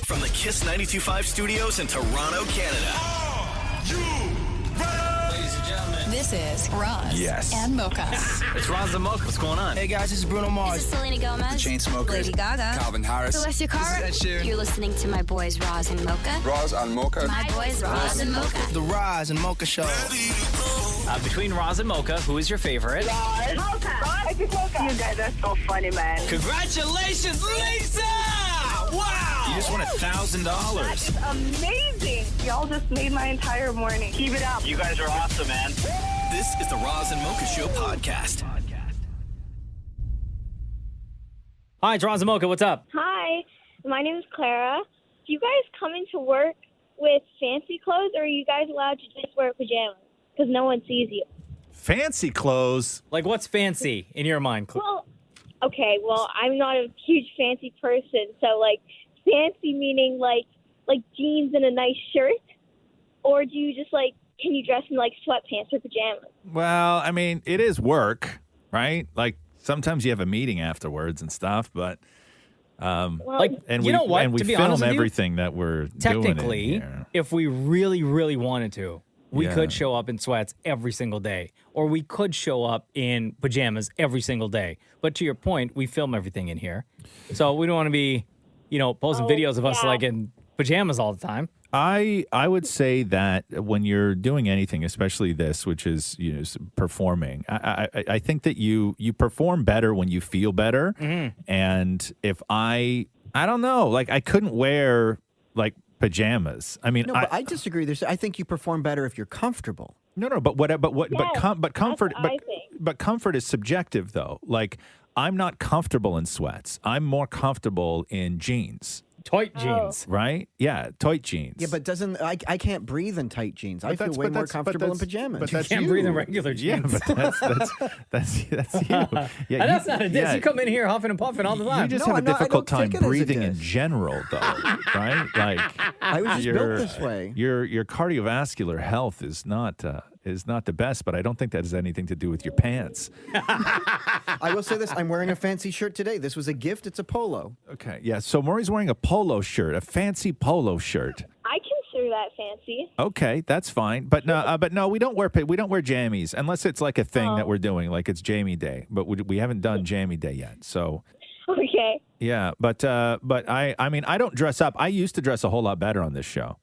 From the Kiss 92.5 studios in Toronto, Canada. Ladies and gentlemen. This is Roz and Mocha. It's Roz and Mocha. What's going on? Hey guys, this is Bruno Mars. This is Selena Gomez. The Chainsmokers. Lady Gaga. Calvin Harris. Celestia Cara. This is Ed Sheeran. You're listening to my boys Roz and Mocha. Roz and Mocha. My boys Roz and Mocha. The Roz and Mocha Show. Between Roz and Mocha, who is your favorite? Mocha. Mocha. You guys are so funny, man. Congratulations, Lisa! Wow! You just won $1,000. That is amazing. Y'all just made my entire morning. Keep it up. You guys are awesome, man. This is the Roz and Mocha Show podcast. Hi, it's Roz and Mocha. What's up? Hi, my name is Clara. Do you guys come into work with fancy clothes, or are you guys allowed to just wear pajamas? Because no one sees you. Fancy clothes. Like, what's fancy in your mind? Well, okay, I'm not a huge fancy person, so, fancy meaning, like jeans and a nice shirt? Or do you just, can you dress in, sweatpants or pajamas? Well, I mean, it is work, right? Like, sometimes you have a meeting afterwards and stuff, but... Well, and you know what? And we To be film honest with you, everything that we're technically, doing in here. if we really, really wanted to, we Yeah. could show up in sweats every single day, or we could show up in pajamas every single day. But to your point, we film everything in here, so we don't want to be, posting videos of us in pajamas all the time. I would say that when you're doing anything, especially this, which is performing, I think that you perform better when you feel better. Mm-hmm. And if I don't know, I couldn't wear pajamas. I mean, No, but I disagree. I think you perform better if you're comfortable. No, but comfort, that's what I think. but comfort is subjective though. Like, I'm not comfortable in sweats. I'm more comfortable in jeans. Tight jeans. Right? Yeah, tight jeans. Yeah, but I can't breathe in tight jeans. I feel that's- way but more that's- but comfortable in that's- pajamas. but that's Can't you. breathe in regular Yeah, jeans. but that's you. Yeah, And that's not a diss. You come in here huffing and puffing all the time. You just No, have a I'm not- I difficult don't time take it as a breathing in diss. general, though, right? I was just built your- this way. Your cardiovascular health is not the best, but I don't think that has anything to do with your pants. I will say this. I'm wearing a fancy shirt today. This was a gift. It's a polo. Okay, yeah. So Maury's wearing a polo shirt, a fancy polo shirt. I consider that fancy. Okay, that's fine. But no, we don't wear jammies unless it's like a thing that we're doing, like it's Jamie Day. But we haven't done Jamie Day yet. So Okay. yeah, but I mean, I don't dress up. I used to dress a whole lot better on this show.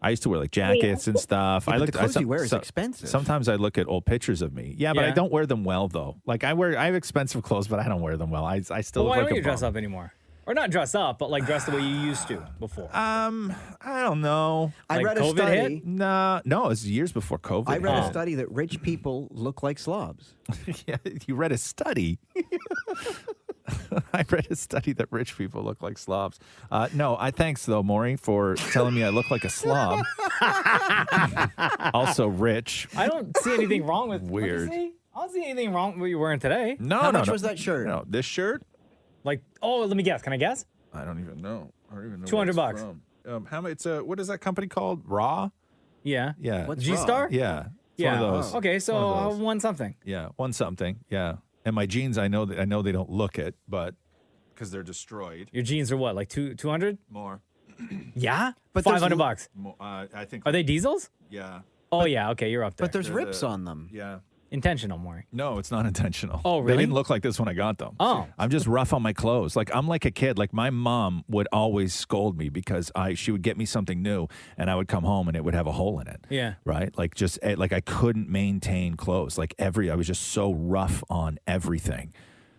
I used to wear jackets and stuff. Yeah, but the clothes you wear is expensive. Sometimes I look at old pictures of me. Yeah, but I Yeah. don't wear them well though. I have expensive clothes, but I don't wear them well. I still Well, why look like don't you a dress bum. up anymore? Or not dress up, but dress the way you used to before. I don't know. I Like read a COVID study. hit? No, it was years before COVID. I read a hit. study that rich people look like slobs. Yeah, you read a study. I read a study that rich people look like slobs. No, thanks though, Maury, for telling me I look like a slob. Also rich. I don't see anything wrong with Weird. What'd you say? I don't see anything wrong with what you're wearing today. No, How no, much no. was that shirt? No, this shirt? Let me guess. Can I guess? I don't even know. I don't even know. $200 where it's from. How much? It's what is that company called? Raw? Yeah. Yeah. What's G-Star? Yeah. It's Yeah. one of those. Okay, so One of I those. won something. Yeah, one something. Yeah. And my jeans, I know they don't look it, but because they're destroyed. Your jeans are what, like 200? More. Yeah? But there's $500. I think. Are they diesels? Yeah. Oh, yeah. Okay, you're up there. But there's They're rips the- on them. Yeah. Intentional, Maury. No, it's not intentional. Oh, They really? didn't look like this when I got them. Oh. I'm just rough on my clothes. I'm like a kid. Like my mom would always scold me because she would get me something new and I would come home and it would have a hole in it. Yeah. Right? Like I couldn't maintain clothes. I was just so rough on everything.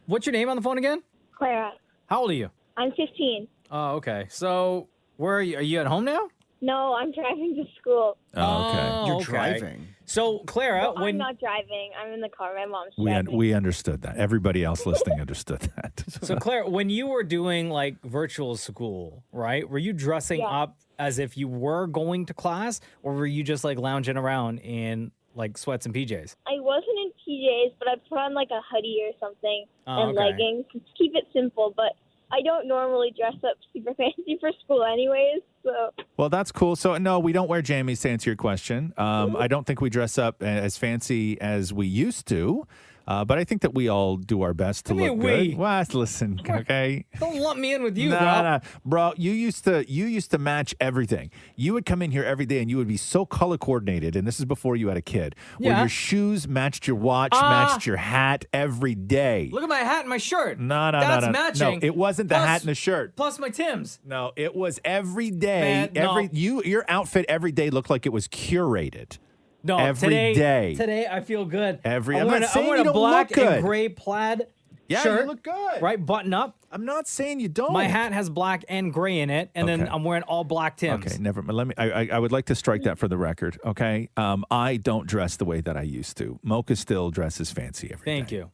What's your name on the phone again? Clara. How old are you? I'm 15. Oh, okay. So where are you? Are you at home now? No, I'm driving to school. Oh, okay. You're okay. driving. So, Clara, Well, I'm not driving. I'm in the car. My mom's We driving. we understood that. Everybody else listening understood that. So, Claire, when you were doing virtual school, right? Were you dressing Yeah. up as if you were going to class, or were you just lounging around in sweats and PJs? I wasn't in PJs, but I put on a hoodie or something Oh, and okay. leggings to keep it simple. But I don't normally dress up super fancy for school anyways, so... Well, that's cool. So, no, we don't wear jammies to answer your question. I don't think we dress up as fancy as we used to. But I think that we all do our best to Give me look a good. we. Well, listen, okay. Don't lump me in with you, Nah, bro. You used to match everything. You would come in here every day and you would be so color coordinated. And this is before you had a kid. Where Yeah. your shoes matched your watch, matched your hat every day. Look at my hat and my shirt. No. That's matching. No, it wasn't the Plus- hat and the shirt. Plus my Timbs. No, it was every day. Man, no. Your outfit every day looked like it was curated. No, every today, day. Today I feel good. I'm wearing not saying I'm wearing you a don't black look good. and gray plaid Yeah, shirt. you look good. Right, button up. I'm not saying you don't. My hat has black and gray in it, and then Okay. I'm wearing all black Timbs. Okay, never mind. Let me. I would like to strike that for the record. Okay, I don't dress the way that I used to. Mocha still dresses fancy every day. Thank you.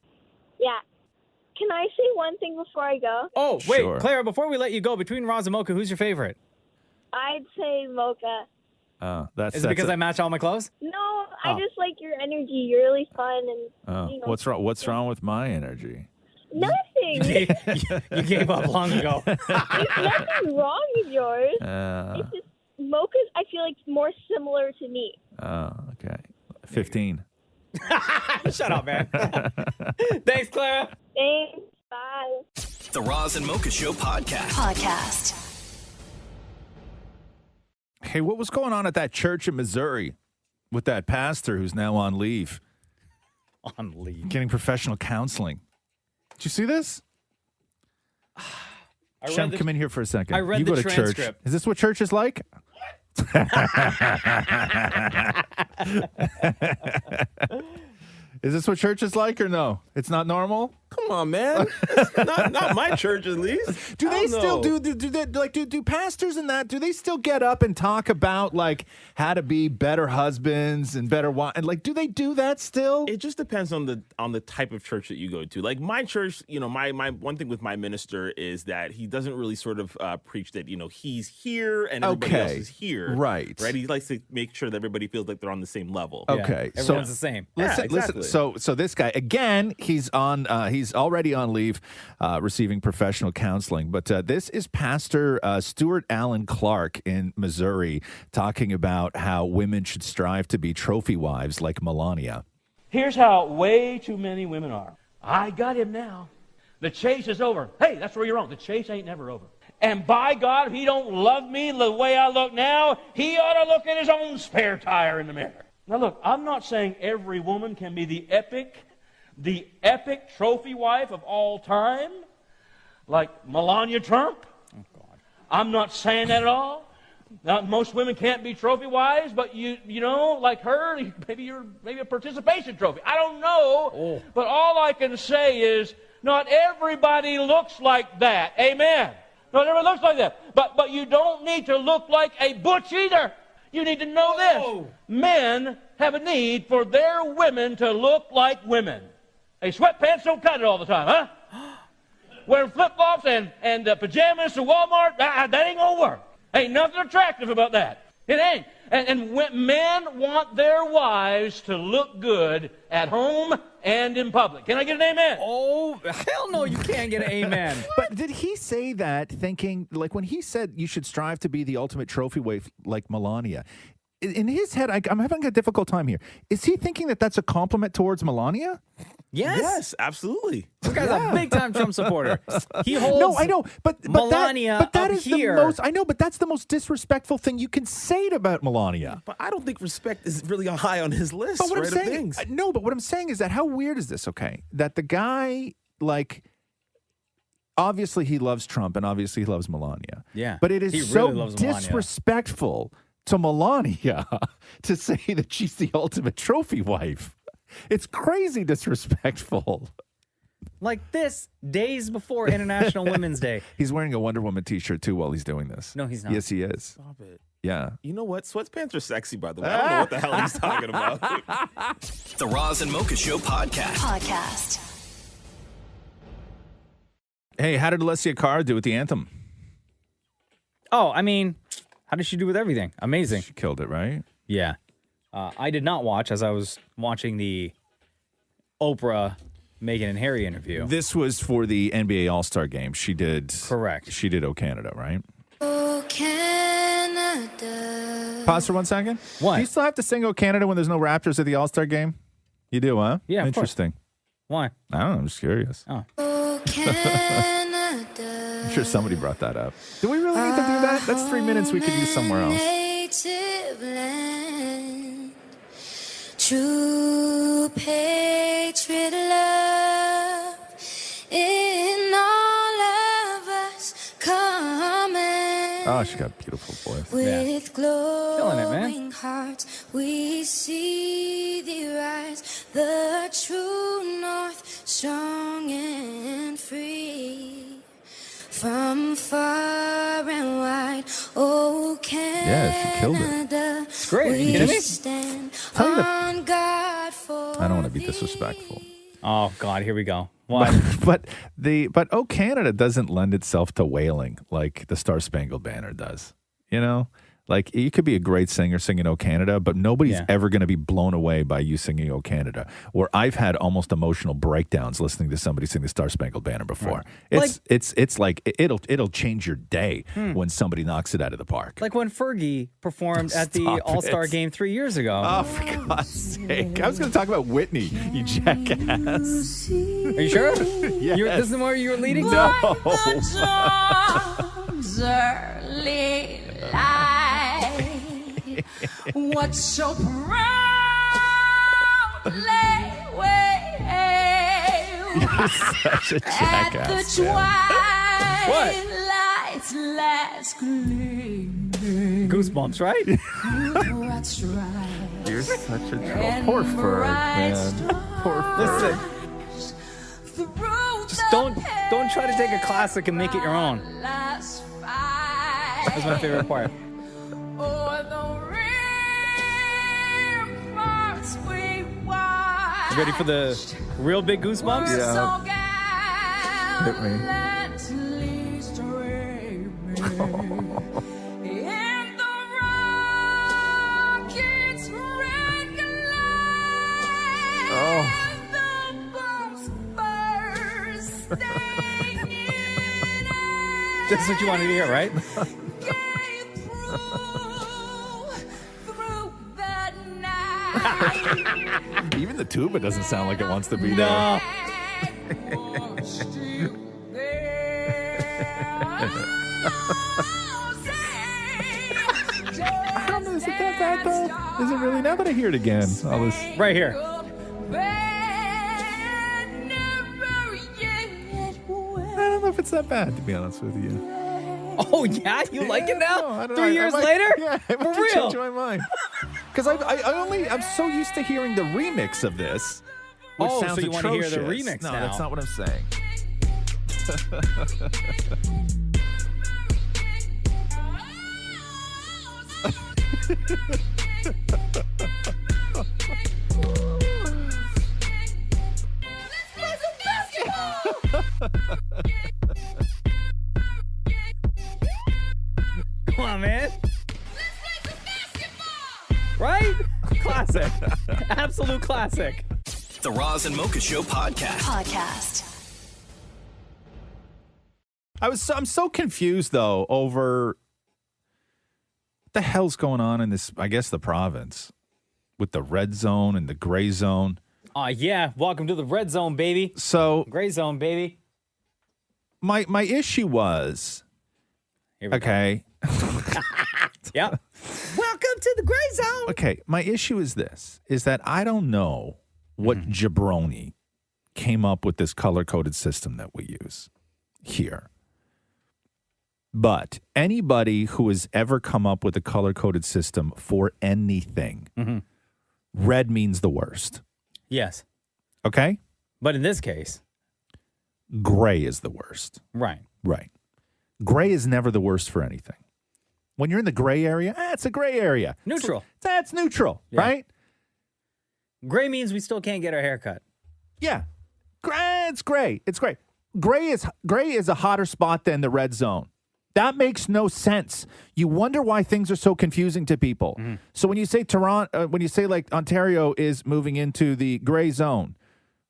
Yeah. Can I say one thing before I go? Oh, wait, Sure. Clara, before we let you go, between Roz and Mocha, who's your favorite? I'd say Mocha. Is it because I match all my clothes? No, Oh. I just like your energy. You're really fun and you know, What's wrong? What's wrong with my energy? nothing. You gave up long ago. There's nothing wrong with yours. It's just Mocha's. I feel like more similar to me. Okay. 15. Shut up, man. Thanks, Clara. Thanks. Bye. The Roz and Mocha Show podcast. Hey, what was going on at that church in Missouri with that pastor who's now on leave? On leave. Getting professional counseling. Did you see this? Shem, come in here for a second. I read you the go to church. transcript. Is this what church is like? Is this what church is like or no? It's not normal? Come on, man. not my church, at least. Do they still do pastors and that, do they still get up and talk about like how to be better husbands and better wives? And like, do they do that still? It just depends on the type of church that you go to. Like my church, my one thing with my minister is that he doesn't really sort of preach that, he's here and everybody else is here. Right. He likes to make sure that everybody feels like they're on the same level. Okay. Yeah, everyone's the same. Listen, exactly. So this guy, again, he's already on leave, receiving professional counseling. But this is Pastor Stuart Allen Clark in Missouri talking about how women should strive to be trophy wives like Melania. Here's how way too many women are. I got him now. The chase is over. Hey, that's where you're wrong. The chase ain't never over. And by God, if he don't love me the way I look now, he ought to look at his own spare tire in the mirror. Now look, I'm not saying every woman can be the epic trophy wife of all time, like Melania Trump. Oh, God. I'm not saying that at all. Now, most women can't be trophy wives, but you know, like her, maybe you're a participation trophy. I don't know, but all I can say is not everybody looks like that. Amen. Not everybody looks like that. But you don't need to look like a butch either. You need to know this. Men have a need for their women to look like women. Hey, sweatpants don't cut it all the time, huh? Wearing flip-flops and pajamas to Walmart, that ain't gonna work. Ain't nothing attractive about that. It ain't. And men want their wives to look good at home and in public. Can I get an amen? Oh, hell no, you can't get an amen. But did he say that thinking, like when he said you should strive to be the ultimate trophy wife like Melania, in his head, I'm having a difficult time here. Is he thinking that that's a compliment towards Melania? Yes, absolutely. This guy's a big-time Trump supporter. He holds No, I know, but Melania that up is here. the most. I know, but that's the most disrespectful thing you can say about Melania. But I don't think respect is really high on his list. But what I'm of saying, things. no, but what I'm saying is that how weird is this? Okay, that the guy like. Obviously, he loves Trump, and obviously, he loves Melania. Yeah, but it is he so really loves Melania. disrespectful to Melania to say that she's the ultimate trophy wife. It's crazy disrespectful. Like this, days before International Women's Day. He's wearing a Wonder Woman t-shirt, too, while he's doing this. No, he's not. Yes, he is. Stop it. Yeah. You know what? Sweatpants are sexy, by the way. I don't know what the hell he's talking about. The Roz and Mocha Show podcast. Hey, how did Alessia Cara do with the anthem? Oh, I mean, how did she do with everything? Amazing. She killed it, right? Yeah. I did not watch as I was watching the Oprah, Meghan, and Harry interview. This was for the NBA All-Star game. She did. Correct. She did "Oh Canada," right? Oh, Canada. Pause for 1 second. What? Do you still have to sing "Oh Canada" when there's no Raptors at the All-Star game? You do, huh? Yeah, of course. Interesting. Why? I don't know. I'm just curious. Oh. I'm sure somebody brought that up. Do we really need to do that? That's 3 minutes we could use somewhere else. True patriot love in all of us coming. Oh, she got a beautiful voice. With glowing man. hearts, we see thee rise, the true north, strong and free. From far and wide, oh Canada. Yeah, she killed it. It's great. Are you kidding me? Stand Tell you on God for I don't want to be disrespectful. Oh, God, here we go. What? But Oh Canada doesn't lend itself to wailing like the Star Spangled Banner does. You know? Like, you could be a great singer singing "Oh Canada," but nobody's ever going to be blown away by you singing "Oh Canada." Where I've had almost emotional breakdowns listening to somebody sing the Star Spangled Banner before. Right. It's like it'll change your day when somebody knocks it out of the park. Like when Fergie performed at the Stop All-Star it. Game 3 years ago. Oh, for God's sake! I was going to talk about Whitney, you jackass. Are you sure? Yes. This is the more you were leading to? No. early light. What so proudly wave You're such a at the jackass. man. twilight's last gleam. Goosebumps, right? That's right. You're such a troll. Poor Ferg, man. Poor Ferg. Listen, just don't try to take a classic and make it your own. That's my favorite part. You ready for the real big goosebumps? Yeah. Hit me. Oh. This is what you wanted to hear, right? Even the tuba doesn't sound like it wants to be No. there. I don't know, is it that bad though? Is it really? Now that I hear it again, all this. Right here. I don't know if it's that bad, to be honest with you. Oh, yeah? You like it now? I don't know. 3 years later? Yeah, I might For real? change my mind. Because I'm so used to hearing the remix of this, which Oh, so sounds you wanna hear the atrocious. remix No, now. that's not what I'm saying. Come on, man. Right? Classic. Absolute classic. The Roz and Mocha Show podcast. I'm so confused though over what the hell's going on in this, I guess, the province with the red zone and the gray zone. Yeah. Welcome to the red zone, baby. So Gray zone, baby. my issue was Here we okay. Yep. Welcome to the gray zone. Okay, my issue is this, is that I don't know what jabroni came up with this color-coded system that we use here. But anybody who has ever come up with a color-coded system for anything, red means the worst. Yes. Okay? But in this case, Gray is the worst. right. Right. Gray is never the worst for anything. When you're in the gray area, it's a gray area. Neutral. That's neutral, Yeah. right? Gray means we still can't get our hair cut. Yeah. It's gray. It's gray. Gray is a hotter spot than the red zone. That makes no sense. You wonder why things are so confusing to people. So when you say Toronto, when you say like Ontario is moving into the gray zone,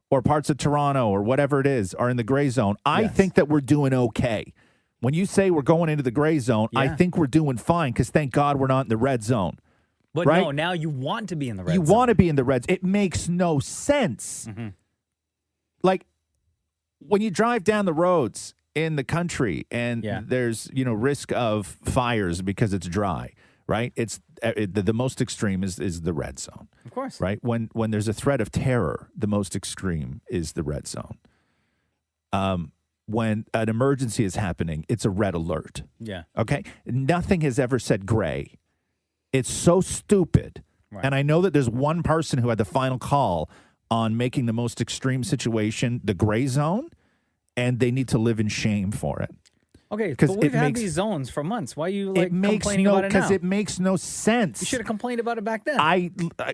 or parts of Toronto or whatever it is are in the gray zone, I think that we're doing okay. When you say we're going into the gray zone, I think we're doing fine because thank God we're not in the red zone. But right? no, now you want to be in the red You zone. want to be in the reds. It makes no sense. Like when you drive down the roads in the country and there's, risk of fires because it's dry, right? It's the most extreme is the red zone. Of course. Right? When there's a threat of terror, the most extreme is the red zone. When an emergency is happening, it's a red alert. Yeah. Okay? Nothing has ever said gray. It's so stupid. Right. And I know that there's one person who had the final call on making the most extreme situation the gray zone, and they need to live in shame for it. Okay, but we've had these zones for months. Why are you complaining about it now? Because it makes no sense. You should have complained about it back then.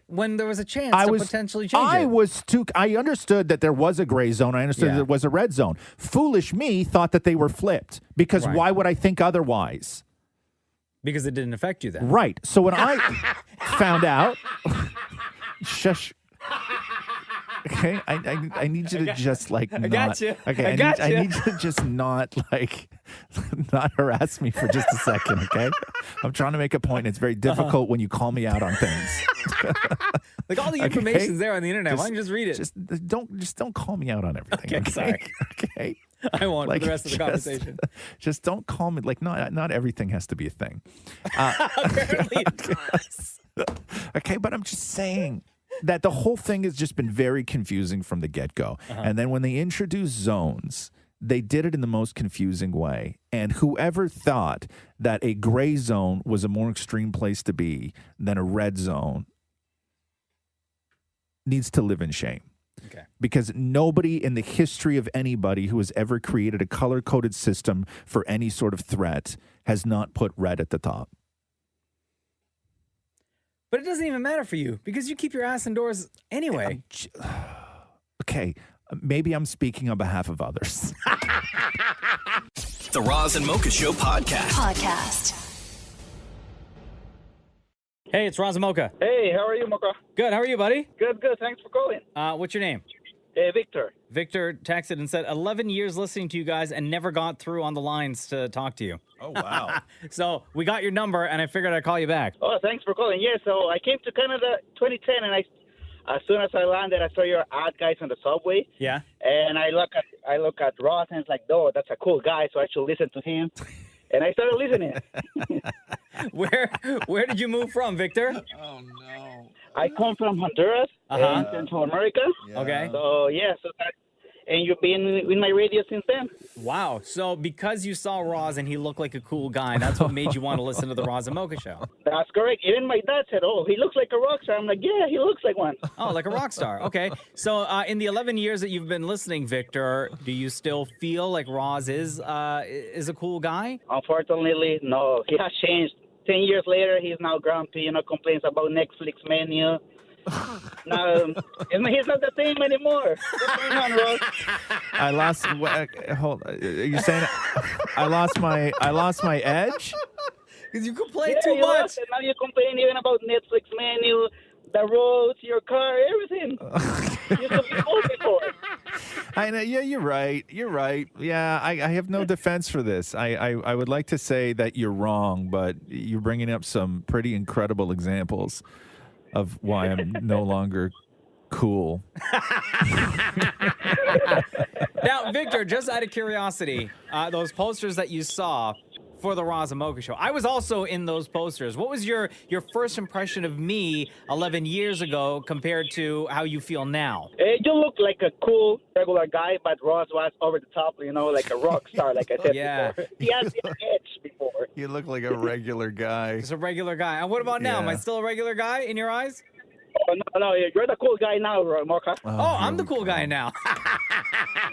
When there was a chance to potentially change it. I understood that there was a gray zone. I understood that there was a red zone. Foolish me thought that they were flipped because why would I think otherwise? Because it didn't affect you then. Right. So when I found out, shush. Okay, I need you to just not. I got you. Okay, I need you to just not harass me for just a second. Okay, I'm trying to make a point. It's very difficult when you call me out on things. Like all the information's there on the internet. Why don't you just read it? Just don't call me out on everything. Okay, sorry. Okay. I won't for the rest of the conversation. Just don't call me. Not everything has to be a thing. Apparently it does. Okay, but I'm just saying that the whole thing has just been very confusing from the get-go. And then when they introduced zones, they did it in the most confusing way. And whoever thought that a gray zone was a more extreme place to be than a red zone needs to live in shame. Okay. Because nobody in the history of anybody who has ever created a color-coded system for any sort of threat has not put red at the top. But it doesn't even matter for you because you keep your ass indoors anyway. Okay, maybe I'm speaking on behalf of others. The Roz and Mocha Show podcast. Hey, it's Roz and Mocha. Hey, how are you, Mocha? Good. How are you, buddy? Good. Thanks for calling. What's your name? Victor. Victor texted and said, 11 years listening to you guys and never got through on the lines to talk to you. Oh, wow. So we got your number, and I figured I'd call you back. Oh, thanks for calling. Yeah, so I came to Canada 2010, and as soon as I landed, I saw your ad guys on the subway. Yeah. And I look at Ross, and it's like, no, that's a cool guy, so I should listen to him. And I started listening. Where did you move from, Victor? Oh, no. I come from Honduras in Central America. Yeah. Okay. So, and you've been in my radio since then. Wow. So because you saw Roz and he looked like a cool guy, that's what made you want to listen to the Roz and Mocha Show. That's correct. Even my dad said, oh, he looks like a rock star. I'm like, yeah, he looks like one. Oh, like a rock star. Okay. So in the 11 years that you've been listening, Victor, do you still feel like Roz is a cool guy? Unfortunately, no. He has changed. 10 years later, he's now grumpy, complains about Netflix menu. No, he's not the same anymore. What's going on, Ross? I lost. Hold. Are you saying I lost my edge? Because you complain too much. Now you complain even about Netflix menu, the roads, your car, everything. You could be cool before. I know. Yeah, you're right. Yeah, I have no defense for this. I would like to say that you're wrong, but you're bringing up some pretty incredible examples of why I'm no longer cool. Now, Victor, just out of curiosity, those posters that you saw for the Roz and Mocha Show, I was also in those posters. What was your first impression of me 11 years ago compared to how you feel now? You look like a cool, regular guy, but Ross was over the top, like a rock star, like I said before. He has the edge before. You look like a regular guy. Just a regular guy. And what about now? Am I still a regular guy in your eyes? Oh, no, you're the cool guy now, Mocha. Oh, I'm the cool guy now.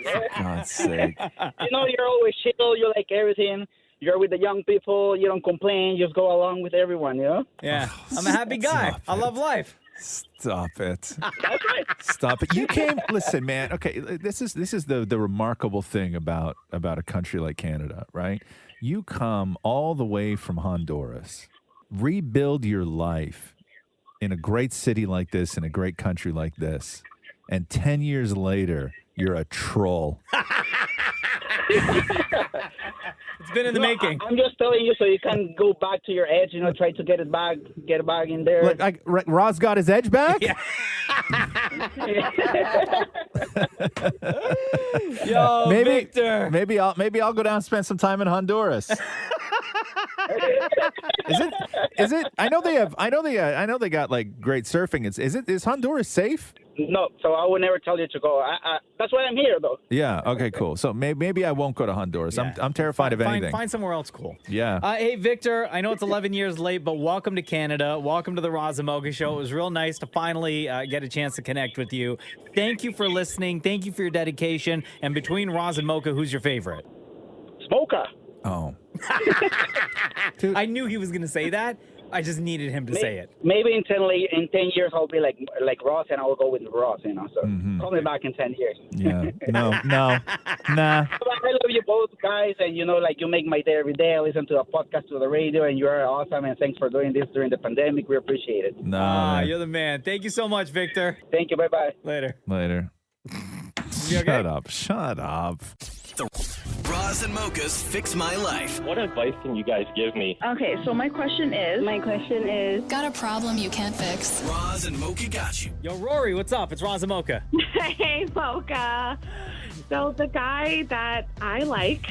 For God's sake. You're always chill. You like everything. You're with the young people. You don't complain. You just go along with everyone, Yeah. I'm a happy guy. I love life. Stop it. That's right. Stop it. You came, listen, man. Okay, this is the remarkable thing about a country like Canada, right? You come all the way from Honduras, rebuild your life in a great city like this, in a great country like this, and 10 years later, you're a troll. It's been in the making. I'm just telling you so you can go back to your edge, try to get it back in there. Roz got his edge back? Yeah. Yo, Victor. Maybe I'll go down and spend some time in Honduras. Is it? I know they got like great surfing. Is Honduras safe? No, so I would never tell you to go. That's why I'm here, though. Yeah. Okay. Cool. So maybe I won't go to Honduras. Yeah. I'm terrified of anything. Find somewhere else cool. Yeah. Hey, Victor. I know it's 11 years late, but welcome to Canada. Welcome to the Roz and Mocha Show. It was real nice to finally get a chance to connect with you. Thank you for listening. Thank you for your dedication. And between Roz and Mocha, who's your favorite? Smoker. Oh. I knew he was going to say that. I just needed him to say it. Maybe in 10 years I'll be like Ross, and I'll go with Ross. So call me back in 10 years. Yeah. No. Nah. I love you both guys, and you make my day every day. I listen to a podcast to the radio, and you are awesome. And thanks for doing this during the pandemic. We appreciate it. You're the man. Thank you so much, Victor. Thank you. Bye bye. Later. Shut up. The Roz and Mocha's Fix My Life. What advice can you guys give me? Okay, so my question is... Got a problem you can't fix? Roz and Mocha got you. Yo, Rory, what's up? It's Roz and Mocha. Hey, Mocha. So the guy that I like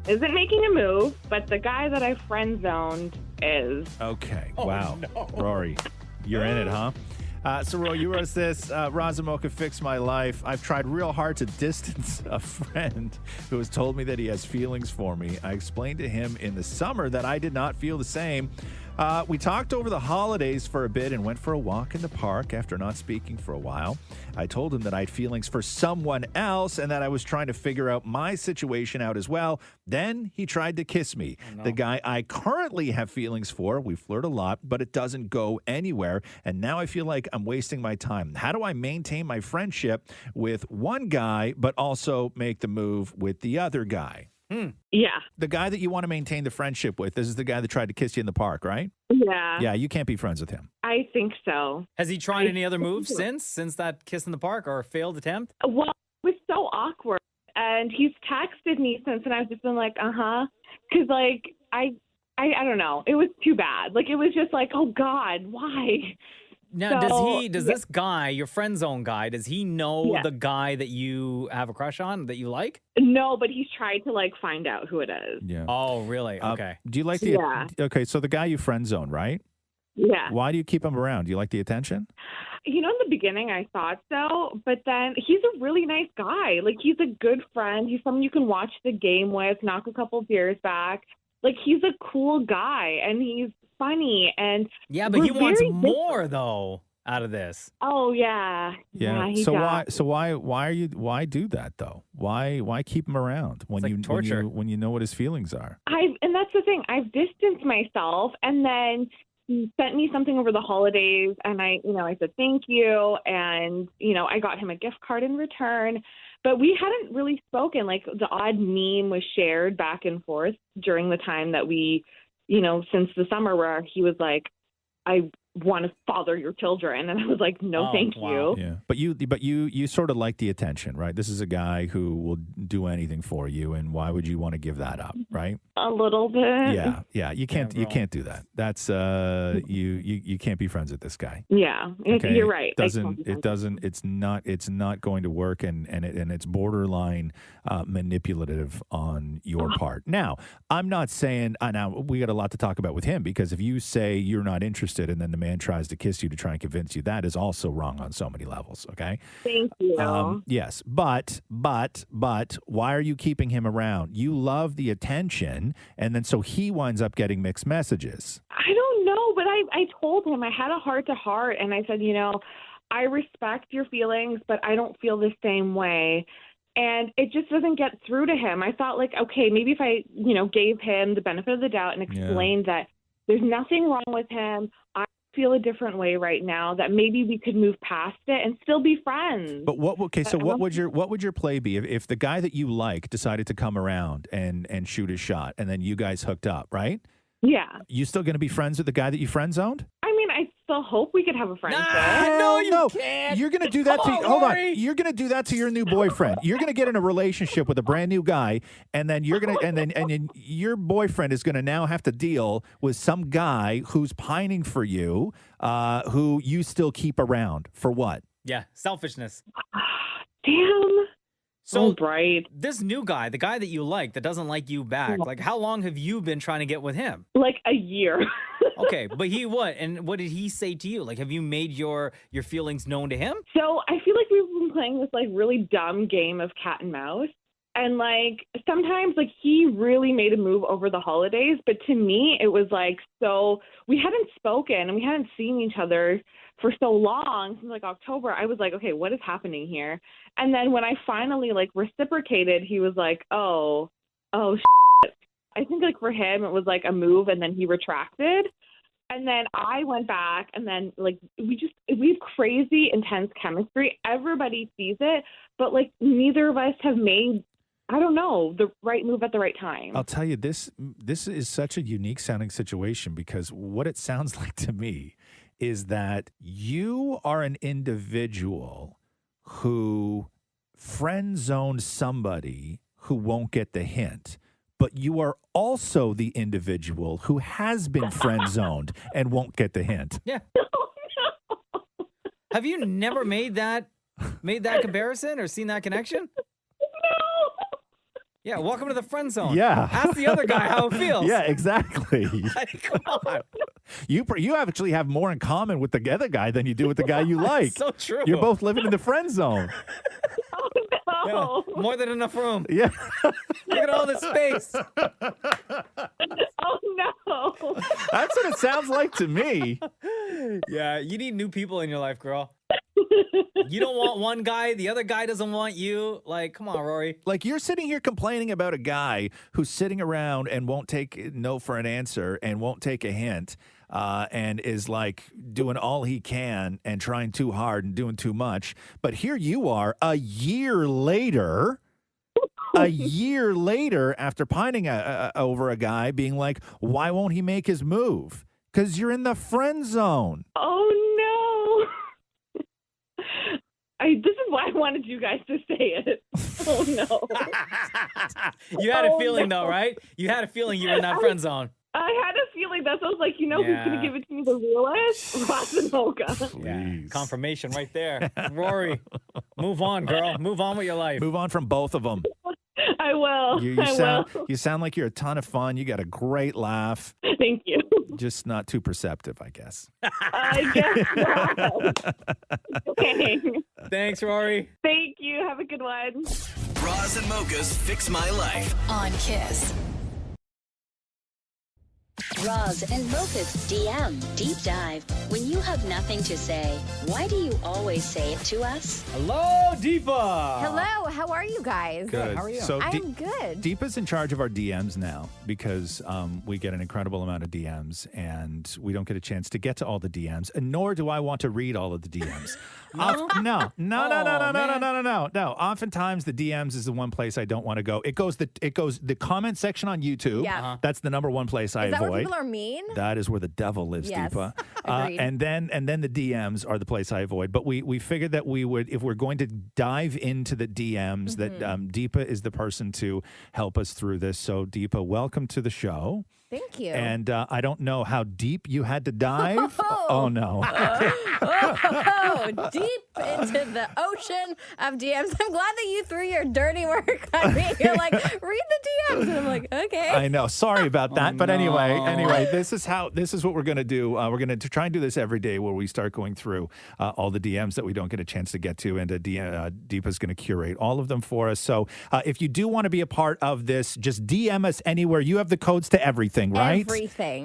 isn't making a move, but the guy that I friend-zoned is. Okay. Oh, Wow. no. Rory, you're in it, huh? So, Roy, you wrote this, Roz and Mocha Fix My Life. I've tried real hard to distance a friend who has told me that he has feelings for me. I explained to him in the summer that I did not feel the same. We talked over the holidays for a bit and went for a walk in the park after not speaking for a while. I told him that I had feelings for someone else and that I was trying to figure out my situation out as well. Then he tried to kiss me. Oh, no. The guy I currently have feelings for, we flirt a lot, but it doesn't go anywhere. And now I feel like I'm wasting my time. How do I maintain my friendship with one guy, but also make the move with the other guy? Yeah. The guy that you want to maintain the friendship with, this is the guy that tried to kiss you in the park, right? Yeah. Yeah, you can't be friends with him. I think so. Has he tried any other moves since that kiss in the park or a failed attempt? Well, it was so awkward. And he's texted me since, and I've just been like, uh-huh. Because, I don't know. It was too bad. It was just like, oh, God, why? Now, does this guy, your friend zone guy, does he know the guy that you have a crush on, that you like? No, but he's tried to find out who it is. Yeah. Oh, really? Okay. Do you like okay, so the guy you friend zone, right? Yeah. Why do you keep him around? Do you like the attention? In the beginning I thought so, but then he's a really nice guy. He's a good friend. He's someone you can watch the game with, knock a couple beers back. He's a cool guy, and he's funny, and yeah, but he wants more though out of this. Oh yeah. Why do that though? Why keep him around when you know what his feelings are? And that's the thing. I've distanced myself, and then he sent me something over the holidays, and I said thank you, and I got him a gift card in return. But we hadn't really spoken. The odd meme was shared back and forth during the time that we, since the summer, where he was like, I want to father your children. And I was like, no, thank you. Yeah. But you sort of like the attention, right? This is a guy who will do anything for you. And why would you want to give that up, right? A little bit. Yeah. You can't do that. That's you can't be friends with this guy. Yeah. Okay? You're right. It's not going to work, and it's borderline manipulative on your part. Now, I'm not saying now we got a lot to talk about with him, because if you say you're not interested and then the man tries to kiss you to try and convince you, that is also wrong on so many levels. Okay. Thank you. Yes, but why are you keeping him around? You love the attention, and then so he winds up getting mixed messages. I don't know, but I told him, I had a heart-to-heart, and I said, I respect your feelings, but I don't feel the same way. And it just doesn't get through to him. I thought, okay, maybe if I, gave him the benefit of the doubt and explained that there's nothing wrong with him, I feel a different way right now, that maybe we could move past it and still be friends. But what would your play be if the guy that you like decided to come around and shoot his shot, and then you guys hooked up, right? Yeah. You still going to be friends with the guy that you friend zoned? I mean, I still hope we could have a friendship. No, you can't. You're gonna do that Come to on, hold on. Lowry. You're gonna do that to your new boyfriend. You're gonna get in a relationship with a brand new guy, and then you're gonna and then your boyfriend is gonna now have to deal with some guy who's pining for you, who you still keep around for what? Yeah, selfishness. Damn. So right. This new guy, the guy that you like that doesn't like you back, like how long have you been trying to get with him? Like a year. Okay, but what? And what did he say to you? Like, have you made your feelings known to him? So I feel like we've been playing this like really dumb game of cat and mouse. And like sometimes like he really made a move over the holidays, but to me it was like, so we hadn't spoken and we hadn't seen each other for so long since like October. I was like, okay, what is happening here? And then when I finally like reciprocated, he was like, oh shit. I think like for him it was like a move and then he retracted. And then I went back and then like we have crazy intense chemistry. Everybody sees it, but like neither of us have made, I don't know, the right move at the right time. I'll tell you, this is such a unique sounding situation because what it sounds like to me is that you are an individual who friend zoned somebody who won't get the hint, but you are also the individual who has been friend zoned and won't get the hint. Yeah. Have you never made that comparison or seen that connection? Yeah, welcome to the friend zone. Yeah. Ask the other guy how it feels. Yeah, exactly. Like, come on. You actually have more in common with the other guy than you do with the guy you like. So true. You're both living in the friend zone. Yeah, more than enough room. Yeah. Look at all this space. Oh no. That's what it sounds like to me. Yeah, you need new people in your life, girl. You don't want one guy, the other guy doesn't want you. Like, come on, Rory. Like, you're sitting here complaining about a guy who's sitting around and won't take no for an answer and won't take a hint, and is like doing all he can and trying too hard and doing too much. But here you are a year later, after pining over a guy, being like, why won't he make his move? Because you're in the friend zone. Oh no. This is why I wanted you guys to say it. Oh no. You had a feeling though, right? You had a feeling you were in that friend zone. I had a feeling that's what I was like, who's going to give it to me the realest? Roz and Mocha. Yeah, confirmation right there. Rory, move on, girl. Move on with your life. Move on from both of them. I will. You sound like you're a ton of fun. You got a great laugh. Thank you. Just not too perceptive, I guess. I guess not. Okay. Thanks, Rory. Thank you. Have a good one. Roz and Mocha's Fix My Life. On Kiss. Roz and Mocha's DM Deep Dive. When you have nothing to say, why do you always say it to us? Hello, Deepa. Hello, how are you guys? Good. How are you? So I'm good. Deepa's in charge of our DMs now because we get an incredible amount of DMs and we don't get a chance to get to all the DMs, and nor do I want to read all of the DMs. No. No. Oftentimes the DMs is the one place I don't want to go. It goes the comment section on YouTube. Yeah. Uh-huh. That's the number one place I Is that avoid. where people are mean? That is where the devil lives, Yes. Deepa. Agreed. And then the DMs are the place I avoid. But we figured that we would, if we're going to dive into the DMs, that Deepa is the person to help us through this. So Deepa, welcome to the show. Thank you. And I don't know how deep you had to dive. Oh no. Deep into the ocean of DMs. I'm glad that you threw your dirty work on me. You're like, read the DMs. And I'm like, okay. I know. Sorry about that. But anyway, this is what we're going to do. We're going to try and do this every day where we start going through all the DMs that we don't get a chance to get to. And Deepa's going to curate all of them for us. So if you do want to be a part of this, just DM us anywhere. You have the codes to everything, right?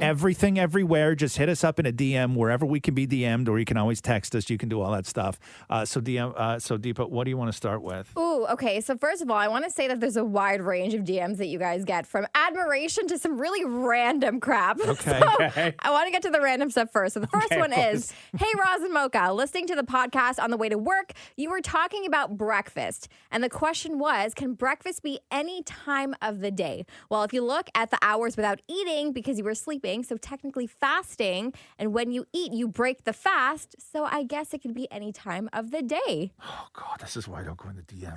Everything, everywhere. Just hit us up in a DM wherever we can be DM'd, or you can always text us. You can do all that stuff. So Deepa, what do you want to start with? Ooh, okay. So first of all, I want to say that there's a wide range of DMs that you guys get, from admiration to some really random crap. Okay. So I want to get to the random stuff first. So the first one is, hey, Roz and Mocha, listening to the podcast on the way to work, you were talking about breakfast. And the question was, can breakfast be any time of the day? Well, if you look at the hours without eating eating because you were sleeping, so technically fasting. And when you eat, you break the fast. So I guess it could be any time of the day. Oh, God, this is why I don't go into DMs.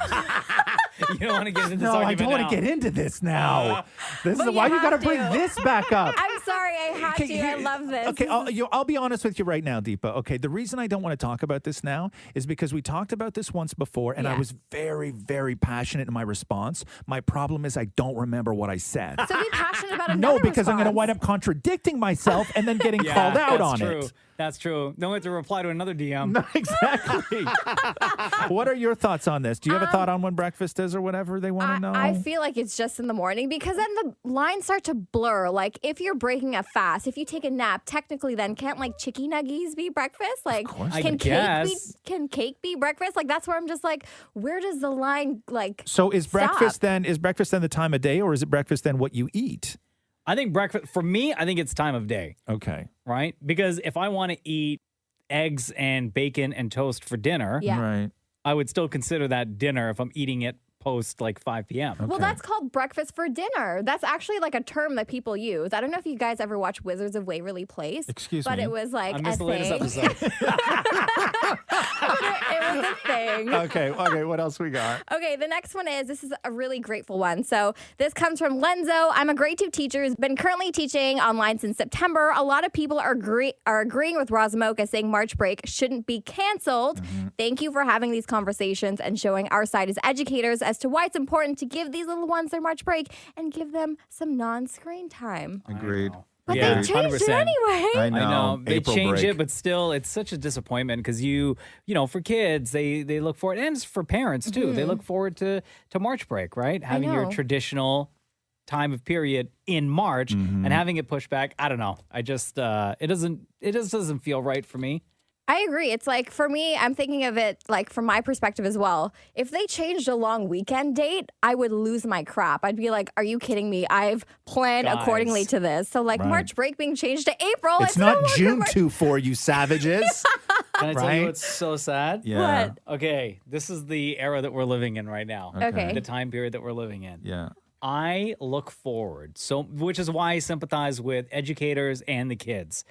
You don't want to get into this No, I argument don't want now. to get into this now. This But is why you got to have bring to. this back up. I'm sorry, I had Okay, to. I love this. Okay, I'll be honest with you right now, Deepa. Okay, the reason I don't want to talk about this now is because we talked about this once before, and I was very, very passionate in my response. My problem is I don't remember what I said. So be passionate about another No, because I'm going to response. wind up contradicting myself and then getting called out that's on true. it. That's true. Don't have to reply to another DM. No, exactly. What are your thoughts on this? Do you have a thought on when breakfast is or whatever they want to know? I feel like it's just in the morning because then the lines start to blur. Like if you're breaking a fast, if you take a nap, technically then can't like chicky nuggies be breakfast? Like can cake be breakfast? Like that's where I'm just like, where does the line like So is stop? breakfast then the time of day, or is it breakfast then what you eat? I think breakfast, for me, I think it's time of day. Okay. Right? Because if I want to eat eggs and bacon and toast for dinner, Right. I would still consider that dinner if I'm eating it post like 5 p.m. Well, that's called breakfast for dinner. That's actually like a term that people use. I don't know if you guys ever watch Wizards of Waverly Place. Excuse but me. it was like I a missed the latest thing. episode. It was a thing. Okay, what else we got? Okay, the next one this is a really grateful one. So this comes from Lenzo. I'm a grade 2 teacher who's been currently teaching online since September. A lot of people are agreeing with Razamoka saying March break shouldn't be canceled. Thank you for having these conversations and showing our side as educators as to why it's important to give these little ones their March break and give them some non-screen time. Agreed. But they changed it 100%. anyway. I know. They April change break. it, but still, it's such a disappointment because you know, for kids, they look forward, and it's for parents too. They look forward to March break, right? Having your know. traditional time of period in March and having it pushed back. I don't know. I just it just doesn't feel right for me. I agree. It's like, for me, I'm thinking of it like from my perspective as well. If they changed a long weekend date, I would lose my crap. I'd be like, are you kidding me? I've planned accordingly to this. So like Right. March break being changed to April. It's no not longer June March- 2 for you savages. Can I tell Right? you what's so sad? Yeah. What? Okay, this is the era that we're living in right now. Okay. The time period that we're living in. Yeah. I look forward, which is why I sympathize with educators and the kids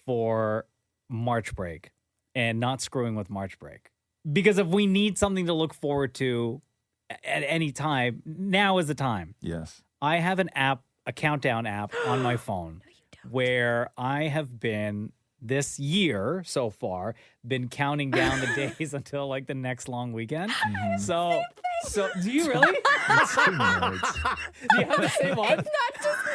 for March break and not screwing with March break. Because if we need something to look forward to at any time, now is the time. Yes. I have an app, a countdown app on my phone where I have been this year so far been counting down the days until like the next long weekend. So do you really? Do you have the same one? It's not just me.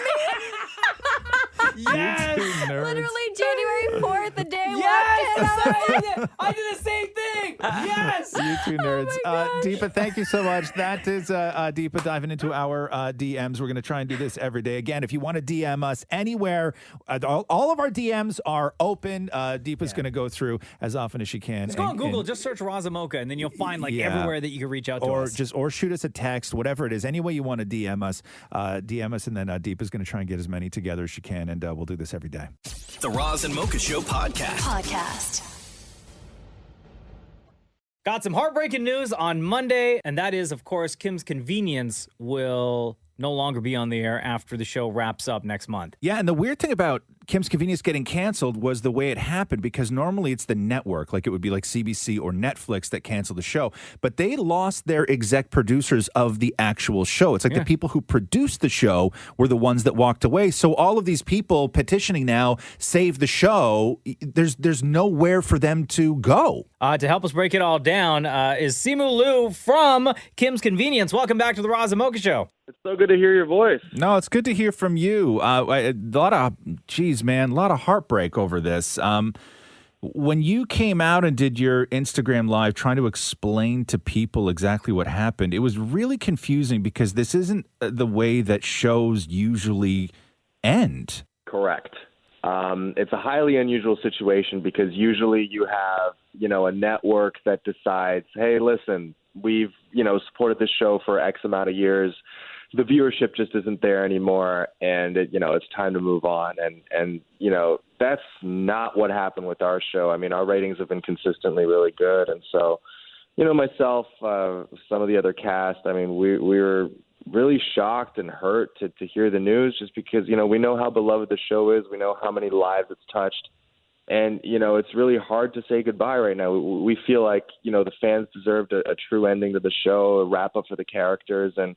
Yes. Literally January 4th, the day Yes. I did the same thing. Yes. You two nerds. Deepa, thank you so much. That is Deepa diving into our DMs. We're going to try and do this every day. Again, if you want to DM us anywhere, all of our DMs are open. Deepa's going to go through as often as she can. Just go on Google, just search Razamoka, and then you'll find like everywhere that you can reach out to us. Or shoot us a text, whatever it is. Any way you want to DM us, and then Deepa's going to try and get as many together as she can, and we'll do this every day. The Roz and Mocha Show podcast. Got some heartbreaking news on Monday, and that is, of course, Kim's Convenience will no longer be on the air after the show wraps up next month. Yeah, and the weird thing about Kim's Convenience getting canceled was the way it happened, because normally it's the network, like it would be like CBC or Netflix that canceled the show, but they lost their exec producers of the actual show. It's like the people who produced the show were the ones that walked away. So all of these people petitioning now, save the show, there's nowhere for them to go. To help us break it all down is Simu Liu from Kim's Convenience. Welcome back to the Roz and Mocha Show. It's so good to hear your voice. No, it's good to hear from you. A lot of heartbreak over this. When you came out and did your Instagram Live trying to explain to people exactly what happened, it was really confusing because this isn't the way that shows usually end. Correct. It's a highly unusual situation because usually you have, a network that decides, hey, listen, we've, supported this show for X amount of years. The viewership just isn't there anymore, and it's time to move on. And that's not what happened with our show. I mean, our ratings have been consistently really good, and so myself, some of the other cast, I mean, we were really shocked and hurt to hear the news, just because, we know how beloved the show is. We know how many lives it's touched. And, it's really hard to say goodbye right now. We feel like, the fans deserved a true ending to the show, a wrap up for the characters. And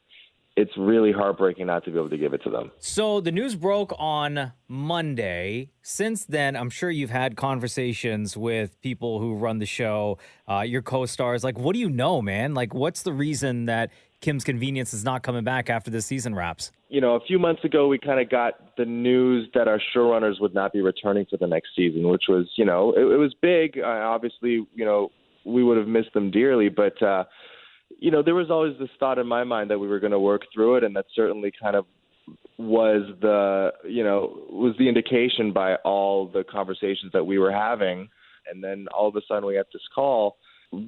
it's really heartbreaking not to be able to give it to them. So the news broke on Monday. Since then, I'm sure you've had conversations with people who run the show, your co-stars. Like, what do you know, man? Like, what's the reason that Kim's Convenience is not coming back after this season wraps? A few months ago, we kind of got the news that our showrunners would not be returning for the next season, which was, it was big. Obviously, we would have missed them dearly, but there was always this thought in my mind that we were going to work through it, and that certainly kind of was the indication by all the conversations that we were having. And then all of a sudden we had this call.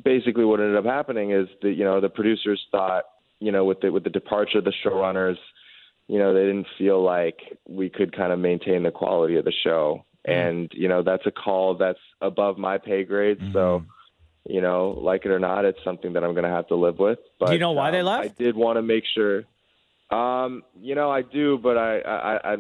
Basically what ended up happening is that, the producers thought, with the departure of the showrunners, they didn't feel like we could kind of maintain the quality of the show. And, that's a call that's above my pay grade. Mm-hmm. So, like it or not, it's something that I'm going to have to live with. But, do you know why they left? I did want to make sure. I do, but I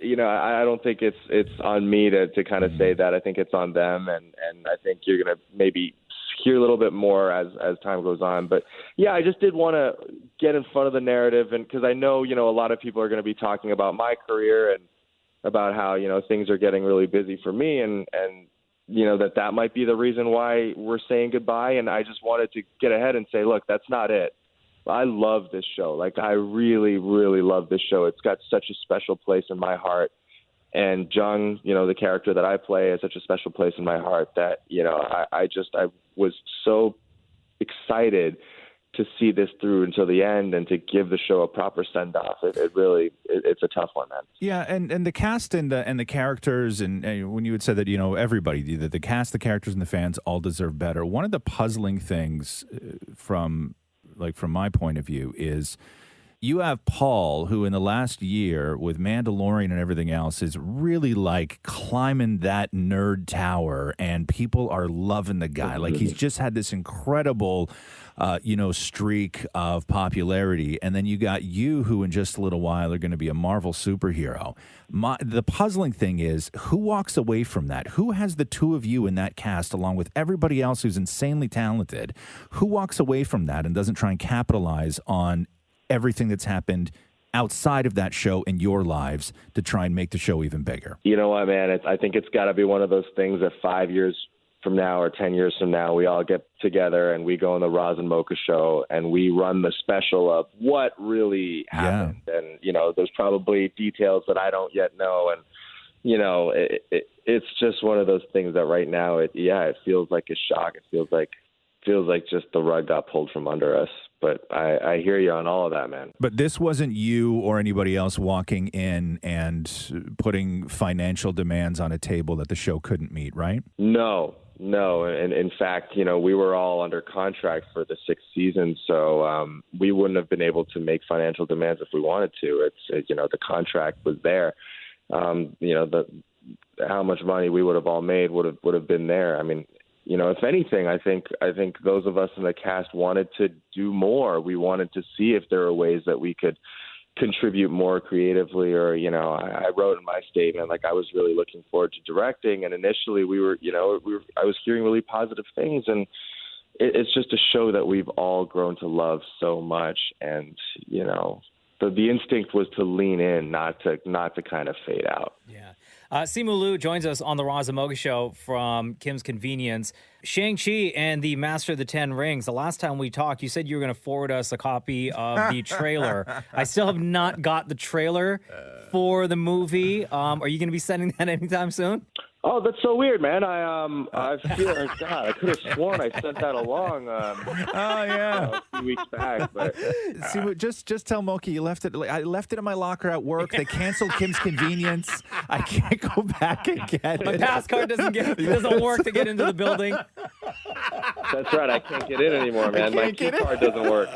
don't think it's on me to kind of say that. I think it's on them, and I think you're going to maybe hear a little bit more as time goes on. But yeah, I just did want to get in front of the narrative, and because I know, a lot of people are going to be talking about my career and about how, things are getting really busy for me, and that might be the reason why we're saying goodbye. And I just wanted to get ahead and say, look, that's not it. I love this show. Like, I really, really love this show. It's got such a special place in my heart. And Jung, the character that I play, has such a special place in my heart that, I was so excited to see this through until the end and to give the show a proper send-off. It's a tough one, man. Yeah, and the cast and the characters, and when you had said that, everybody, the cast, the characters, and the fans all deserve better. One of the puzzling things from my point of view is you have Paul, who in the last year with Mandalorian and everything else is really like climbing that nerd tower, and people are loving the guy. Like, he's just had this incredible, streak of popularity. And then you got you, who in just a little while are going to be a Marvel superhero. The puzzling thing is, who walks away from that? Who has the two of you in that cast along with everybody else who's insanely talented? Who walks away from that and doesn't try and capitalize on everything that's happened outside of that show in your lives to try and make the show even bigger? You know what, man? I think it's got to be one of those things that 5 years from now or 10 years from now, we all get together and we go on the Roz and Mocha show and we run the special of what really happened. Yeah. And, there's probably details that I don't yet know. And, it's just one of those things that right now, it feels like a shock. It feels like just the rug got pulled from under us. But I hear you on all of that, man. But this wasn't you or anybody else walking in and putting financial demands on a table that the show couldn't meet, right? No. And in fact, we were all under contract for the 6th season, so we wouldn't have been able to make financial demands if we wanted to. The contract was there. How much money we would have all made would have been there. I mean, if anything, I think those of us in the cast wanted to do more. We wanted to see if there were ways that we could contribute more creatively, or, I wrote in my statement, like, I was really looking forward to directing. And initially I was hearing really positive things, and it's just a show that we've all grown to love so much. And, the instinct was to lean in, not to kind of fade out. Yeah. Simu Liu joins us on the Roz and Mocha show from Kim's Convenience. Shang-Chi and the Master of the Ten Rings. The last time we talked, you said you were going to forward us a copy of the trailer. I still have not got the trailer for the movie. Are you going to be sending that anytime soon? Oh, that's so weird, man. I feel like, God, I could have sworn I sent that along. A few weeks back. But see, just tell Moki you left it. I left it in my locker at work. They canceled Kim's Convenience. I can't go back and get My it. pass card doesn't work to get into the building. That's right. I can't get in anymore, man. My key card doesn't work.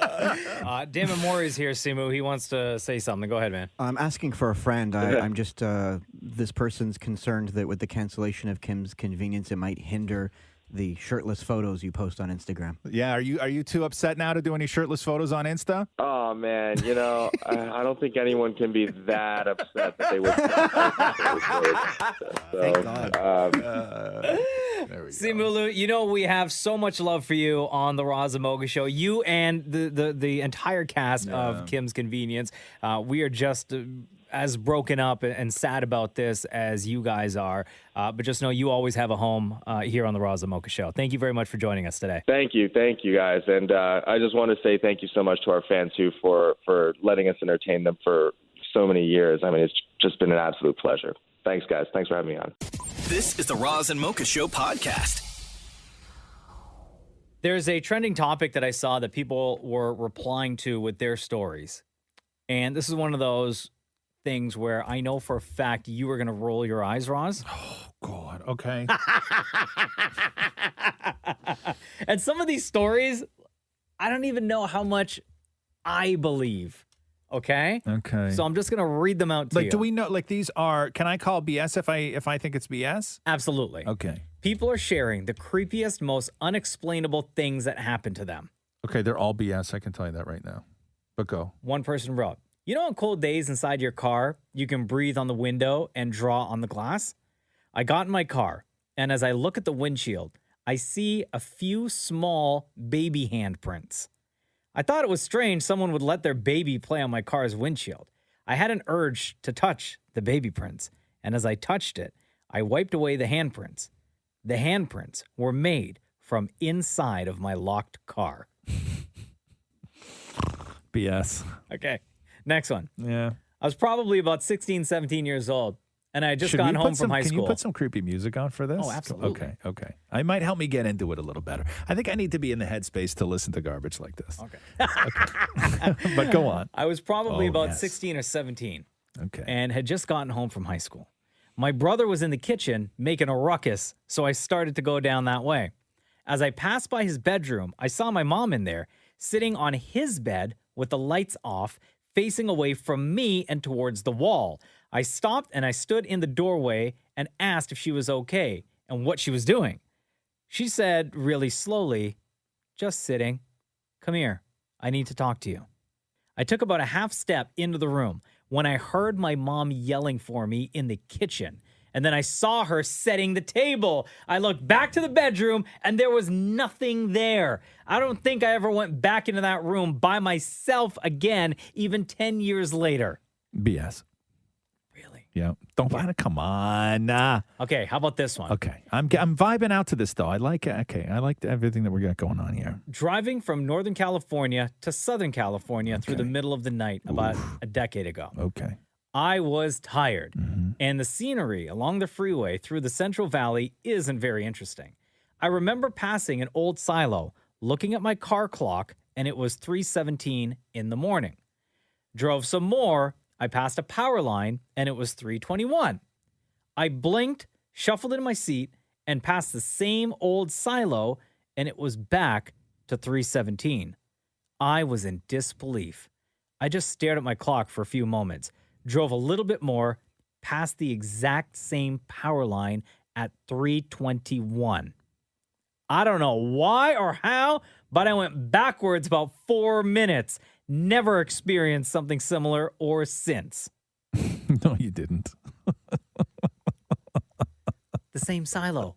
Damon Moore is here, Simu. He wants to say something. Go ahead, man. I'm asking for a friend. I'm just, this person's concerned that with the cancellation of Kim's Convenience, it might hinder the shirtless photos you post on Instagram. Yeah, are you too upset now to do any shirtless photos on Insta? Oh man, I don't think anyone can be that upset that they would. Thank God. Simu Liu, we have so much love for you on the Roz and Mocha Show. You and the entire cast of Kim's Convenience. We are just as broken up and sad about this as you guys are. But just know you always have a home here on the Roz and Mocha Show. Thank you very much for joining us today. Thank you guys, and I just want to say thank you so much to our fans too for letting us entertain them for so many years. I mean, it's just been an absolute pleasure. Thanks, guys. Thanks for having me on. This is the Roz and Mocha Show podcast. There's a trending topic that I saw that people were replying to with their stories. And this is one of those things where I know for a fact you were going to roll your eyes, Roz. Oh, God. Okay. And some of these stories, I don't even know how much I believe. Okay? Okay. So I'm just going to read them out to you. Do we know, these are, can I call BS if I think it's BS? Absolutely. Okay. People are sharing the creepiest, most unexplainable things that happen to them. Okay, they're all BS. I can tell you that right now. But go. One person wrote, on cold days inside your car, you can breathe on the window and draw on the glass? I got in my car, and as I look at the windshield, I see a few small baby handprints. I thought it was strange someone would let their baby play on my car's windshield. I had an urge to touch the baby prints, and as I touched it, I wiped away the handprints. The handprints were made from inside of my locked car. BS. Okay. Next one. Yeah. I was probably about 16, 17 years old, and I had just gotten home from high school. Can you put some creepy music on for this? Oh, absolutely. Okay. It might help me get into it a little better. I think I need to be in the headspace to listen to garbage like this. Okay. But go on. I was probably about 16 or 17. Okay. And had just gotten home from high school. My brother was in the kitchen making a ruckus, so I started to go down that way. As I passed by his bedroom, I saw my mom in there, sitting on his bed with the lights off, facing away from me and towards the wall. I stopped and I stood in the doorway and asked if she was okay and what she was doing. She said really slowly, "Just sitting. Come here. I need to talk to you." I took about a half step into the room when I heard my mom yelling for me in the kitchen. And then I saw her setting the table. I looked back to the bedroom and there was nothing there. I don't think I ever went back into that room by myself again, even 10 years later. BS. Really? Yeah. Don't come on. Okay, how about this one? Okay. I'm vibing out to this though. I like it. Okay. I like everything that we got going on here. Driving from Northern California to Southern California through the middle of the night about a decade ago. Okay. I was tired, and the scenery along the freeway through the Central Valley isn't very interesting. I remember passing an old silo, looking at my car clock, and it was 3:17 in the morning. Drove some more, I passed a power line, and it was 3:21. I blinked, shuffled into my seat, and passed the same old silo, and it was back to 3:17. I was in disbelief. I just stared at my clock for a few moments. Drove a little bit more, past the exact same power line at 3:21. I don't know why or how, but I went backwards about 4 minutes. Never experienced something similar or since. No, you didn't. The same silo.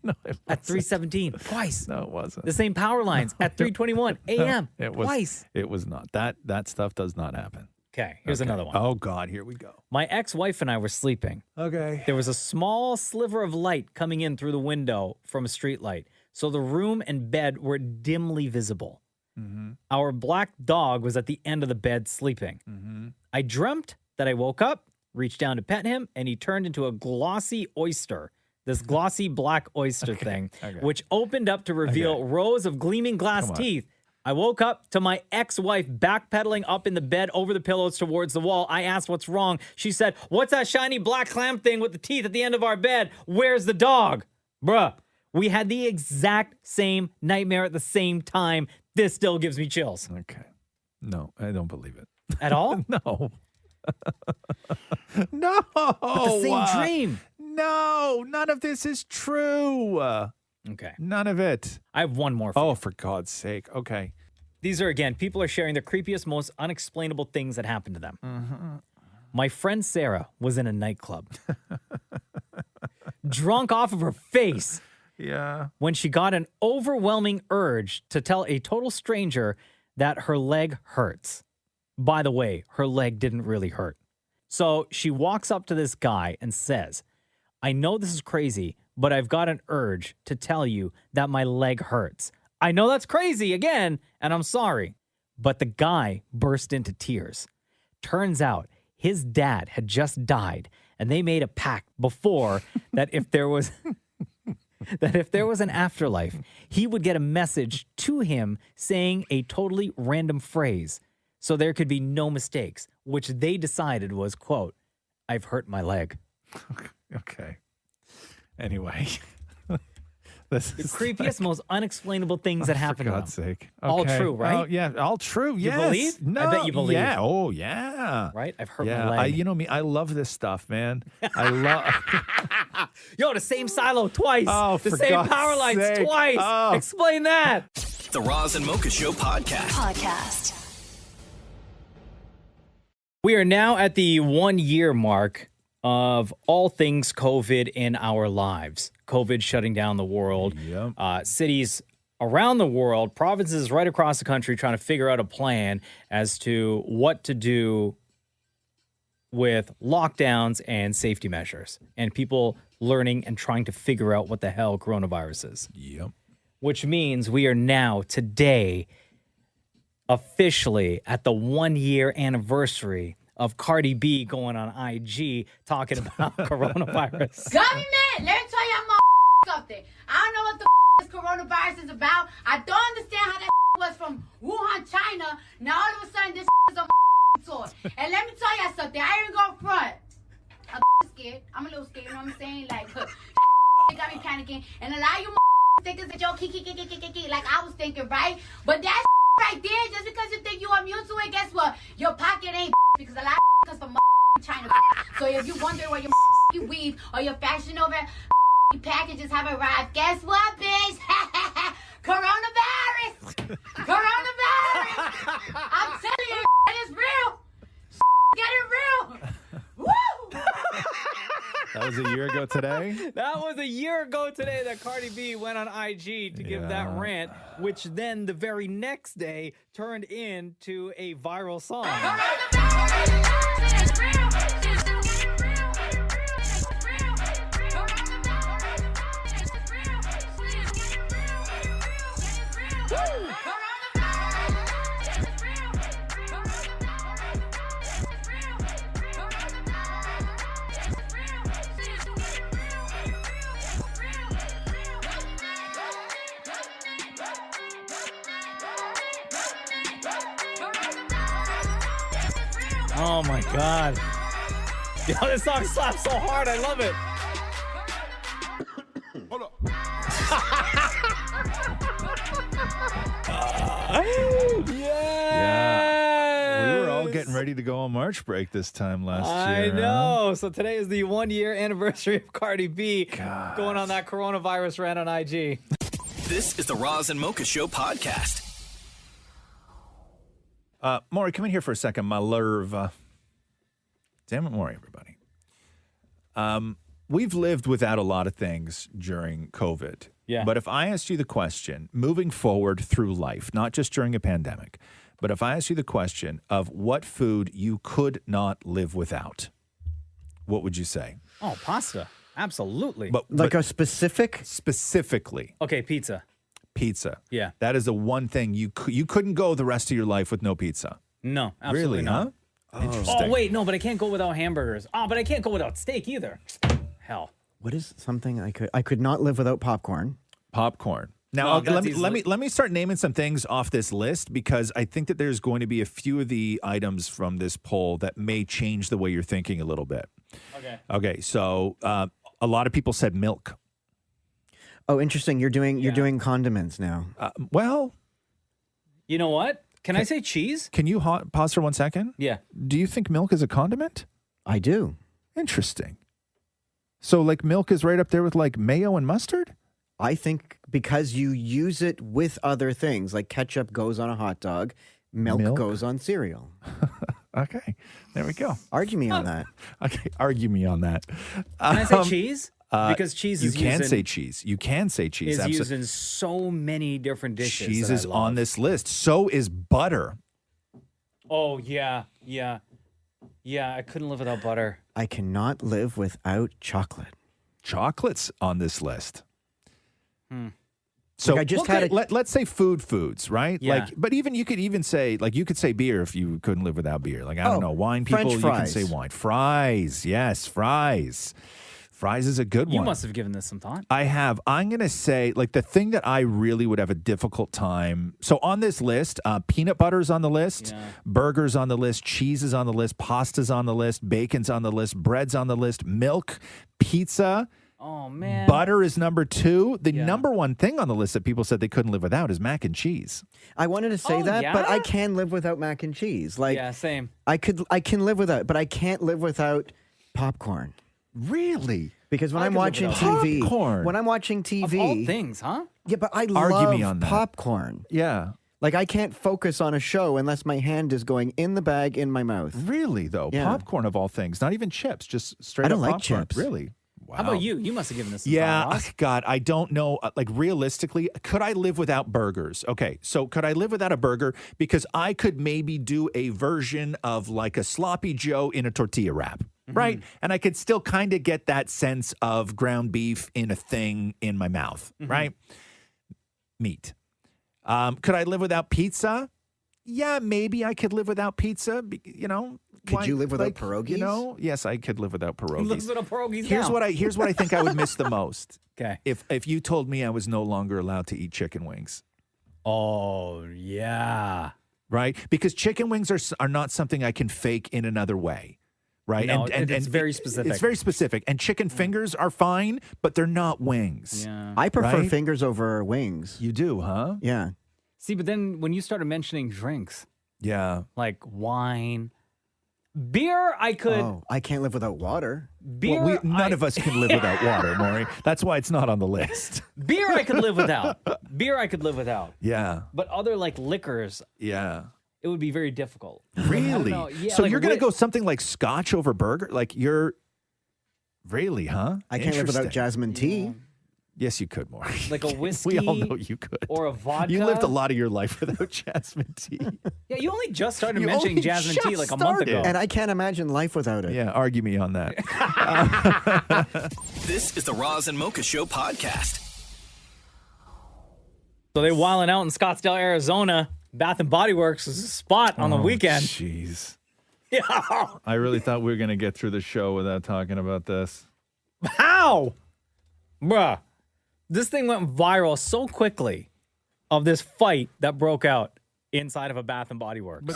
No, at 3:17 twice. No, it wasn't. The same power lines at 3:21 a.m. Twice. It was not. That stuff does not happen. Okay, here's another one. Oh, God, here we go. My ex-wife and I were sleeping. Okay. There was a small sliver of light coming in through the window from a street light, so the room and bed were dimly visible. Mm-hmm. Our black dog was at the end of the bed sleeping. Mm-hmm. I dreamt that I woke up, reached down to pet him, and he turned into a glossy oyster, this glossy black oyster thing, which opened up to reveal rows of gleaming glass teeth. I woke up to my ex-wife backpedaling up in the bed over the pillows towards the wall. I asked what's wrong. She said, "What's that shiny black clam thing with the teeth at the end of our bed? Where's the dog?" Bruh, we had the exact same nightmare at the same time. This still gives me chills. Okay. No, I don't believe it. At all? No. No. But the same dream. No, none of this is true. Okay. None of it. I have one more. For God's sake. Okay. These are, again, people are sharing the creepiest, most unexplainable things that happened to them. Mm-hmm. My friend Sarah was in a nightclub, drunk off of her face. Yeah. When she got an overwhelming urge to tell a total stranger that her leg hurts. By the way, her leg didn't really hurt. So she walks up to this guy and says, I know this is crazy, but I've got an urge to tell you that my leg hurts. I know that's crazy again, and I'm sorry. But the guy burst into tears. Turns out his dad had just died, and they made a pact before that if there was an afterlife, he would get a message to him saying a totally random phrase. So there could be no mistakes, which they decided was, quote, I've hurt my leg. Okay. Anyway. The creepiest, most unexplainable things that happened to them. For God's sake. All Okay. true, right? Oh, yeah, all true. You Yes. believe? No. I bet you believe. Yeah. Oh, yeah. Right? I've hurt Yeah. my leg. You know me. I love this stuff, man. I love. Yo, the same silo twice. Oh, the for same God's power lines sake. twice. Oh. Explain that. The Roz and Mocha Show podcast. We are now at the 1 year mark of all things COVID in our lives. COVID shutting down the world. Yep. Cities around the world, provinces right across the country trying to figure out a plan as to what to do with lockdowns and safety measures. And people learning and trying to figure out what the hell coronavirus is. Yep. Which means we are now today officially at the 1 year anniversary of Cardi B going on IG talking about coronavirus. Government, let me tell y'all something. I don't know what the this coronavirus is about. I don't understand how that was from Wuhan, China. Now all of a sudden this is a tour. And let me tell y'all something. I ain't gonna front. I'm scared. I'm a little scared. You know what I'm saying? Like, they got me panicking. And a lot of you think it's a joke. Like I was thinking, right? But that right there, just because you think you're immune to it, guess what? Your pocket ain't because a lot of comes from China. So if you wonder where your weave or your fashion over packages have arrived, guess what, bitch? Coronavirus! Coronavirus! I'm telling you, it is real. Get it real. Woo! That was a year ago today? That was a year ago today that Cardi B went on IG to give that rant, which then the very next day turned into a viral song. Oh my God. Yo, this song slaps so hard. I love it. Hold up. Yes! We were all getting ready to go on March break this time last I year. know. So today is the 1 year anniversary of Cardi B going on that coronavirus rant on IG. This is the Roz and Mocha Show podcast. Maury, come in here for a second, my love. Damn it, Maury, everybody. We've lived without a lot of things during COVID. Yeah. But if I asked you the question, moving forward through life, not just during a pandemic, but if I asked you the question of what food you could not live without, what would you say? Oh, pasta. Absolutely. But a specific? Specifically. Okay, pizza. Pizza. Yeah. That is the one thing you couldn't go the rest of your life with no pizza. No, absolutely Really, not. huh? Interesting. Oh, wait, no, but I can't go without hamburgers. Oh, but I can't go without steak either. Hell. What is something I could not live without popcorn? Popcorn. Now, Oh, that's let me start naming some things off this list because I think that there's going to be a few of the items from this poll that may change the way you're thinking a little bit. Okay. Okay, so a lot of people said milk. Oh, interesting. You're doing condiments now. Well, you know what? Can I say cheese? Can you pause for 1 second? Yeah. Do you think milk is a condiment? I do. Interesting. So, like, milk is right up there with like mayo and mustard? I think because you use it with other things, like ketchup goes on a hot dog, milk? Goes on cereal. Okay, there we go. Argue me on that. Okay, argue me on that. Can I say cheese? Because cheese is You can used say in- cheese. You can say cheese. Is used in so many different dishes. Cheese that I is love. on this list. So is butter. Oh, yeah. I couldn't live without butter. I cannot live without chocolate. Chocolate's on this list. Hmm. So Like I just had let's say foods, right? Yeah. Like, but even you could even say you could say beer if you couldn't live without beer. Like I don't know, wine people French you can fries. say wine. Fries, yes, fries. Fries is a good one. You must have given this some thought. I have. I'm going to say, like, the thing that I really would have a difficult time. So on this list, peanut butter's on the list, burgers on the list, cheese is on the list, pasta's on the list, bacon's on the list, bread's on the list, milk, pizza. Oh, man. Butter is number 2. The number one thing on the list that people said they couldn't live without is mac and cheese. I wanted to say that, but I can live without mac and cheese. Like, Yeah, same. I can live without, but I can't live without popcorn. Really? Because when I I'm could live watching without TV, popcorn. when I'm watching TV, Of all things, huh? yeah, but I Argue love me on that. popcorn. Yeah. Like I can't focus on a show unless my hand is going in the bag in my mouth. Really, though? Yeah. Popcorn of all things. Not even chips, just straight I don't up like popcorn. chips. Really? Wow. How about you? You must have given this some Yeah, thought, Ross. God, I don't know. Like, realistically, could I live without burgers? Okay, so could I live without a burger? Because I could maybe do a version of like a sloppy Joe in a tortilla wrap, right? And I could still kind of get that sense of ground beef in a thing in my mouth, right? Meat. Could I live without pizza? Yeah, maybe I could live without pizza. You know, Could you live without pierogies? You know, yes, I could live without pierogies. Lives without pierogies Here's now. what I think I would miss the most. Okay. If you told me I was no longer allowed to eat chicken wings. Oh, yeah. Right? Because chicken wings are not something I can fake in another way. Right? No, it's very specific. It's very specific. And chicken fingers are fine, but they're not wings. Yeah. I prefer Right? fingers over wings. You do, huh? Yeah. See, but then when you started mentioning drinks, Yeah. like wine, beer, I could. Oh, I can't live without water. Beer, Well, none of us can live without water, Maury. That's why it's not on the list. Beer, I could live without. Beer, I could live without. Yeah. But other like liquors, Yeah. it would be very difficult. Really? know. Yeah, so like you're going to whi- go something like scotch over burger? Like you're really, huh? I can't live without Interesting. jasmine tea. Yes, you could, Maury. Like a we whiskey all know you could. or a vodka. You lived a lot of your life without jasmine tea. Yeah, you only just started You mentioning only jasmine tea just like a month started. ago. And I can't imagine life without it. Yeah, argue me on that. This is the Roz and Mocha Show podcast. So they wilding out in Scottsdale, Arizona. Bath and Body Works is a spot on the weekend. Jeez. Yeah. I really thought we were going to get through the show without talking about this. How? Bruh. This thing went viral so quickly of this fight that broke out inside of a Bath and Body Works.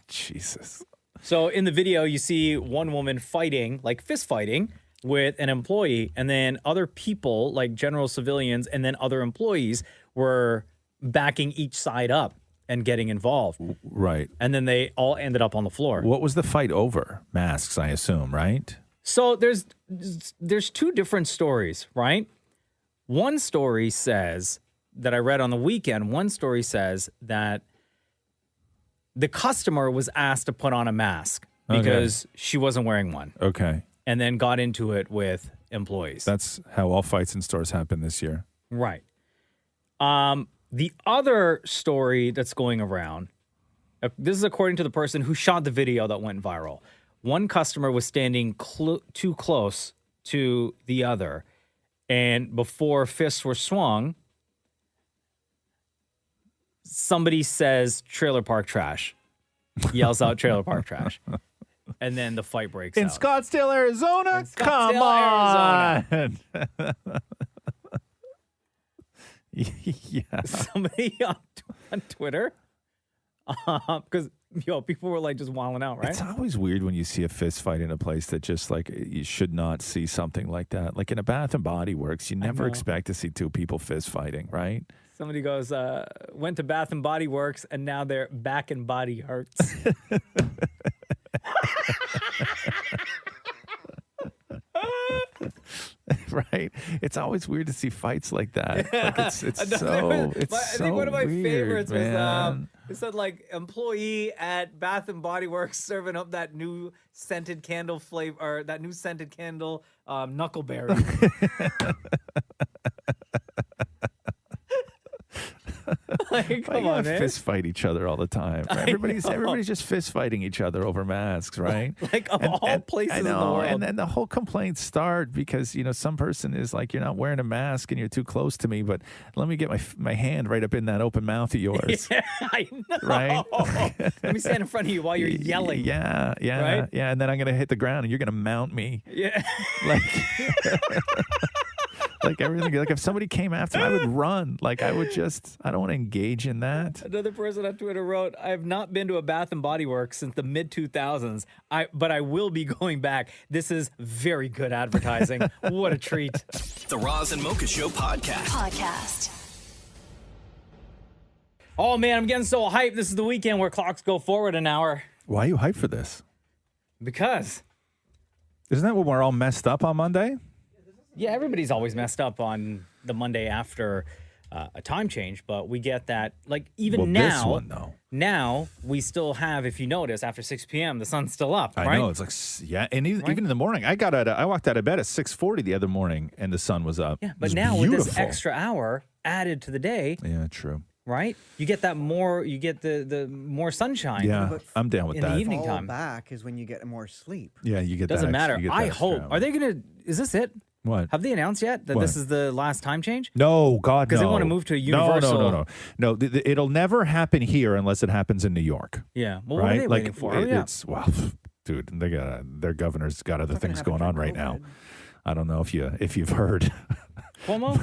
Jesus. So in the video, you see one woman fighting, like fist fighting, with an employee, and then other people, like general civilians, and then other employees were backing each side up and getting involved. Right. And then they all ended up on the floor. What was the fight over? Masks, I assume, right? So there's two different stories, right? One story says that I read on the weekend, one story says that the customer was asked to put on a mask because she wasn't wearing one. Okay. And then got into it with employees. That's how all fights in stores happen this year. Right. The other story that's going around, this is according to the person who shot the video that went viral. One customer was standing too close to the other, and before fists were swung, somebody says trailer park trash, yells out trailer park trash. And then the fight breaks In out. Scottsdale, Arizona? In Come Scottsdale, on. Yeah. Somebody on Twitter, because people were like just wilding out, right? It's always weird when you see a fist fight in a place that just like you should not see something like that. Like in a Bath and Body Works, you never know. expect to see two people fist fighting, right? Somebody goes, went to Bath and Body Works, and now their back and body hurts. Right? It's always weird to see fights like that. Like it's I think one of my favorites was it said like employee at Bath and Body Works serving up that new scented candle flavor or that new scented candle knuckleberry. Like, come on, man. Fist fight each other all the time. Everybody's just fist fighting each other over masks, right? Like of all places in the world. And then the whole complaints start because some person is like, you're not wearing a mask and you're too close to me, but let me get my hand right up in that open mouth of yours. Yeah, I know. Right? Let me stand in front of you while you're yelling. Yeah, Right? yeah. And then I'm gonna hit the ground and you're gonna mount me. Yeah. Like like everything. Like if somebody came after me, I would run. Like I don't want to engage in that. Another person on Twitter wrote, I have not been to a Bath and Body Works since the mid-2000s, but I will be going back. This is very good advertising. What a treat. The Roz and Mocha Show podcast. Oh, man, I'm getting so hyped. This is the weekend where clocks go forward an hour. Why are you hyped for this? Because. Isn't that when we're all messed up on Monday? Yeah, everybody's always messed up on the Monday after a time change, but we get that, like, even now. This one, though. Now, we still have, if you notice, after 6 p.m., the sun's still up, right? I know. It's like, yeah. And even in the morning, I walked out of bed at 6:40 the other morning, and the sun was up. Yeah, but now with this extra hour added to the day. Yeah, true. Right? You get that more, you get the more sunshine. Yeah, I'm down with in that. the evening Fall time. back is when you get more sleep. Yeah, you get Doesn't that matter. you get I that hope. extra Are they going to, is this it? What? Have they announced yet that What? this is the last time change? No, God, no. Because they want to move to a universal. No, it'll never happen here unless it happens in New York. Yeah. Well, right? what are they waiting for? Well, dude, their governor's got other things going on right now. I don't know if you've heard. Cuomo?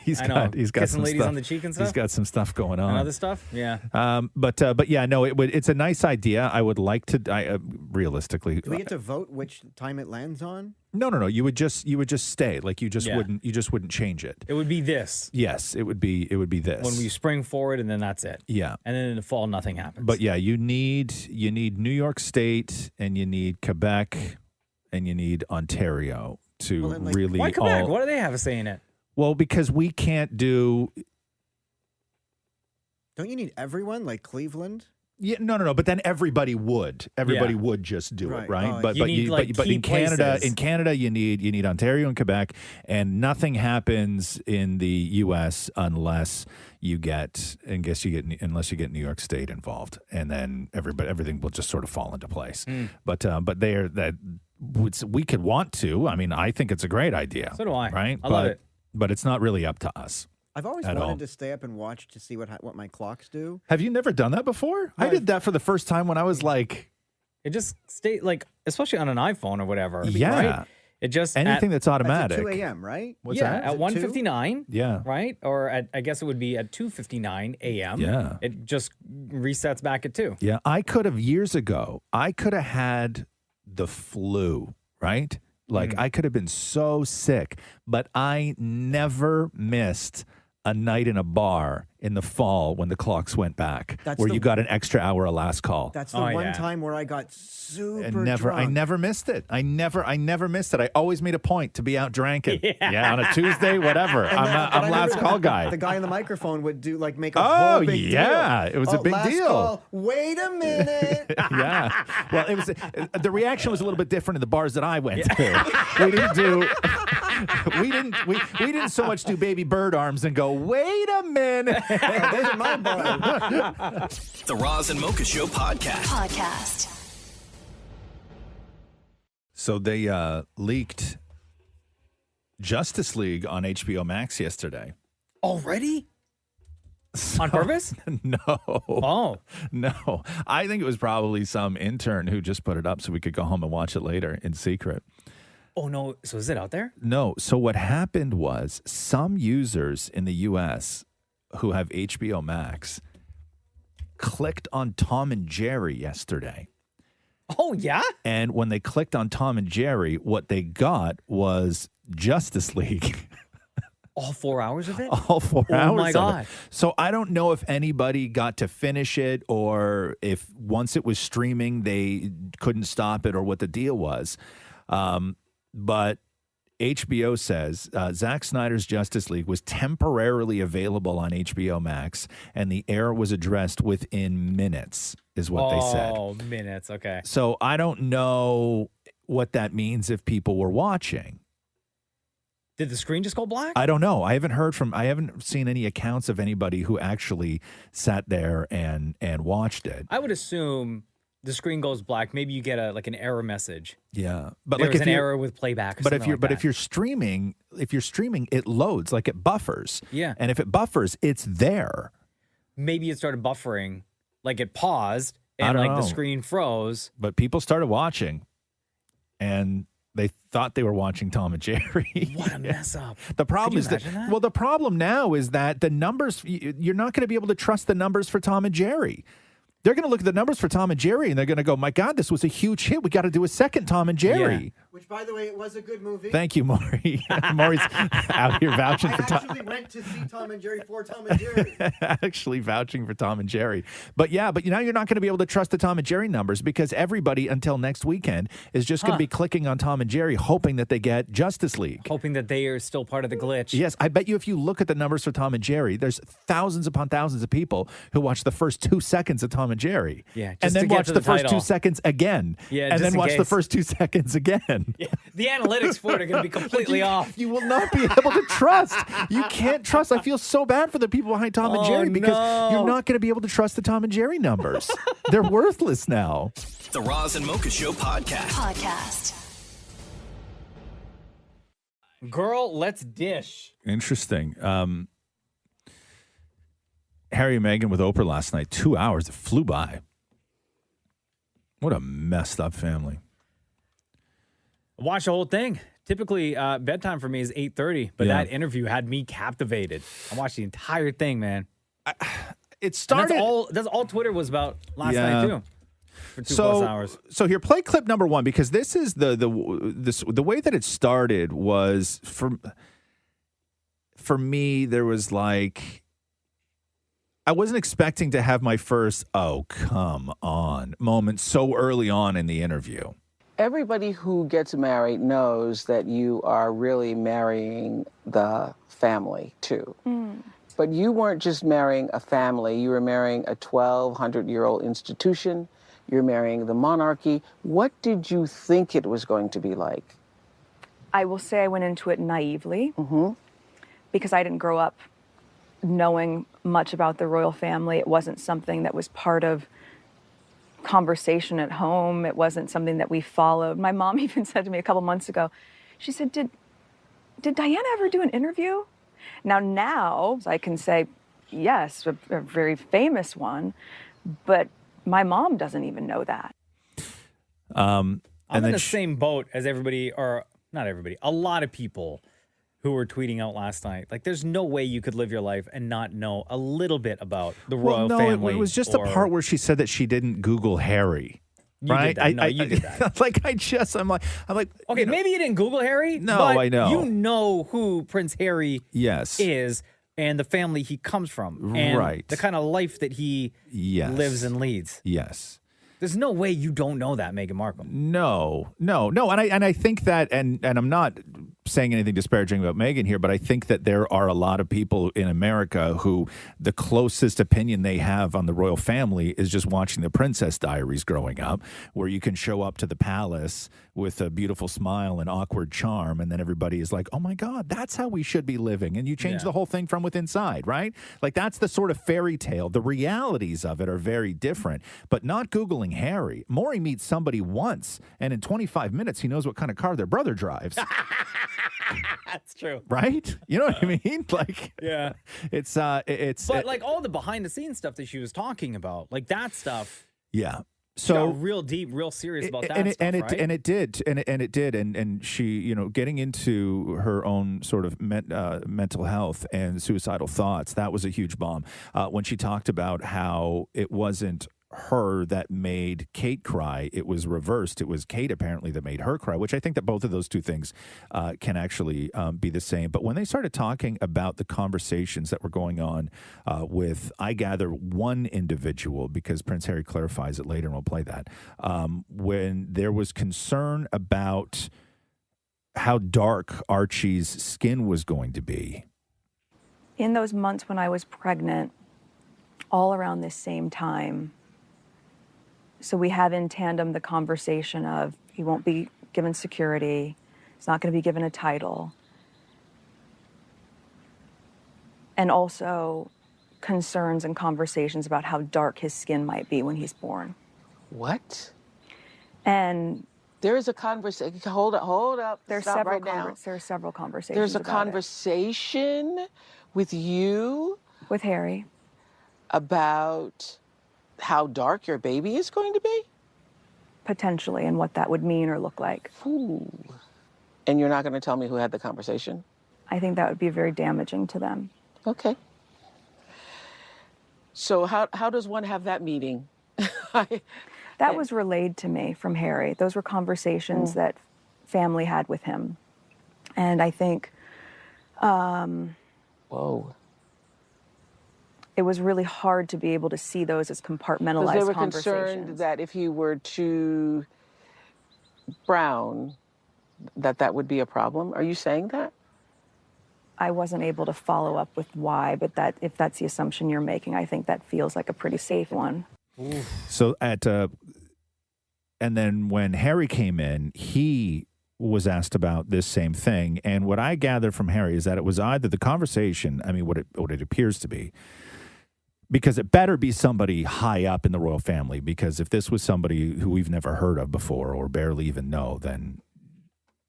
he's I know. got Kissing some ladies stuff. on the cheek and stuff? He's got some stuff going on. And other stuff? Yeah. But yeah, no, it's a nice idea. I would like to. Realistically, Do we get to vote which time it lands on? No. You would just stay. Like you just wouldn't change it. It would be this. Yes, it would be this. When we spring forward and then that's it. Yeah. And then in the fall, nothing happens. But yeah, you need New York State and you need Quebec and you need Ontario to really. Why Quebec? What do they have a say in it? Well, because we can't do. Don't you need everyone like Cleveland? Yeah, no. But then everybody would. Everybody would just do it, right? Oh, but in Canada, you need Ontario and Quebec, and nothing happens in the U.S. unless you get New York State involved, and then everything will just sort of fall into place. But we could want to. I mean, I think it's a great idea. So do I. Right? I love it. But it's not really up to us. I've always at wanted all. to stay up and watch to see what my clocks do. Have you never done that before? I did that for the first time when I was like... It just stay like, especially on an iPhone or whatever. Yeah. Right? It just Anything that's automatic. That's at 2 a.m., right? What's yeah, that? at 1:59. Yeah. Right? Or I guess it would be at 2:59 a.m. Yeah. It just resets back at 2. Yeah, years ago, I could have had the flu, right? Like I could have been so sick, but I never missed a night in a bar in the fall when the clocks went back, where you got an extra hour of last call. That's the one time where I got super I drunk. never missed it. I never missed it. I always made a point to be out drinking. Yeah, on a Tuesday, whatever. I'm last call guy. The guy on the microphone would make a Oh, whole big deal. yeah. It was a big last deal. Call. Wait a minute. Yeah. Well, it was the reaction was a little bit different in the bars that I went to. We didn't so much do baby bird arms and go, wait a minute. Those are my bars. The Roz and Mocha Show podcast. So they leaked Justice League on HBO Max yesterday. Already? On purpose? No. Oh. No. I think it was probably some intern who just put it up so we could go home and watch it later in secret. Oh, no. So is it out there? No. So what happened was some users in the U.S. who have HBO Max clicked on Tom and Jerry yesterday. Oh, yeah? And when they clicked on Tom and Jerry, what they got was Justice League. All 4 hours of it? All 4 hours. Oh, my of God. it. So I don't know if anybody got to finish it or if once it was streaming, they couldn't stop it or what the deal was. But HBO says Zack Snyder's Justice League was temporarily available on HBO Max, and the error was addressed within minutes, is what they said. Oh, minutes. Okay. So I don't know what that means if people were watching. Did the screen just go black? I don't know. I haven't seen any accounts of anybody who actually sat there and watched it. I would assume the screen goes black. Maybe you get an error message. Yeah, but There's like if an you're- error with playback. Or But if something you're like that. if you're streaming, it loads, like it buffers. Yeah. And if it buffers, it's there. Maybe it started buffering, like it paused I and don't like the know. screen froze. But people started watching, and they thought they were watching Tom and Jerry. What a mess up. The problem Could you is that, imagine that? well, the problem now is that the numbers, you're not going to be able to trust the numbers for Tom and Jerry. They're going to look at the numbers for Tom and Jerry, and they're going to go, my God, this was a huge hit. We got to do a second Tom and Jerry. Which, by the way, it was a good movie. Thank you, Maury. Maury's out here vouching for I Tom. actually went to see Tom and Jerry for Tom and Jerry. Actually vouching for Tom and Jerry. But yeah, but now you're not going to be able to trust the Tom and Jerry numbers because everybody until next weekend is just going to be clicking on Tom and Jerry, hoping that they get Justice League. Hoping that they are still part of the glitch. Yes, I bet you if you look at the numbers for Tom and Jerry, there's thousands upon thousands of people who watch the first 2 seconds of Tom and Jerry. Yeah, and just then to get watch to the the first title. 2 seconds again. Yeah, and just then in watch the case. first 2 seconds again. The analytics for it are going to be completely off. You will not be able to trust. You can't trust. I feel so bad for the people behind Tom and Oh, Jerry because no. you're not going to be able to trust the Tom and Jerry numbers. They're worthless now. The Roz and Mocha Show podcast. Girl, let's dish. Interesting. Harry and Meghan with Oprah last night. 2 hours. It flew by. What a messed up family. Watch the whole thing. Typically, bedtime for me is 8:30, but Yeah. that interview had me captivated. I watched the entire thing, man. It started. That's all Twitter was about last Yeah. night too. For 2+ hours. So here, play clip number one because this is the way that it started was for me. There was like I wasn't expecting to have my first "oh come on" moment so early on in the interview. Everybody who gets married knows that you are really marrying the family too. But you weren't just marrying a family, you were marrying a 1,200-year-old institution. You're marrying the monarchy. What did you think it was going to be like? I will say I went into it naively because I didn't grow up knowing much about the royal family. It wasn't something that was part of conversation at home. It wasn't something that we followed. My mom even said to me a couple months ago, she said, did Diana ever do an interview? Now I can say, yes, a very famous one, but my mom doesn't even know that. I'm in the same boat as everybody, or not everybody, a lot of people who were tweeting out last night. Like, there's no way you could live your life and not know a little bit about the royal family. It was just the part where she said that she didn't Google Harry. You right? did that. No, you did that. I'm like, okay, maybe you didn't Google Harry. No, but I know. You know who Prince Harry Yes. is and the family he comes from. And Right. the kind of life that he Yes. lives and leads. Yes. There's no way you don't know that, Meghan Markle. No. And I think that, and I'm not saying anything disparaging about Meghan here, but I think that there are a lot of people in America who the closest opinion they have on the royal family is just watching the Princess Diaries growing up, where you can show up to the palace with a beautiful smile and awkward charm, and then everybody is like, oh my God, that's how we should be living. And you change the whole thing from within inside, right? Like that's the sort of fairy tale. The realities of it are very different, but not Googling Harry. Maury meets somebody once, and in 25 minutes, he knows what kind of car their brother drives. That's true. Right? You know what I mean? Like, yeah. It's But like all the behind the scenes stuff that she was talking about, like that stuff. Yeah. She got real deep, real serious about that stuff, right? And it did, and she, getting into her own sort of mental health and suicidal thoughts. That was a huge bomb when she talked about how it wasn't her that made Kate cry. It was reversed. It was Kate apparently that made her cry, which I think that both of those two things can actually be the same. But when they started talking about the conversations that were going on with, I gather, one individual, because Prince Harry clarifies it later, and we'll play that, when there was concern about how dark Archie's skin was going to be. In those months when I was pregnant, all around this same time, so we have in tandem the conversation of he won't be given security, he's not going to be given a title, and also concerns and conversations about how dark his skin might be when he's born. What? And there is a conversation. Hold up. There's Stop several right now. There's several conversations. There's a about conversation with you, with Harry, about how dark your baby is going to be? Potentially, and what that would mean or look like. Ooh. And you're not going to tell me who had the conversation? I think that would be very damaging to them. Okay. So how does one have that meeting? That was relayed to me from Harry. Those were conversations that family had with him. And I think whoa. It was really hard to be able to see those as compartmentalized Because they were conversations. concerned that if he were too brown, that would be a problem. Are you saying that? I wasn't able to follow up with why, but that if that's the assumption you're making, I think that feels like a pretty safe one. So and then when Harry came in, he was asked about this same thing. And what I gathered from Harry is that it was either the conversation, I mean, what it appears to be, because it better be somebody high up in the royal family, because if this was somebody who we've never heard of before or barely even know, then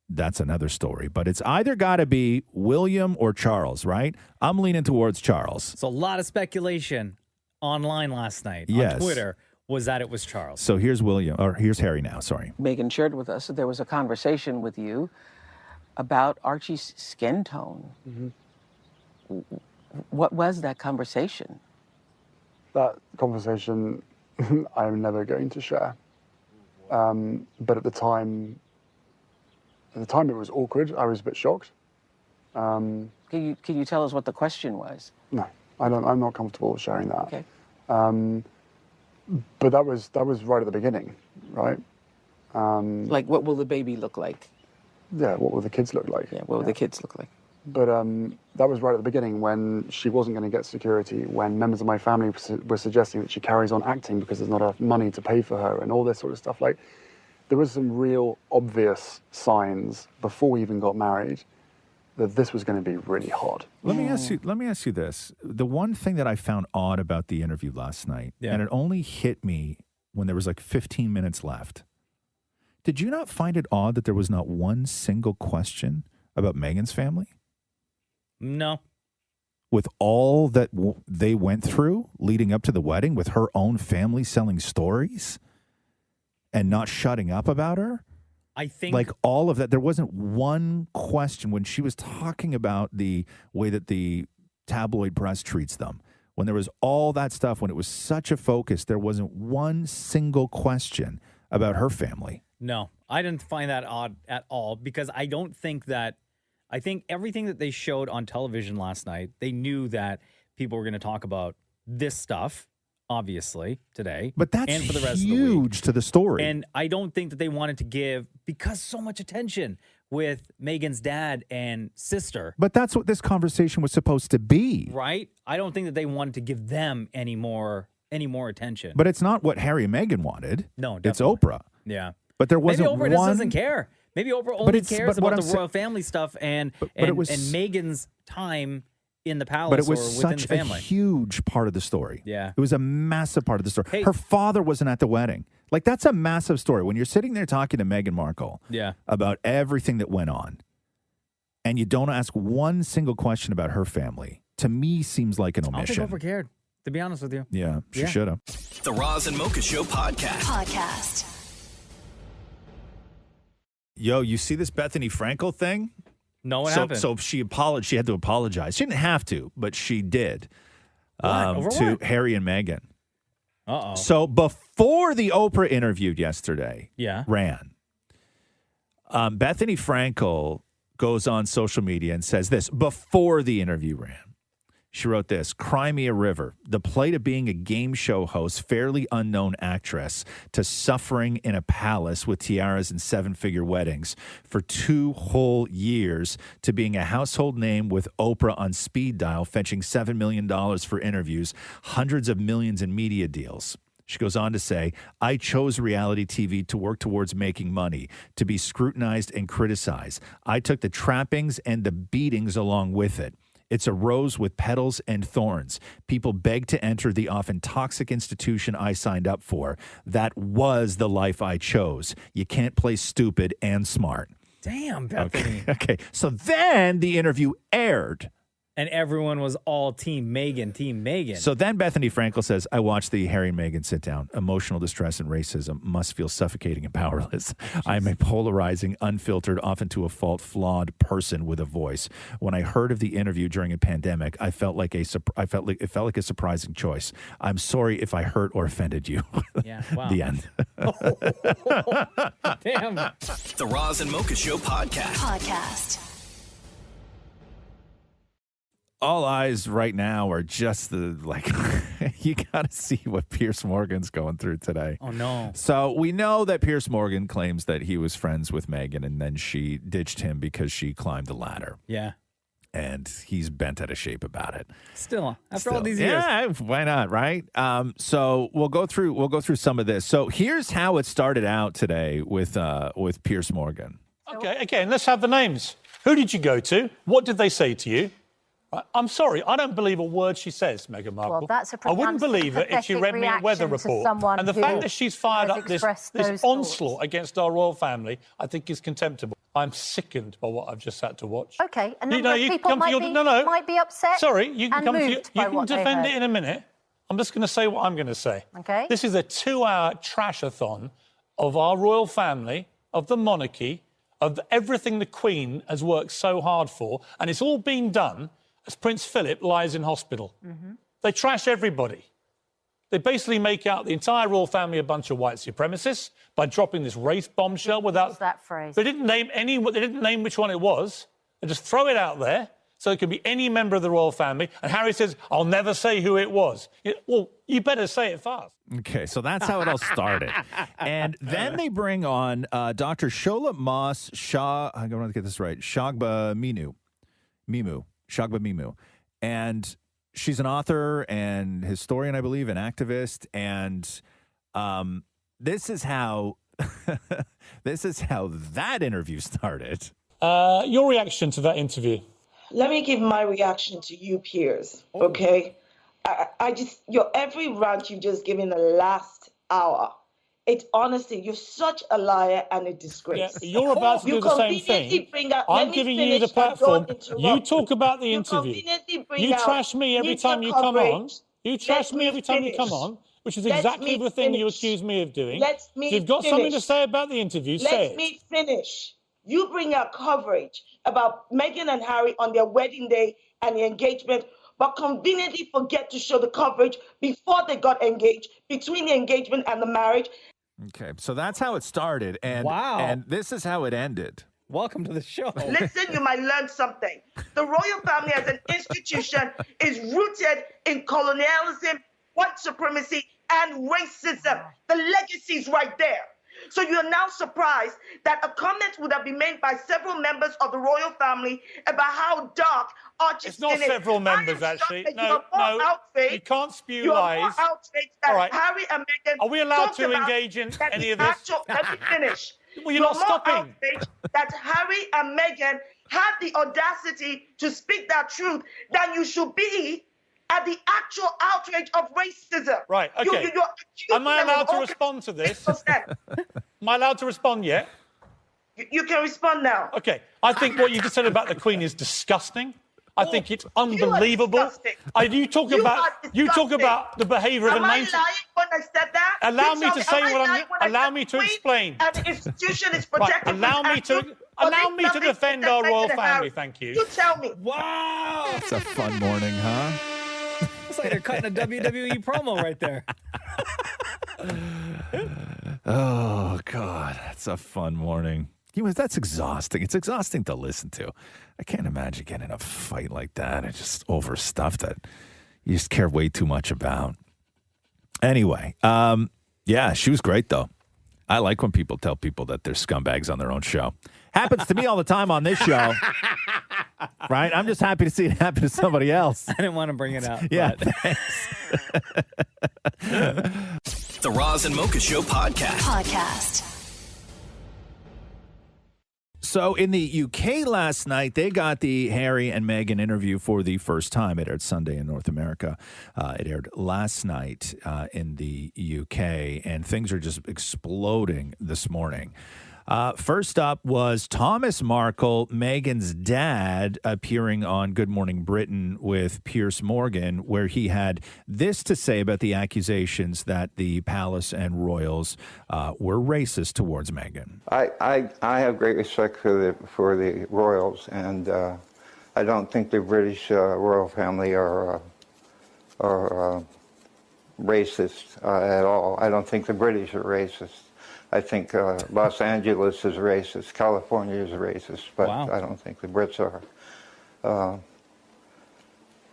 that's another story. But it's either got to be William or Charles, right? I'm leaning towards Charles. So a lot of speculation online last night Yes. on Twitter was that it was Charles. So here's here's Harry now, sorry. Megan shared with us that there was a conversation with you about Archie's skin tone. Mm-hmm. What was that conversation? That conversation I'm never going to share. But at the time it was awkward. I was a bit shocked. Can you tell us what the question was? No, I'm not comfortable sharing that. Okay. But that was right at the beginning, right? Like, what will the baby look like? Yeah, what will the kids look like? Yeah, what will the kids look like? But that was right at the beginning when she wasn't going to get security, when members of my family were suggesting that she carries on acting because there's not enough money to pay for her and all this sort of stuff. Like, there was some real obvious signs before we even got married that this was going to be really hard. Let me ask you this. The one thing that I found odd about the interview last night, and it only hit me when there was like 15 minutes left. Did you not find it odd that there was not one single question about Meghan's family? No. With all that they went through leading up to the wedding, with her own family selling stories and not shutting up about her? I think like all of that, there wasn't one question when she was talking about the way that the tabloid press treats them. When there was all that stuff, when it was such a focus, there wasn't one single question about her family. No, I didn't find that odd at all, because I don't think that, I think everything that they showed on television last night, they knew that people were going to talk about this stuff, obviously, today. But that's and for the rest of the week. huge to the story. And I don't think that they wanted to give, because so much attention with Meghan's dad and sister. But that's what this conversation was supposed to be. Right? I don't think that they wanted to give them any more attention. But it's not what Harry and Meghan wanted. No, it's definitely. Oprah. Yeah. But there wasn't Maybe Oprah one. just doesn't care. Maybe Oprah only cares but what about the I'm royal family stuff and it was- and Meghan's time in the palace But it was or within such the a family. huge part of the story. Yeah. It was a massive part of the story. Hey. Her father wasn't at the wedding. Like, that's a massive story. When you're sitting there talking to Meghan Markle Yeah. about everything that went on, and you don't ask one single question about her family, to me seems like an I don't omission. think Oprah cared. To be honest with you. Yeah, she should have. The Roz and Mocha Show podcast. Yo, you see this Bethany Frankel thing? No, what so, happened? So she had to apologize. She didn't have to, but she did. Over to what? Harry and Meghan. Uh-oh. So before the Oprah interview yesterday ran, Bethany Frankel goes on social media and says this before the interview ran. She wrote this: Cry Me a River, the plight of being a game show host, fairly unknown actress, to suffering in a palace with tiaras and seven-figure weddings for 2 whole years, to being a household name with Oprah on speed dial, fetching $7 million for interviews, hundreds of millions in media deals. She goes on to say, I chose reality TV to work towards making money, to be scrutinized and criticized. I took the trappings and the beatings along with it. It's a rose with petals and thorns. People beg to enter the often toxic institution I signed up for. That was the life I chose. You can't play stupid and smart. Damn, Bethany. Okay. So then the interview aired. And everyone was all Team Meghan. So then Bethany Frankel says, I watched the Harry and Meghan sit down. Emotional distress and racism must feel suffocating and powerless. I'm a polarizing, unfiltered, often to a fault, flawed person with a voice. When I heard of the interview during a pandemic, it felt like a surprising choice. I'm sorry if I hurt or offended you. Yeah, wow. The end. Damn. The Roz and Mocha Show podcast. All eyes right now are just you got to see what Piers Morgan's going through today. Oh, no. So we know that Piers Morgan claims that he was friends with Meghan and then she ditched him because she climbed the ladder. Yeah. And he's bent out of shape about it. Still, after all these years. Yeah, why not, right? So we'll go through some of this. So here's how it started out today with Piers Morgan. Okay, again, let's have the names. Who did you go to? What did they say to you? I'm sorry, I don't believe a word she says, Meghan Markle. Well, that's a I wouldn't believe it if she read me a weather report. And the fact that she's fired up this onslaught against our royal family, I think is contemptible. I'm sickened by what I've just had to watch. Okay, a number of people might be upset. Sorry, you can and come to moved you by can what they defend heard. it in a minute. I'm just going to say what I'm going to say. Okay. This is a 2-hour trash-a-thon of our royal family, of the monarchy, of everything the Queen has worked so hard for, and it's all been done as Prince Philip lies in hospital. Mm-hmm. They trash everybody. They basically make out the entire royal family a bunch of white supremacists by dropping this race bombshell without... that phrase? They didn't name which one it was. They just throw it out there so it could be any member of the royal family. And Harry says, I'll never say who it was. Well, you better say it fast. Okay, so that's how it all started. And then they bring on Dr. Shola Moss I'm going to get this right, Shagba Mimu. And she's an author and historian, I believe, an activist. And this is how that interview started. Your reaction to that interview? Let me give my reaction to you, Piers. Okay, I just every rant you've just given the last hour. It honestly, you're such a liar and a disgrace. Yeah, you're about to do the same thing. I'm giving you the platform. You talk about the interview. You trash me every time you come on. You trash me every time you come on, which is exactly the thing you accuse me of doing. If you've got something to say about the interview, say it. Let me finish. You bring out coverage about Meghan and Harry on their wedding day and the engagement, but conveniently forget to show the coverage before they got engaged, between the engagement and the marriage. Okay, so that's how it started. And, and this is how it ended. Welcome to the show. Listen, you might learn something. The royal family as an institution is rooted in colonialism, white supremacy, and racism. The legacy is right there. So you're now surprised that a comment would have been made by several members of the royal family about how dark Archie's It's not skin is. several members, actually. No, you can't spew you lies. Are more outraged that All right. Harry and Meghan Are we allowed talked to about engage in that any the of this? Let me finish. Well, you're not more stopping. outraged that Harry and Meghan had the audacity to speak that truth than you should be at the actual outrage of racism. Right, okay. Am I allowed to respond to this? Am I allowed to respond yet? You can respond now. Okay. I think what you just said about the Queen is disgusting. I think it's unbelievable. You talk about the behaviour of a Am I 19. lying when I said that? Allow me You to tell say am I what lying I'm. when I Allow said me to we explain. And the institution is Right, protecting allow me to nothing defend our royal family. Thank you. You tell me. Wow. It's a fun morning, huh? It's like they're cutting a WWE promo right there. Oh, God. That's a fun morning. That's exhausting. It's exhausting to listen to. I can't imagine getting in a fight like that and just over stuff that you just care way too much about. Anyway, yeah, she was great, though. I like when people tell people that they're scumbags on their own show. Happens to me all the time on this show. Right? I'm just happy to see it happen to somebody else. I didn't want to bring it up. Yeah, but- The Roz and Mocha Show podcast. So in the UK last night, they got the Harry and Meghan interview for the first time. It aired Sunday in North America. It aired last night in the UK, and things are just exploding this morning. First up was Thomas Markle, Meghan's dad, appearing on Good Morning Britain with Piers Morgan, where he had this to say about the accusations that the palace and royals were racist towards Meghan. I have great respect for the royals, and I don't think the British royal family are racist at all. I don't think the British are racist. I think Los Angeles is racist, California is racist, but Wow. I don't think the Brits are.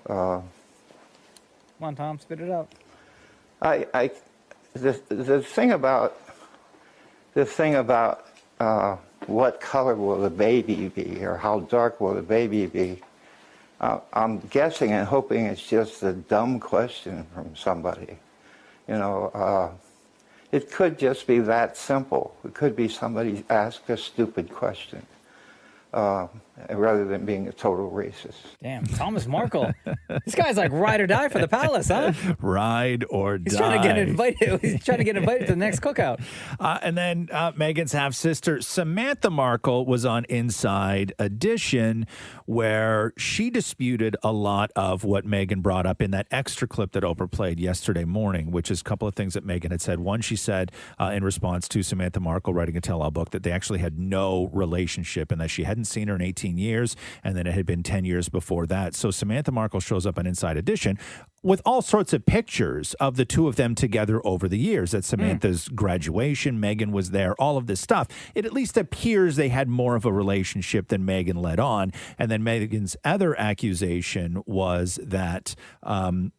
Come on, Tom, spit it out. The thing about what color will the baby be, or how dark will the baby be? I'm guessing and hoping it's just a dumb question from somebody. It could just be that simple. It could be somebody asked a stupid question rather than being a total racist. Damn, Thomas Markle. This guy's like ride or die for the palace, huh? Ride or He's die. trying to get invited. He's trying to get invited to the next cookout. And then Meghan's half-sister, Samantha Markle, was on Inside Edition, where she disputed a lot of what Meghan brought up in that extra clip that Oprah played yesterday morning, which is a couple of things that Meghan had said. One, she said in response to Samantha Markle writing a tell-all book that they actually had no relationship and that she hadn't seen her in 18 years, and then it had been 10 years before that. So Samantha Markle shows up on Inside Edition with all sorts of pictures of the two of them together over the years. At Samantha's graduation, Meghan was there, all of this stuff. It at least appears they had more of a relationship than Meghan let on. And then Meghan's other accusation was that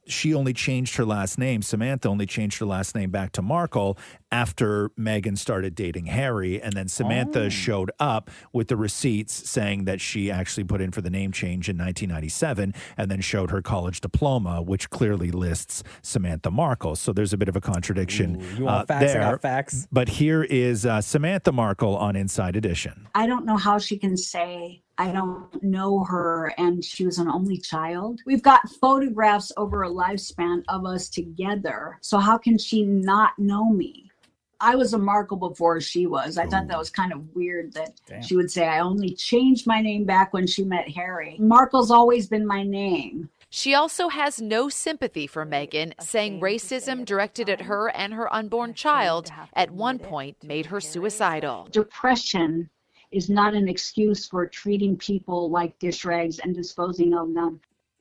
she only changed her last name. Samantha only changed her last name back to Markle after Meghan started dating Harry. And then Samantha showed up with the receipts saying that she actually put in for the name change in 1997 and then showed her college diploma, which clearly lists Samantha Markle. So there's a bit of a contradiction You want facts? there. I got facts. But here is Samantha Markle on Inside Edition. I don't know how she can say I don't know her and she was an only child. We've got photographs over a lifespan of us together. So how can she not know me? I was a Markle before she was. I thought that was kind of weird that she would say, I only changed my name back when she met Harry. Markle's always been my name. She also has no sympathy for Meghan, saying racism directed at her and her unborn child at one point made her suicidal. Depression is not an excuse for treating people like dish rags and disposing of them.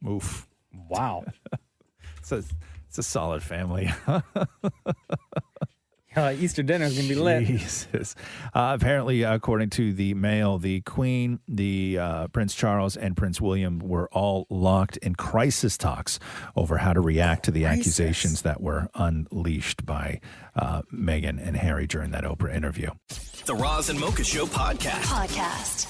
Oof. Wow. It's a solid family. Easter dinner is going to be lit. Jesus. Apparently, according to the Mail, the Queen, the Prince Charles, and Prince William were all locked in crisis talks over how to react to the accusations that were unleashed by Meghan and Harry during that Oprah interview. The Roz and Mocha Show podcast.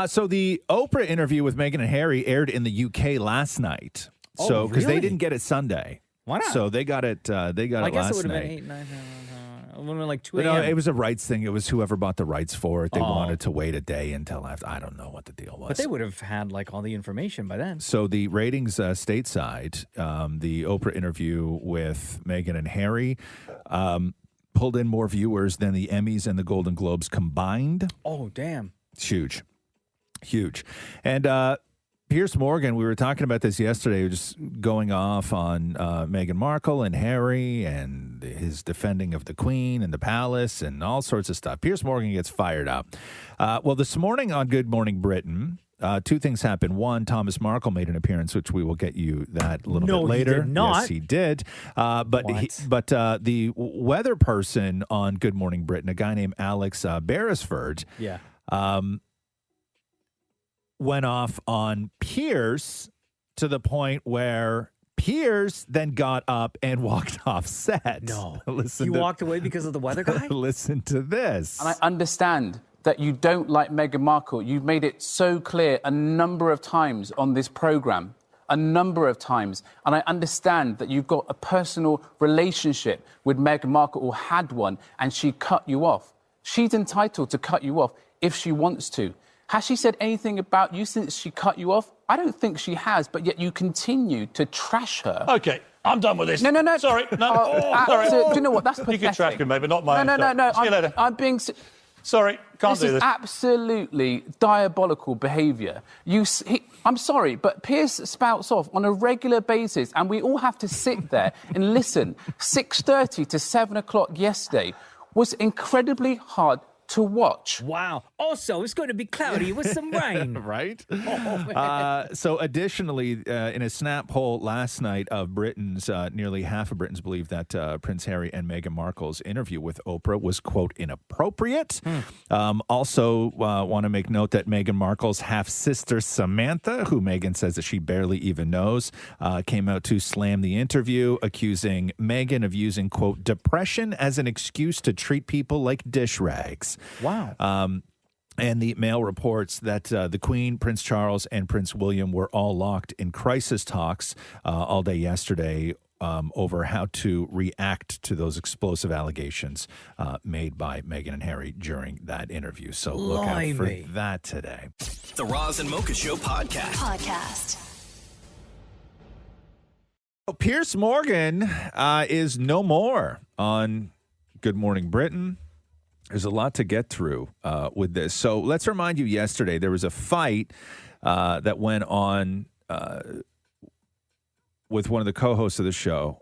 So the Oprah interview with Meghan and Harry aired in the UK last night. Oh, So because really? they didn't get it Sunday. Why not? So they got it. They got I it guess last it would have night. been 8, 9, 10, it would have been like 2 But a.m. no, it was a rights thing. It was whoever bought the rights for it. They Oh. wanted to wait a day until after. I don't know what the deal was. But they would have had like all the information by then. So the ratings stateside, the Oprah interview with Meghan and Harry pulled in more viewers than the Emmys and the Golden Globes combined. Oh, damn. It's huge. Huge. And Piers Morgan, we were talking about this yesterday, just going off on Meghan Markle and Harry and his defending of the Queen and the palace and all sorts of stuff. Piers Morgan gets fired up. Well, this morning on Good Morning Britain, two things happened. One, Thomas Markle made an appearance, which we will get you that a little bit later. He did not. Yes, he did. But the weather person on Good Morning Britain, a guy named Alex Beresford, went off on Piers to the point where Piers then got up and walked off set. No. Listen He to- walked away because of the weather guy? Listen to this. And I understand that you don't like Meghan Markle. You've made it so clear a number of times on this program, a number of times. And I understand that you've got a personal relationship with Meghan Markle, or had one, and she cut you off. She's entitled to cut you off if she wants to. Has she said anything about you since she cut you off? I don't think she has, but yet you continue to trash her. Okay, I'm done with this. No. Sorry, no. Sorry. Sorry. Do you know what? That's pathetic. You can trash me, maybe not mine. No. See you later. I'm being... Sorry, can't do This is this. absolutely diabolical behaviour. I'm sorry, but Piers spouts off on a regular basis, and we all have to sit there and listen. 6:30 to 7 o'clock yesterday was incredibly hard to watch. Wow. Also, it's going to be cloudy with some rain. Right? Oh, So additionally, in a snap poll last night of Britons, nearly half of Britons believe that Prince Harry and Meghan Markle's interview with Oprah was, quote, inappropriate. Also want to make note that Meghan Markle's half-sister Samantha, who Meghan says that she barely even knows, came out to slam the interview, accusing Meghan of using, quote, depression as an excuse to treat people like dish rags. Wow. And the Mail reports that the Queen, Prince Charles, and Prince William were all locked in crisis talks all day yesterday over how to react to those explosive allegations made by Meghan and Harry during that interview. So look out for Blimey. that today. The Roz and Mocha Show podcast. Piers Morgan is no more on Good Morning Britain. There's a lot to get through with this. So let's remind you, yesterday there was a fight that went on with one of the co-hosts of the show,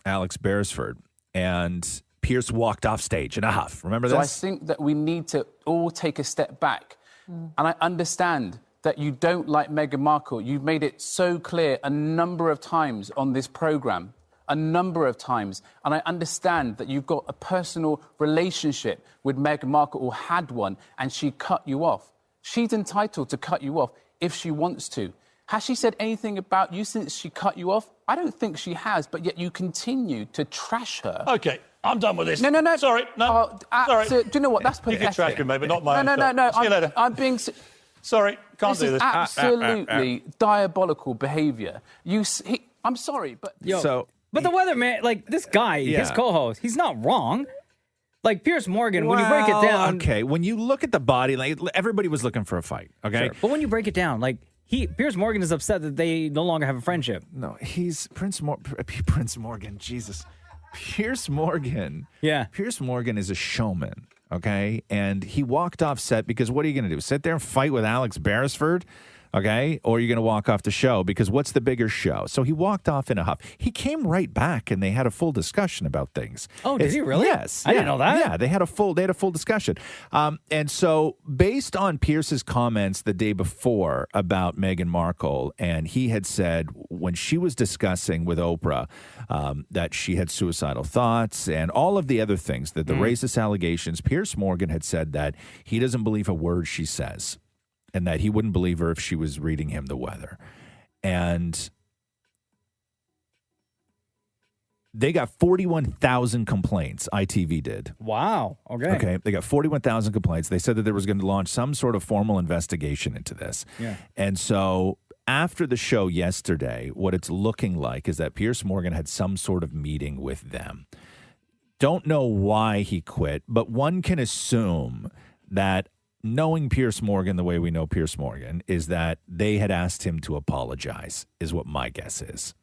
Alex Beresford, and Piers walked off stage in a huff. Remember So I this? think that we need to all take a step back. And I understand that you don't like Meghan Markle. You've made it so clear a number of times on this program, a number of times. And I understand that you've got a personal relationship with Meghan Markle, or had one, and she cut you off. She's entitled to cut you off if she wants to. Has she said anything about you since she cut you off? I don't think she has, but yet you continue to trash her. Okay, I'm done with this. No. Sorry, no. Sorry. Do you know what? That's You pathetic. can trash me, maybe not mine. No. See you later. I'm being... Sorry, can't do This this. is absolutely diabolical behaviour. I'm sorry, but... But the weatherman, like this guy, his Yeah. co-host, he's not wrong. Like Piers Morgan, when you break it down. Okay, when you look at the body, like everybody was looking for a fight, okay? Sure. But when you break it down, like Piers Morgan is upset that they no longer have a friendship. No, he's Prince Morgan, Jesus. Piers Morgan. Yeah. Piers Morgan is a showman, okay? And he walked off set because what are you going to do? Sit there and fight with Alex Beresford? Okay, or you're going to walk off the show because what's the bigger show? So he walked off in a huff. He came right back and they had a full discussion about things. Oh, did he really? Yes. I didn't know that. Yeah, they had a full discussion. And so based on Pierce's comments the day before about Meghan Markle, and he had said when she was discussing with Oprah that she had suicidal thoughts and all of the other things, that the racist allegations, Piers Morgan had said that he doesn't believe a word she says, and that he wouldn't believe her if she was reading him the weather. And they got 41,000 complaints, ITV did. Wow. Okay. Okay, they got 41,000 complaints. They said that there was going to launch some sort of formal investigation into this. Yeah. And so after the show yesterday, what it's looking like is that Piers Morgan had some sort of meeting with them. Don't know why he quit, but one can assume that knowing Piers Morgan the way we know Piers Morgan is that they had asked him to apologize, is what my guess is.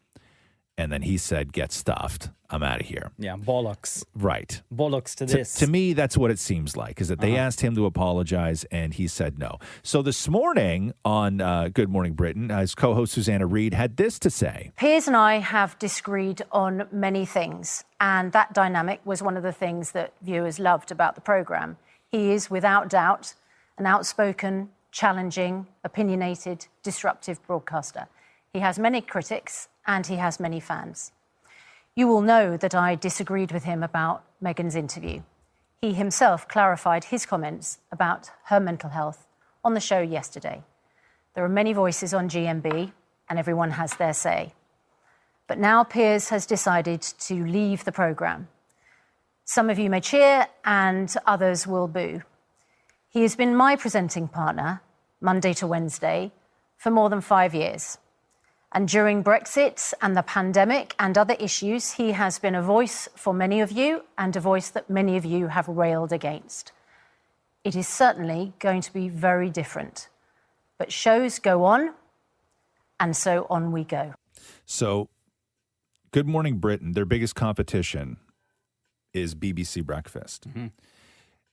And then he said, get stuffed. I'm out of here. Yeah, bollocks. Right. Bollocks to this. To me, that's what it seems like, is that they asked him to apologize, and he said no. So this morning on Good Morning Britain, his co-host Susanna Reid had this to say. Piers and I have disagreed on many things, and that dynamic was one of the things that viewers loved about the programme. He is, without doubt, an outspoken, challenging, opinionated, disruptive broadcaster. He has many critics, and he has many fans. You will know that I disagreed with him about Meghan's interview. He himself clarified his comments about her mental health on the show yesterday. There are many voices on GMB, and everyone has their say. But now Piers has decided to leave the programme. Some of you may cheer, and others will boo. He has been my presenting partner, Monday to Wednesday, for more than 5 years. And during Brexit and the pandemic and other issues, he has been a voice for many of you and a voice that many of you have railed against. It is certainly going to be very different. But shows go on, and so on we go. So, Good Morning Britain, their biggest competition is BBC Breakfast. Mm-hmm.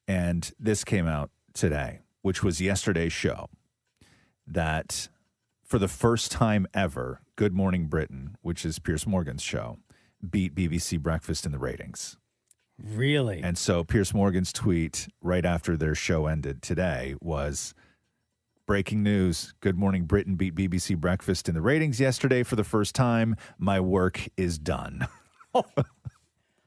And this came out today, which was yesterday's show, that for the first time ever, Good Morning Britain, which is Piers Morgan's show, beat BBC Breakfast in the ratings. Really? And so Piers Morgan's tweet right after their show ended today was, breaking news, Good Morning Britain beat BBC Breakfast in the ratings yesterday for the first time. My work is done.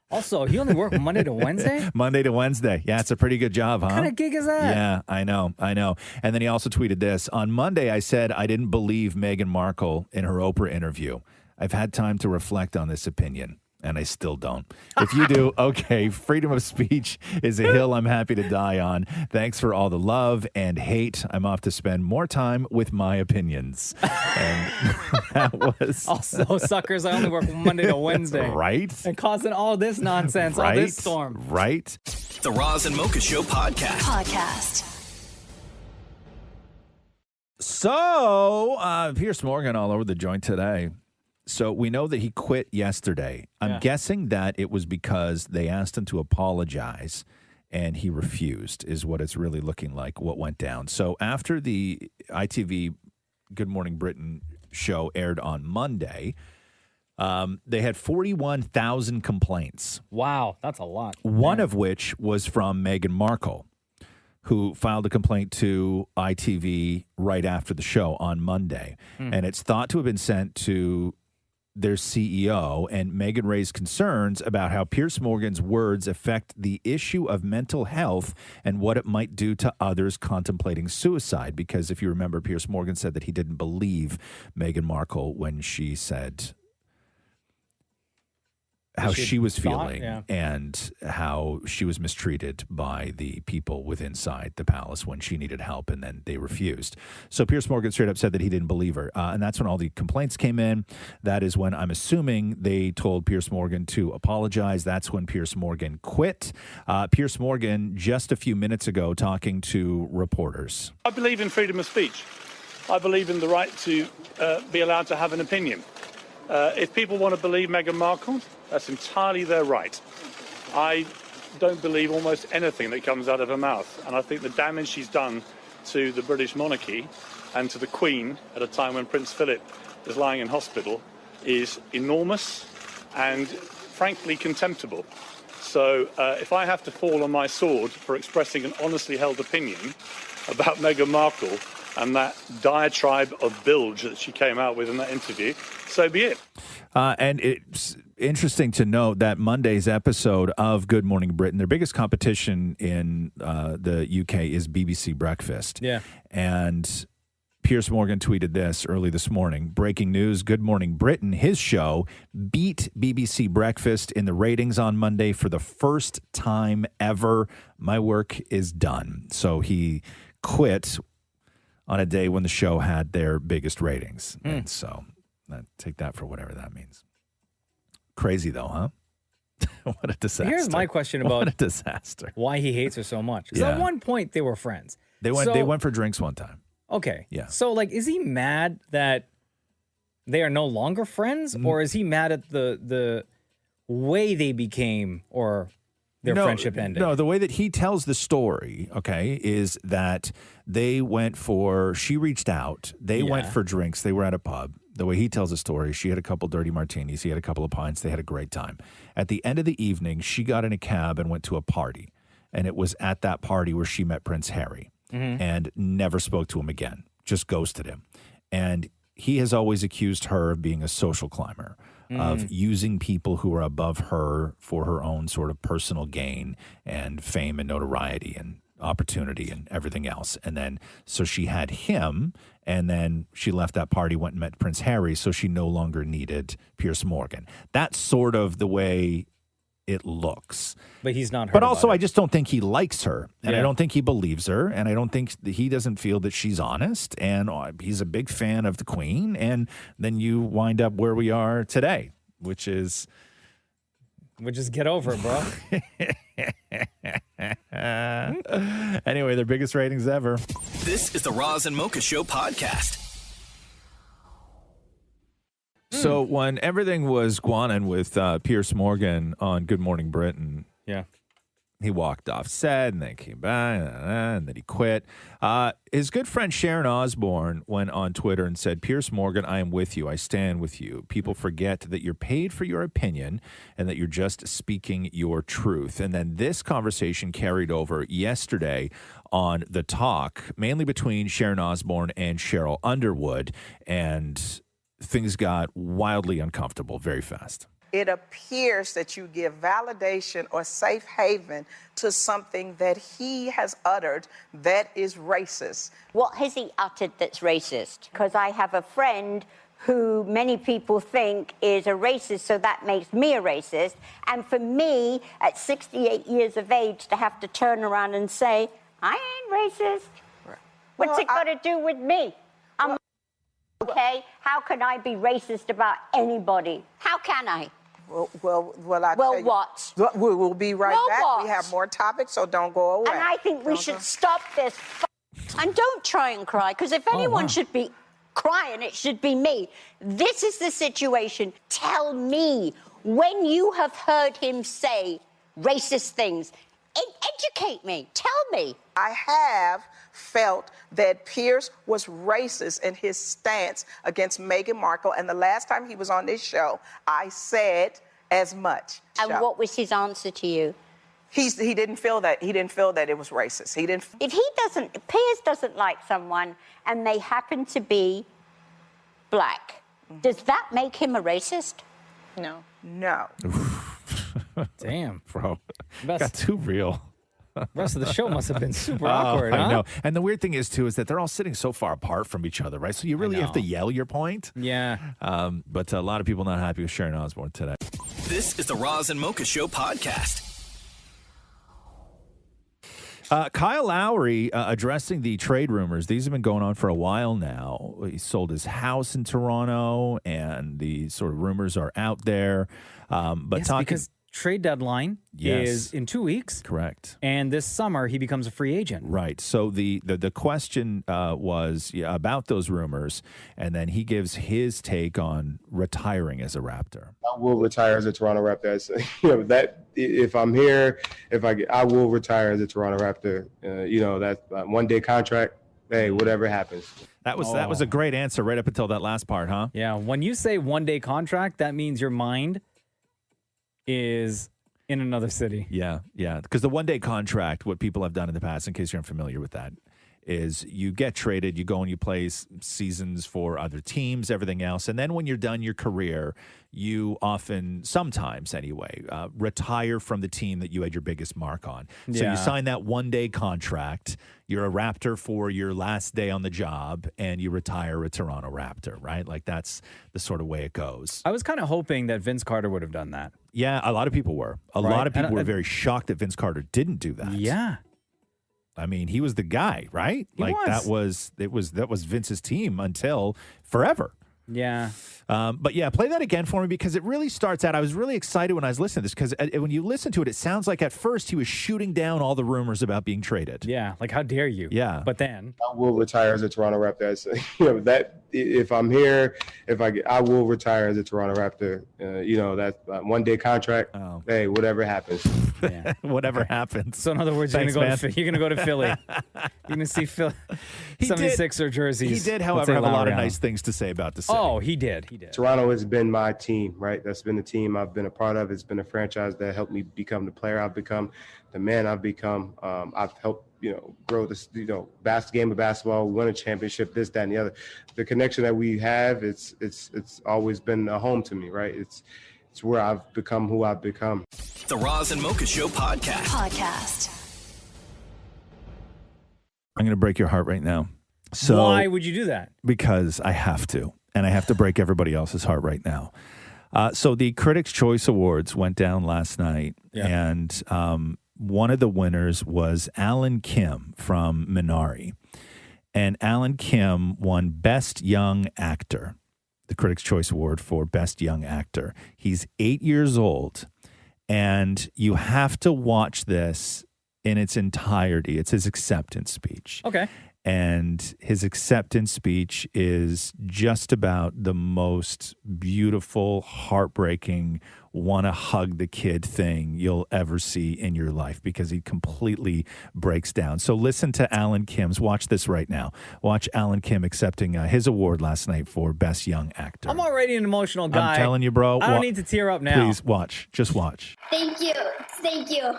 Also, he only worked Monday to Wednesday? Monday to Wednesday. Yeah, it's a pretty good job, huh? What kind of gig is that? Yeah, I know. And then he also tweeted this. On Monday, I said I didn't believe Meghan Markle in her Oprah interview. I've had time to reflect on this opinion, and I still don't. If you do, okay, freedom of speech is a hill I'm happy to die on. Thanks for all the love and hate. I'm off to spend more time with my opinions. And that was... Also, suckers, I only work Monday to Wednesday. Right? And causing all this nonsense, all this storm. Right? The Roz and Mocha Show podcast. So, Piers Morgan all over the joint today. So we know that he quit yesterday. I'm guessing that it was because they asked him to apologize and he refused, is what it's really looking like, what went down. So after the ITV Good Morning Britain show aired on Monday, they had 41,000 complaints. Wow, that's a lot. One of which was from Meghan Markle, who filed a complaint to ITV right after the show on Monday. And it's thought to have been sent to their CEO, and Meghan raised concerns about how Piers Morgan's words affect the issue of mental health and what it might do to others contemplating suicide. Because if you remember, Piers Morgan said that he didn't believe Meghan Markle when she said how she was feeling and how she was mistreated by the people within the palace when she needed help, and then they refused. So Piers Morgan straight up said that he didn't believe her. And that's when all the complaints came in. That is when I'm assuming they told Piers Morgan to apologize. That's when Piers Morgan quit. Piers Morgan, just a few minutes ago, talking to reporters. I believe in freedom of speech. I believe in the right to be allowed to have an opinion. If people want to believe Meghan Markle, that's entirely their right. I don't believe almost anything that comes out of her mouth. And I think the damage she's done to the British monarchy and to the Queen at a time when Prince Philip is lying in hospital is enormous and, frankly, contemptible. So if I have to fall on my sword for expressing an honestly held opinion about Meghan Markle and that diatribe of bilge that she came out with in that interview, so be it. And it's interesting to note that Monday's episode of Good Morning Britain, their biggest competition in the UK is BBC Breakfast. Yeah. And Piers Morgan tweeted this early this morning. Breaking news, Good Morning Britain, his show, beat BBC Breakfast in the ratings on Monday for the first time ever. My work is done. So he quit on a day when the show had their biggest ratings. And so take that for whatever that means. Crazy though, huh? What a disaster. Here's my question about what a disaster. Why he hates her so much. Because at one point they were friends. They went for drinks one time. Okay. Yeah. So like, is he mad that they are no longer friends, or is he mad at the way they became or their friendship ended? No, the way that he tells the story, okay, is that she reached out, they went for drinks, they were at a pub. The way he tells the story, she had a couple dirty martinis, he had a couple of pints, they had a great time. At the end of the evening, she got in a cab and went to a party. And it was at that party where she met Prince Harry and never spoke to him again, just ghosted him. And he has always accused her of being a social climber, of using people who are above her for her own sort of personal gain and fame and notoriety and opportunity and everything else. And then, so she had him, and then she left that party, went and met Prince Harry, so she no longer needed Piers Morgan. That's sort of the way it looks. But he's not hurt But also, about it. I just don't think he likes her, and I Yeah. don't think he believes her, and I don't think he doesn't feel that she's honest, and he's a big fan of the Queen, and then you wind up where we are today, which is get over it, bro. Anyway, their biggest ratings ever. This is the Roz and Mocha Show podcast. So when everything was guanin with Piers Morgan on Good Morning Britain, he walked off set and then came back and then he quit. His good friend Sharon Osbourne went on Twitter and said, Piers Morgan, I am with you. I stand with you. People forget that you're paid for your opinion and that you're just speaking your truth. And then this conversation carried over yesterday on The Talk, mainly between Sharon Osbourne and Cheryl Underwood, and things got wildly uncomfortable very fast. It appears that you give validation or safe haven to something that he has uttered that is racist. What has he uttered that's racist? Because I have a friend who many people think is a racist, so that makes me a racist. And for me, at 68 years of age, to have to turn around and say, I ain't racist. What's it got to do with me? I'm okay? How can I be racist about anybody? How can I? Well, I tell you, what? We will be right Well, back. what? We have more topics, so don't go away. And I think we should stop this. And don't try and cry, because if anyone should be crying, it should be me. This is the situation. Tell me, when you have heard him say racist things, educate me. Tell me. I have felt that Piers was racist in his stance against Meghan Markle, and the last time he was on this show, I said as much. And what was his answer to you? He didn't feel that. He didn't feel that it was racist. He didn't. If Piers doesn't like someone and they happen to be black, does that make him a racist? No. No. Damn, bro. Got too real. The rest of the show must have been super awkward, huh? I know. And the weird thing is, too, is that they're all sitting so far apart from each other, right? So you really have to yell your point. Yeah. But a lot of people not happy with Sharon Osbourne today. This is the Roz and Mocha Show podcast. Kyle Lowry addressing the trade rumors. These have been going on for a while now. He sold his house in Toronto, and the sort of rumors are out there. But because trade deadline is in 2 weeks. Correct. And this summer, he becomes a free agent. Right. So the question was about those rumors, and then he gives his take on retiring as a Raptor. I will retire as a Toronto Raptor. That if I'm here, I will retire as a Toronto Raptor. That's a one-day contract. Hey, whatever happens. That was a great answer right up until that last part, huh? Yeah. When you say one-day contract, that means your mind is in another city. Yeah. Because the one-day contract, what people have done in the past, in case you're unfamiliar with that, is you get traded, you go and you play seasons for other teams, everything else. And then when you're done your career, you often, sometimes anyway, retire from the team that you had your biggest mark on. So Yeah. you sign that one-day contract, you're a Raptor for your last day on the job, and you retire a Toronto Raptor, right? Like that's the sort of way it goes. I was kind of hoping that Vince Carter would have done that. Yeah, a lot of people were. A lot of people were very shocked that Vince Carter didn't do that. Yeah. I mean, he was the guy, right? He was. that was Vince's team until forever. Yeah. But yeah, play that again for me because it really starts out. I was really excited when I was listening to this because when you listen to it, it sounds like at first he was shooting down all the rumors about being traded. Yeah, like how dare you? Yeah. But then I will retire as a Toronto Raptor. That if I'm here, I will retire as a Toronto Raptor. That's a 1-day contract. Oh. Hey, whatever happens. Yeah. Whatever happens. So in other words, Thanks, you're man. gonna go to Philly. You're gonna see Philly. 76er jerseys. He did, Let's however, say have a lot Lowry of on nice them. things to say about the city. Oh, he did. Toronto has been my team, right? That's been the team I've been a part of. It's been a franchise that helped me become the player I've become, the man I've become. I've helped, grow this, game of basketball, win a championship, this, that, and the other. The connection that we have, it's always been a home to me, right? It's where I've become who I've become. The Roz and Mocha Show podcast. I'm going to break your heart right now. So why would you do that? Because I have to. And I have to break everybody else's heart right now. So the Critics' Choice Awards went down last night. Yeah. And one of the winners was Alan Kim from Minari. And Alan Kim won Best Young Actor, the Critics' Choice Award for Best Young Actor. He's 8 years old. And you have to watch this in its entirety. It's his acceptance speech. Okay. And his acceptance speech is just about the most beautiful, heartbreaking, want to hug the kid thing you'll ever see in your life because he completely breaks down. So listen to Alan Kim's. Watch this right now. Watch Alan Kim accepting his award last night for Best Young Actor. I'm already an emotional guy. I'm telling you, bro. I don't need to tear up now. Please watch. Just watch. Thank you. Thank you.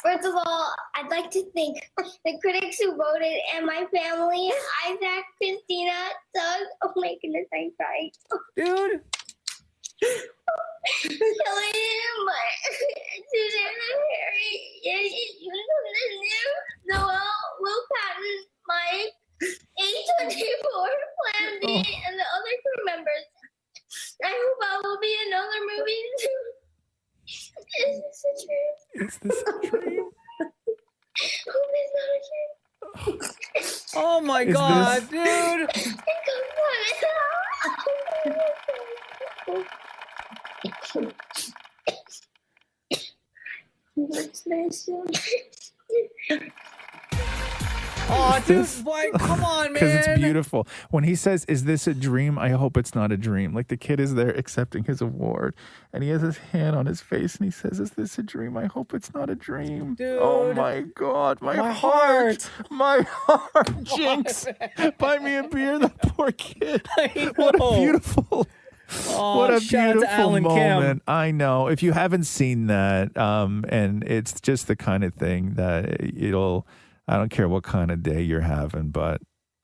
First of all, I'd like to thank the critics who voted and my family, Isaac, Christina, Doug. Oh my goodness, I cried. Dude. Kelly, Susan, Harry, Noel, Will Patton, Mike, A24, Plan B, and the other crew members. I hope I will be in another movie soon. Is this a dream? Is this a dream? Hope it's not a dream. Oh my Is God, this- dude. What's this? Oh, dude, this- boy, come on, man. Because it's beautiful. When he says, "Is this a dream?" I hope it's not a dream. Like the kid is there accepting his award and he has his hand on his face and he says, "Is this a dream? I hope it's not a dream." Dude. Oh my God. My My heart. My heart. Jinx. Buy me a beer, the poor kid. What a beautiful. Oh, What a shout out to beautiful Alan moment. I know. If you haven't seen that, and it's just the kind of thing that I don't care what kind of day you're having, but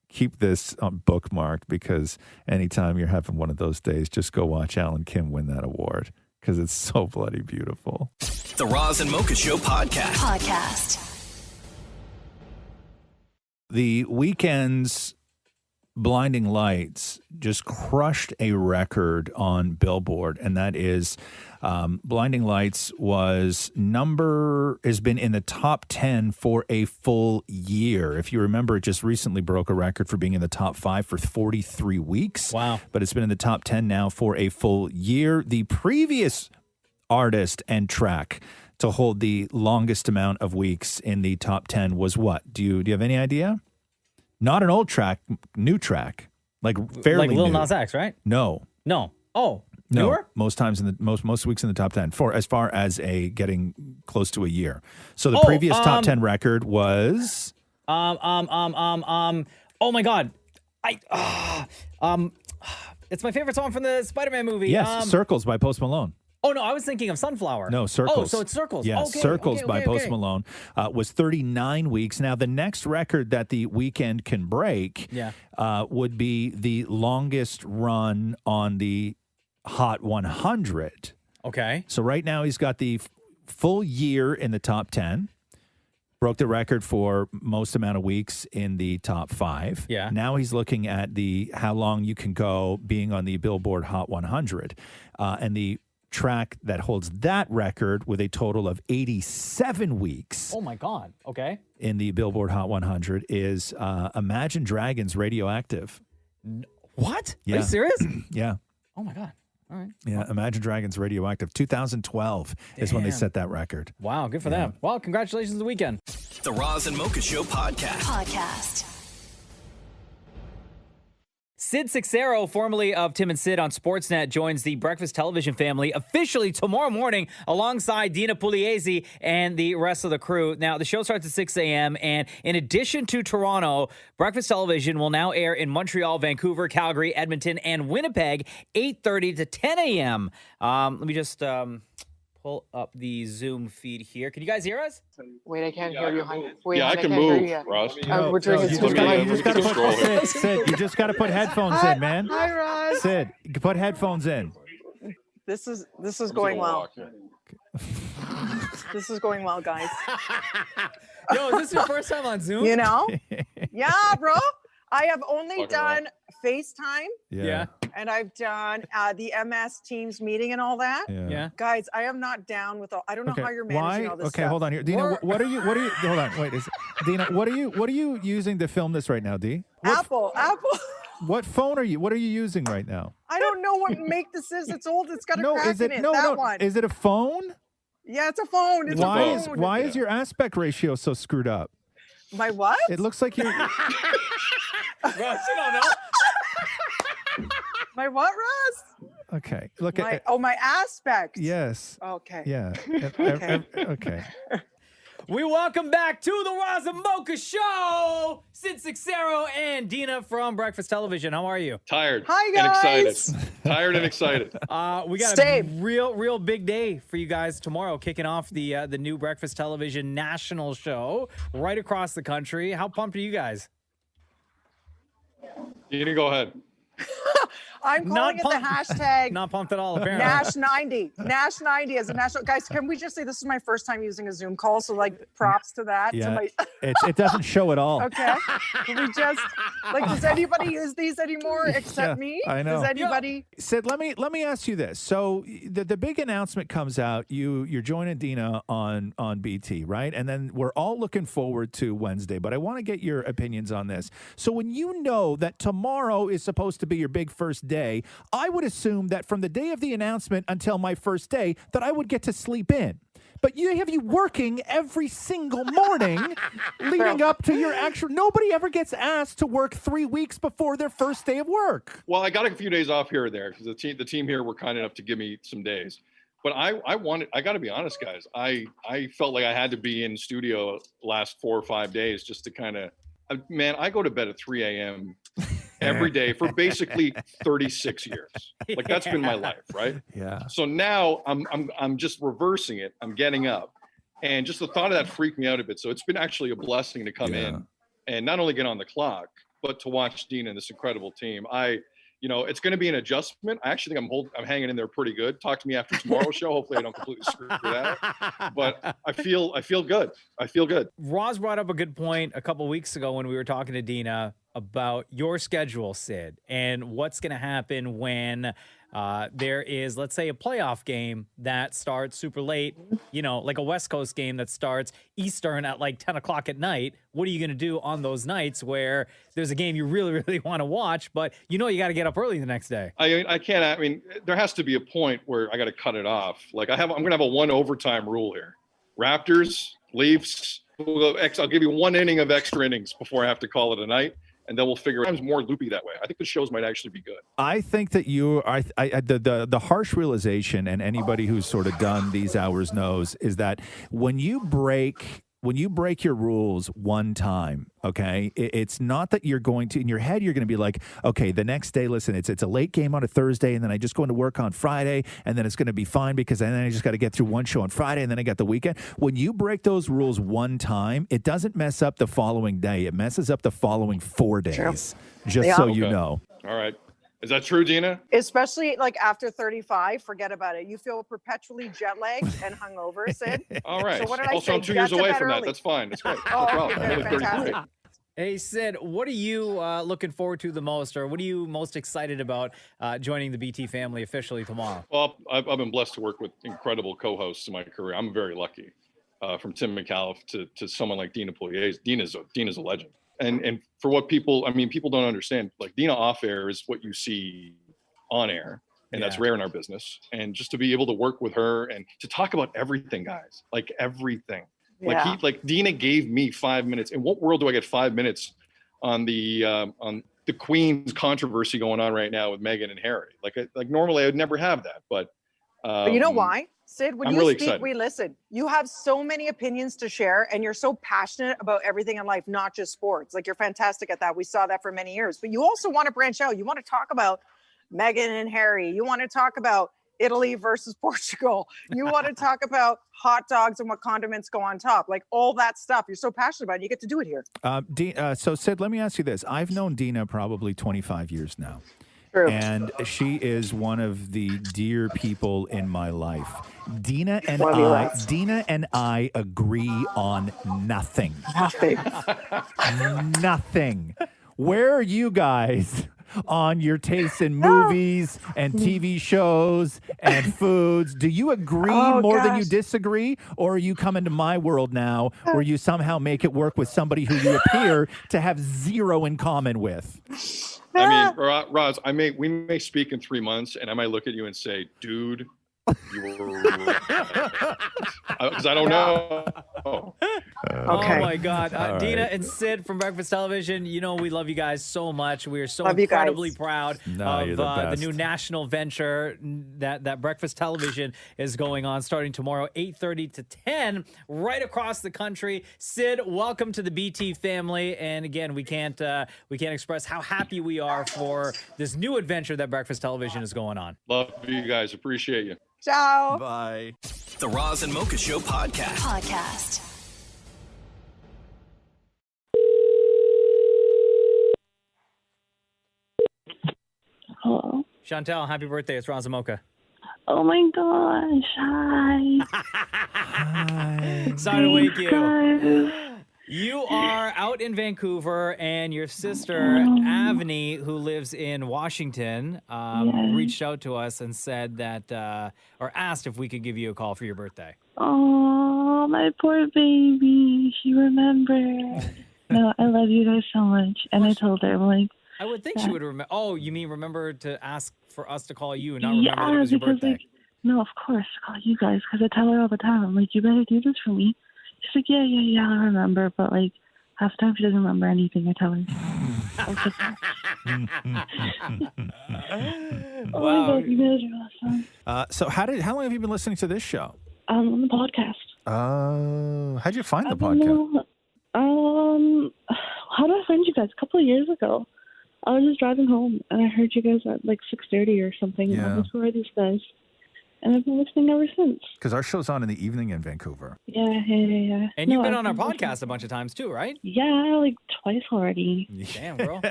keep this bookmarked because anytime you're having one of those days, just go watch Alan Kim win that award because it's so bloody beautiful. The Roz and Mocha Show podcast. The Weeknd's Blinding Lights just crushed a record on Billboard, and that is Blinding Lights has been in the top 10 for a full year. If you remember, it just recently broke a record for being in the top 5 for 43 weeks. Wow. But it's been in the top 10 now for a full year. The previous artist and track to hold the longest amount of weeks in the top 10 was what? Do you have any idea? Not an old track, new track, like fairly Like Lil new. Nas X, right? No, Oh, no. newer? Most times in the most weeks in the top 10 for as far as getting close to a year. So the previous top 10 record was Oh my God, it's my favorite song from the Spider-Man movie. Circles by Post Malone. Oh no, I was thinking of Sunflower. No, Circles. Oh, so it's Circles. Yeah, Okay, Circles okay, by okay, Post okay. Malone was 39 weeks. Now, the next record that the Weeknd can break would be the longest run on the Hot 100. Okay. So right now he's got the full year in the top 10. Broke the record for most amount of weeks in the top 5. Yeah. Now he's looking at the how long you can go being on the Billboard Hot 100. And the track that holds that record with a total of 87 weeks Oh my God. Okay. in the Billboard Hot 100 is Imagine Dragons' Radioactive. What? Yeah. Are you serious? Yeah. Oh my God. All right. Yeah, Imagine Dragons Radioactive. 2012 is when they Damn. set that record. Wow, good for them. Well, congratulations on the weekend. The Roz and Mocha Show podcast. Sid Sixero, formerly of Tim and Sid on Sportsnet, joins the Breakfast Television family officially tomorrow morning alongside Dina Pugliese and the rest of the crew. Now, the show starts at 6 a.m. and in addition to Toronto, Breakfast Television will now air in Montreal, Vancouver, Calgary, Edmonton, and Winnipeg, 8:30 to 10 a.m. Let me just pull up the Zoom feed here. Can you guys hear us? Wait, I can't hear you, honey. Wait, Yeah, I honey, can can't hear move, you. Ross. We're doing it. You just got to put Sid, you just got to put headphones in, man. Hi, Roz. Sid, you put headphones in. This is going well. This is going well, guys. Yo, is this your first time on Zoom? You know? Yeah, bro. I have only Fucking done FaceTime. Yeah. And I've done the MS Teams meeting and all that. Yeah. Guys, I am not down with all. I don't know how you're managing all this Okay, stuff. hold on here. Dina, what are you hold on, wait. Dina, what are you using to film this right now, D? Apple. What phone are you using right now? I don't know what make this is. It's old. It's got a crack is it in it. no, that no. one. Is it a phone? Yeah, it's a phone. It's a phone. Why is your aspect ratio so screwed up? My what? It looks like you're Ross, you don't know. My what, Ross? okay. Look My, at my aspect. yes. Okay. Yeah. Okay. Okay. We welcome back to the Roz and Mocha Show, Sid Sixero and Dina from Breakfast Television. How are you? Tired. Hi, And guys. excited. Tired and excited. We got a real big day for you guys tomorrow, kicking off the new Breakfast Television national show right across the country. How pumped are you guys? You can go ahead. I'm calling it the hashtag. Not pumped at all, apparently. Nash 90. Nash 90 as a national. Guys, can we just say this is my first time using a Zoom call? So, like, props to that. Yeah. To my... it doesn't show at all. Okay. Can we just, like, does anybody use these anymore except me? I know. Does anybody? Sid, let me ask you this. So the big announcement comes out. You're joining Dina on BT, right? And then we're all looking forward to Wednesday. But I want to get your opinions on this. So when you know that tomorrow is supposed to be your big first day, I would assume that from the day of the announcement until my first day that I would get to sleep in. But you have you working every single morning leading up to your actual. Nobody ever gets asked to work 3 weeks before their first day of work. Well, I got a few days off here or there because the team here were kind enough to give me some days. But I got to be honest, guys. I felt like I had to be in studio last 4 or 5 days just to kind of. Man, I go to bed at 3 a.m. every day for basically 36 years. Like that's been my life, right? Yeah. So now I'm just reversing it. I'm getting up, and just the thought of that freaked me out a bit. So it's been actually a blessing to come in and not only get on the clock, but to watch Dina and this incredible team. It's going to be an adjustment. I actually think I'm hanging in there pretty good. Talk to me after tomorrow's show. Hopefully I don't completely screw that up. But I feel good. I feel good. Roz brought up a good point a couple weeks ago when we were talking to Dina about your schedule, Sid, and what's going to happen when there is, let's say, a playoff game that starts super late, like a West Coast game that starts Eastern at like 10 o'clock at night. What are you going to do on those nights where there's a game you really, really want to watch, but you got to get up early the next day? I can't. I mean, there has to be a point where I got to cut it off. Like I'm going to have a 1 overtime rule here. Raptors, Leafs. I'll give you 1 inning of extra innings before I have to call it a night. And then we'll figure it out. It's more loopy that way. I think the shows might actually be good. I think that the harsh realization, and anybody who's sort of done these hours knows, is that when you break your rules one time, okay, it's not that you're going to, in your head, you're going to be like, okay, the next day, listen, it's a late game on a Thursday, and then I just go into work on Friday, and then it's going to be fine because then I just got to get through one show on Friday, and then I got the weekend. When you break those rules one time, it doesn't mess up the following day. It messes up the following 4 days, just so you know. All right. Is that true, Dina? Especially like after 35, forget about it. You feel perpetually jet lagged and hungover, Sid. All right. So what did I Also, say? I'm 2 years Get to away bed from that. early. That's fine. That's great. Oh, No problem. okay, I'm only 33. fantastic. Hey, Sid, what are you looking forward to the most, or what are you most excited about joining the BT family officially tomorrow? Well, I've been blessed to work with incredible co-hosts in my career. I'm very lucky. From Tim McAuliffe to someone like Dina Pugliese. Dina's a legend. And for what people don't understand, like Dina off air is what you see on air. and that's rare in our business. And just to be able to work with her and to talk about everything, guys, like everything. Yeah. Like Dina gave me 5 minutes. In what world do I get 5 minutes on the Queen's controversy going on right now with Meghan and Harry? Like normally I would never have that, but you know why, Sid? When I'm you really speak, excited. we listen. You have so many opinions to share, and you're so passionate about everything in life, not just sports. Like, you're fantastic at that. We saw that for many years. But you also want to branch out. You want to talk about Meghan and Harry. You want to talk about Italy versus Portugal. You want to talk about hot dogs and what condiments go on top. Like, all that stuff. You're so passionate about it. You get to do it here. So, Sid, let me ask you this. I've known Dina probably 25 years now. True. And she is one of the dear people in my life. Dina and I agree on nothing. Nothing. Where are you guys on your tastes in movies and TV shows and foods? Do you agree more than you disagree? Or are you coming to my world now where you somehow make it work with somebody who you appear to have zero in common with? I mean, Roz, we may speak in 3 months, and I might look at you and say, dude, you were because I don't know. Oh my God. Dina and Sid from Breakfast Television, you know we love you guys so much. We are so incredibly proud of the new national venture that Breakfast Television is going on starting tomorrow, 8:30 to 10, right across the country. Sid, welcome to the BT family. And again, we can't express how happy we are for this new adventure that Breakfast Television is going on. Love you guys. Appreciate you. Ciao. Bye. The Roz and Mocha Show podcast. Hello. Chantel, happy birthday. It's Roz and Mocha. Oh my gosh. Hi. Sorry to wake you. Guys. You are out in Vancouver, and your sister, Avni, who lives in Washington, reached out to us and said that, or asked if we could give you a call for your birthday. Oh, my poor baby. She remembered. No, I love you guys so much. And I told her, I would think she would remember. Oh, you mean remember to ask for us to call you and not remember that it was your birthday? No, of course, call you guys, because I tell her all the time. I'm like, you better do this for me. She's like, yeah, I remember. But, half the time she doesn't remember anything I tell her. Oh, my God, you guys are awesome. So how long have you been listening to this show? On the podcast. How'd you find the podcast? How did I find you guys? A couple of years ago. I was just driving home, and I heard you guys at 6:30 or something. Yeah. And I was who are these guys? And I've been listening ever since. Because our show's on in the evening in Vancouver. Yeah. And you've been on our podcast a bunch of times too, right? Yeah, twice already. Damn, girl.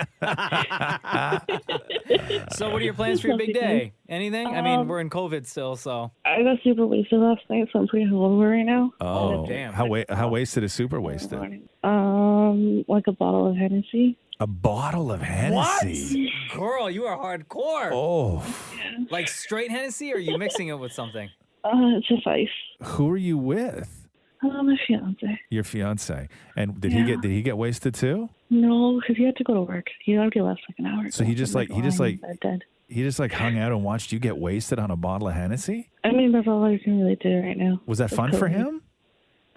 So what are your plans for your big day? Anything? I mean, we're in COVID still, so. I got super wasted last night, so I'm pretty hungover right now. Oh, damn. How wasted is super wasted? Like a bottle of Hennessy. A bottle of Hennessy? What? Girl, you are hardcore. Oh. Like straight Hennessy, or are you mixing it with something? It's just ice. Who are you with? My fiance. Your fiance. And did he get wasted too? No, because he had to go to work. He already left an hour ago. So he just hung out and watched you get wasted on a bottle of Hennessy? I mean, that's all I can really do right now. Was that fun for him?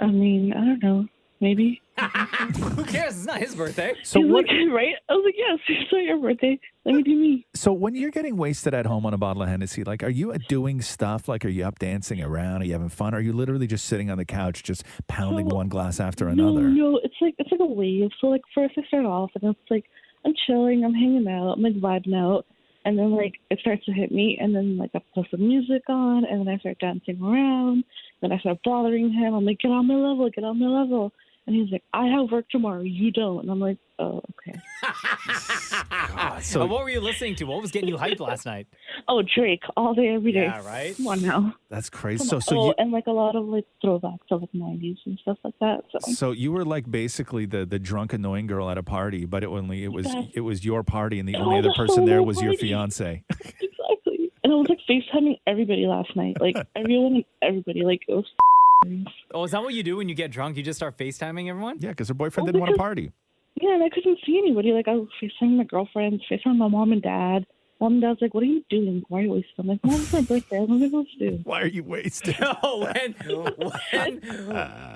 I mean, I don't know. Maybe. Who cares? It's not his birthday. So what? Right? I was like, yes, it's not your birthday. Let me do me. So when you're getting wasted at home on a bottle of Hennessy, are you doing stuff? Are you up dancing around? Are you having fun? Or are you literally just sitting on the couch, just pounding one glass after another? No, it's like a wave. So first I start off, and it's I'm chilling, I'm hanging out, I'm vibing out, and then it starts to hit me, and then I put some music on, and then I start dancing around. Then I start bothering him. I'm like, get on my level, get on my level. And he's like, I have work tomorrow. You don't. And I'm like, oh, okay. God, so what were you listening to? What was getting you hyped last night? Oh, Drake all day, every day. Yeah, right? Come on now. That's crazy. And a lot of throwbacks of 90s and stuff like that. So you were basically the drunk annoying girl at a party, but it was your party, and the only other person there was your fiance. Exactly. And I was FaceTiming everybody last night. Everyone and everybody. It was. Oh, is that what you do when you get drunk? You just start FaceTiming everyone? Yeah, because her boyfriend didn't want to party. Yeah, and I couldn't see anybody. I was FaceTiming my girlfriends, FaceTiming my mom and dad. Mom and Dad's like, what are you doing? Why are you wasting? I'm like, Mom, it's my birthday. I don't know what to do. Why are you wasting?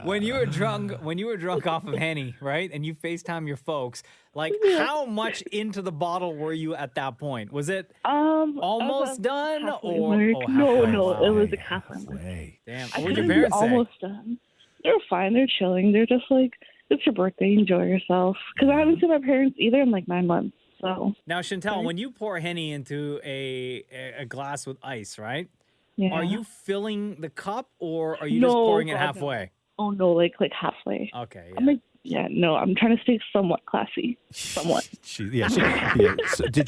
When you were drunk off of Henny, right? And you FaceTime your folks, like how much into the bottle were you at that point? Was it almost done or No, it was a halfway mark. Damn. I What would your couldn't be parents say? almost done. They're fine. They're chilling. They're just like, it's your birthday. Enjoy yourself. Because I haven't seen my parents either in like 9 months. So Now, Chantel, when you pour Henny into a glass with ice, right? Yeah. Are you filling the cup or are you just pouring it God, halfway? No. Oh no, like halfway. Okay. I'm like, I'm trying to stay somewhat classy. Somewhat. So did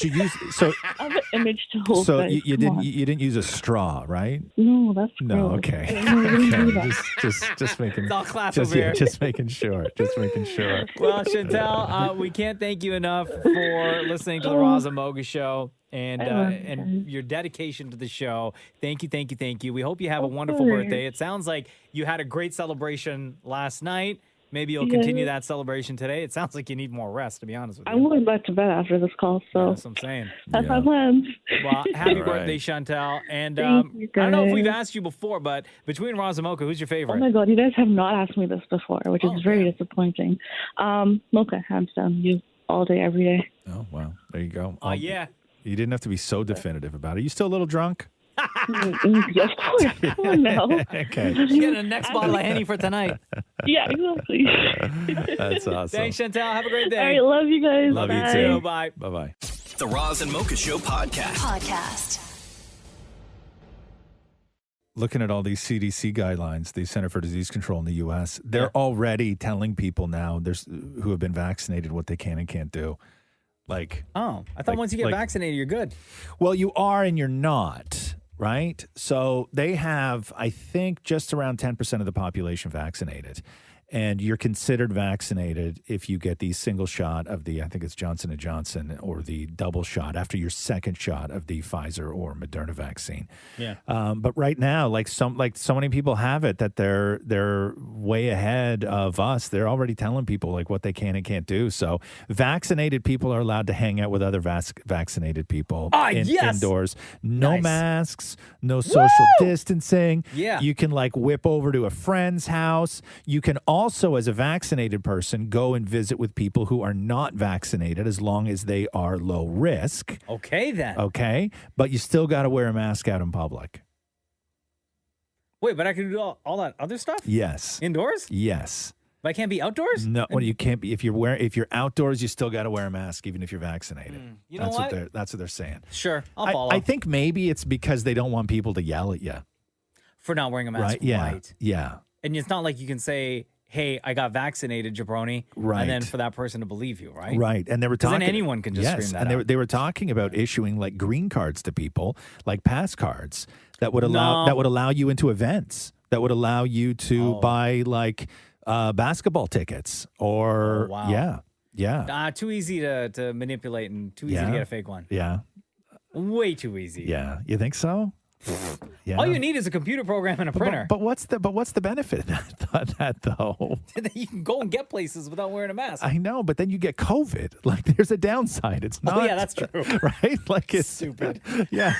you use I have an image to hold. So guys. you Come on. didn't use a straw, right? No, that's No, gross. okay. I wouldn't do Okay, that. just making It's all class just, over here. just making sure. Just making sure. Well, Chantel, we can't thank you enough for listening to the Roz and Mocha Show and your dedication to the show. Thank you. We hope you have a wonderful course. birthday. It sounds like you had a great celebration last night. Maybe you'll continue that celebration today. It sounds like you need more rest, to be honest with you. I'm going back to bed after this call, so That's what I'm saying. that's my plans. Well, happy All right. birthday, Chantel. And Thank you, I don't know if we've guys. asked you before, but between Roz and Mocha, who's your Oh favorite? my God, you guys have not asked me this before, which is very disappointing. Mocha, hands down, you all day, every day. Oh wow, there you go. Oh, yeah. You didn't have to be so definitive about it. Are you still a little drunk? Of course. Come on now. Okay. She's getting a next bottle of Henny for tonight. Yeah, exactly. That's awesome. Thanks, Chantel. Have a great day. All right, love you guys. Love Bye. you too. Bye. Bye. The Roz and Mocha Show podcast. Looking at all these CDC guidelines, the Center for Disease Control in the U.S., they're already telling people now who have been vaccinated what they can and can't do. Like, I thought once you get vaccinated, you're good. Well, you are and you're not, right? So they have, I think, just around 10% of the population vaccinated. And you're considered vaccinated if you get the single shot of the, I think it's Johnson & Johnson, or the double shot after your second shot of the Pfizer or Moderna vaccine. Yeah. But right now, so many people have it that they're way ahead of us. They're already telling people like what they can and can't do. So vaccinated people are allowed to hang out with other vaccinated people indoors. No masks, no social distancing. Yeah. You can whip over to a friend's house. You can also, as a vaccinated person, go and visit with people who are not vaccinated as long as they are low risk. Okay, then. Okay. But you still got to wear a mask out in public. Wait, but I can do all that other stuff? Yes. Indoors? Yes. But I can't be outdoors? No, well, you can't be. If you're outdoors, you still got to wear a mask, even if you're vaccinated. You know what? That's what they're saying. Sure, I'll follow. I think maybe it's because they don't want people to yell at you. For not wearing a mask, Right? Yeah. right. Yeah. And it's not like you can say, hey, I got vaccinated, jabroni. Right. And then for that person to believe you, right? Right. And they were 'Cause talking. then anyone can just scream that and out. they were talking about issuing green cards to people, like pass cards that would allow you into events, that would allow you to buy basketball tickets or yeah. Too easy to manipulate and too easy to get a fake one. Yeah. Way too easy. Yeah. You think so? Yeah. All you need is a computer program and a printer. But what's the benefit of that though? You can go and get places without wearing a mask. I know, but then you get COVID. There's a downside. It's not. Oh, yeah, that's true. Right? It's stupid. Yeah.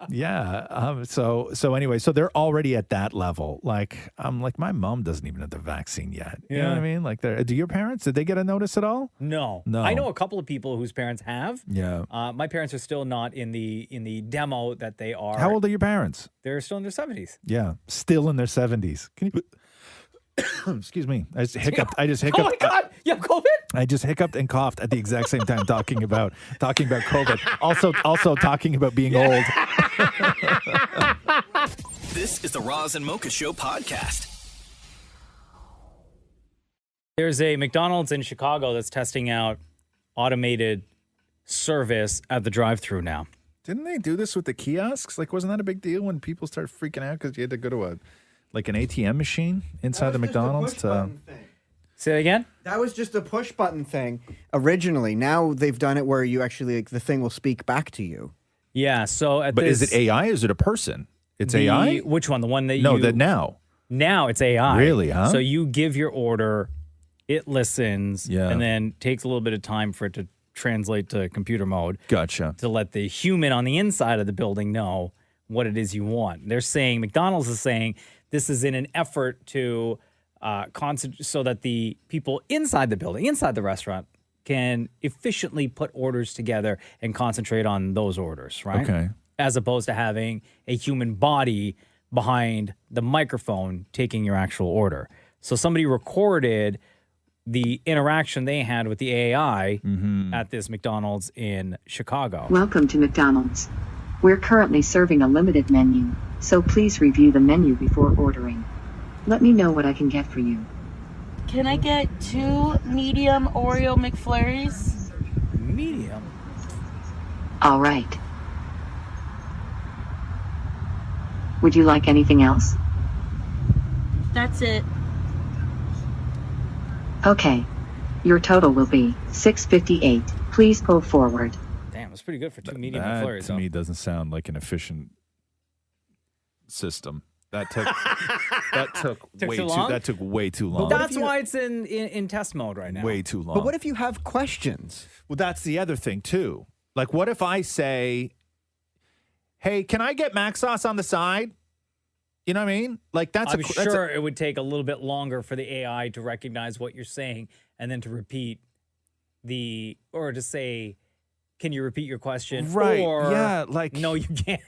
Yeah. So anyway, so they're already at that level. My mom doesn't even have the vaccine yet. You know what I mean? Do your parents? Did they get a notice at all? No. No. I know a couple of people whose parents have. Yeah. My parents are still not in the demo that they are. How old are your parents? They're still in their 70s. Yeah, still in their 70s. Can you? Excuse me. I just hiccuped. Oh my God! You have COVID? I just hiccuped and coughed at the exact same time, talking about COVID. Also talking about being old. This is the Roz and Mocha Show podcast. There's a McDonald's in Chicago that's testing out automated service at the drive-thru now. Didn't they do this with the kiosks? Wasn't that a big deal when people started freaking out because you had to go to an ATM machine inside the McDonald's to... Say that again? That was just a push button thing originally. Now they've done it where you actually the thing will speak back to you. Yeah. So But is it AI? Is it a person? It's AI? Which one? The one that No, now. Now it's AI. Really, huh? So you give your order, it listens, and then takes a little bit of time for it to translate to computer mode. Gotcha. To let the human on the inside of the building know what it is you want. They're saying, McDonald's is saying, this is in an effort to concentrate so that the people inside the building, inside the restaurant, can efficiently put orders together and concentrate on those orders, right? Okay. As opposed to having a human body behind the microphone taking your actual order. So somebody recorded the interaction they had with the AI at this McDonald's in Chicago. Welcome to McDonald's. We're currently serving a limited menu, so please review the menu before ordering. Let me know what I can get for you. Can I get 2 medium Oreo McFlurries? Medium? All right. Would you like anything else? That's it. Okay. Your total will be $6.58. Please pull forward. Damn, that's pretty good for 2 medium That McFlurries. to me doesn't sound like an efficient system. That took way too long? That took way too long. But that's why it's in test mode right now. Way too long. But what if you have questions? Well, that's the other thing too. Like, what if I say, "Hey, can I get mac sauce on the side?" You know what I mean? Like I'm sure it would take a little bit longer for the AI to recognize what you're saying and then to repeat or to say, can you repeat your question? Right. Or, yeah. Like, no, you can't.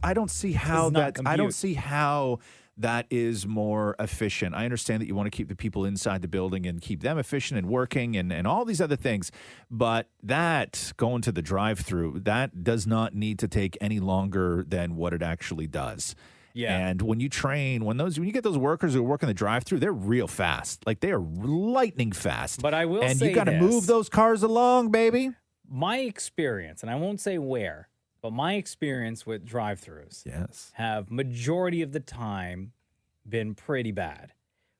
I don't see how not that. I don't compute. see how that is more efficient. I understand that you want to keep the people inside the building and keep them efficient and working and all these other things, but that going to the drive-through, that does not need to take any longer than what it actually does. Yeah. And when you train, when you get those workers who work in the drive-through, they're real fast. Like, they are lightning fast. But I will and say you got to this. move those cars along, baby. My experience, and I won't say where, but my experience with drive-thrus have majority of the time been pretty bad.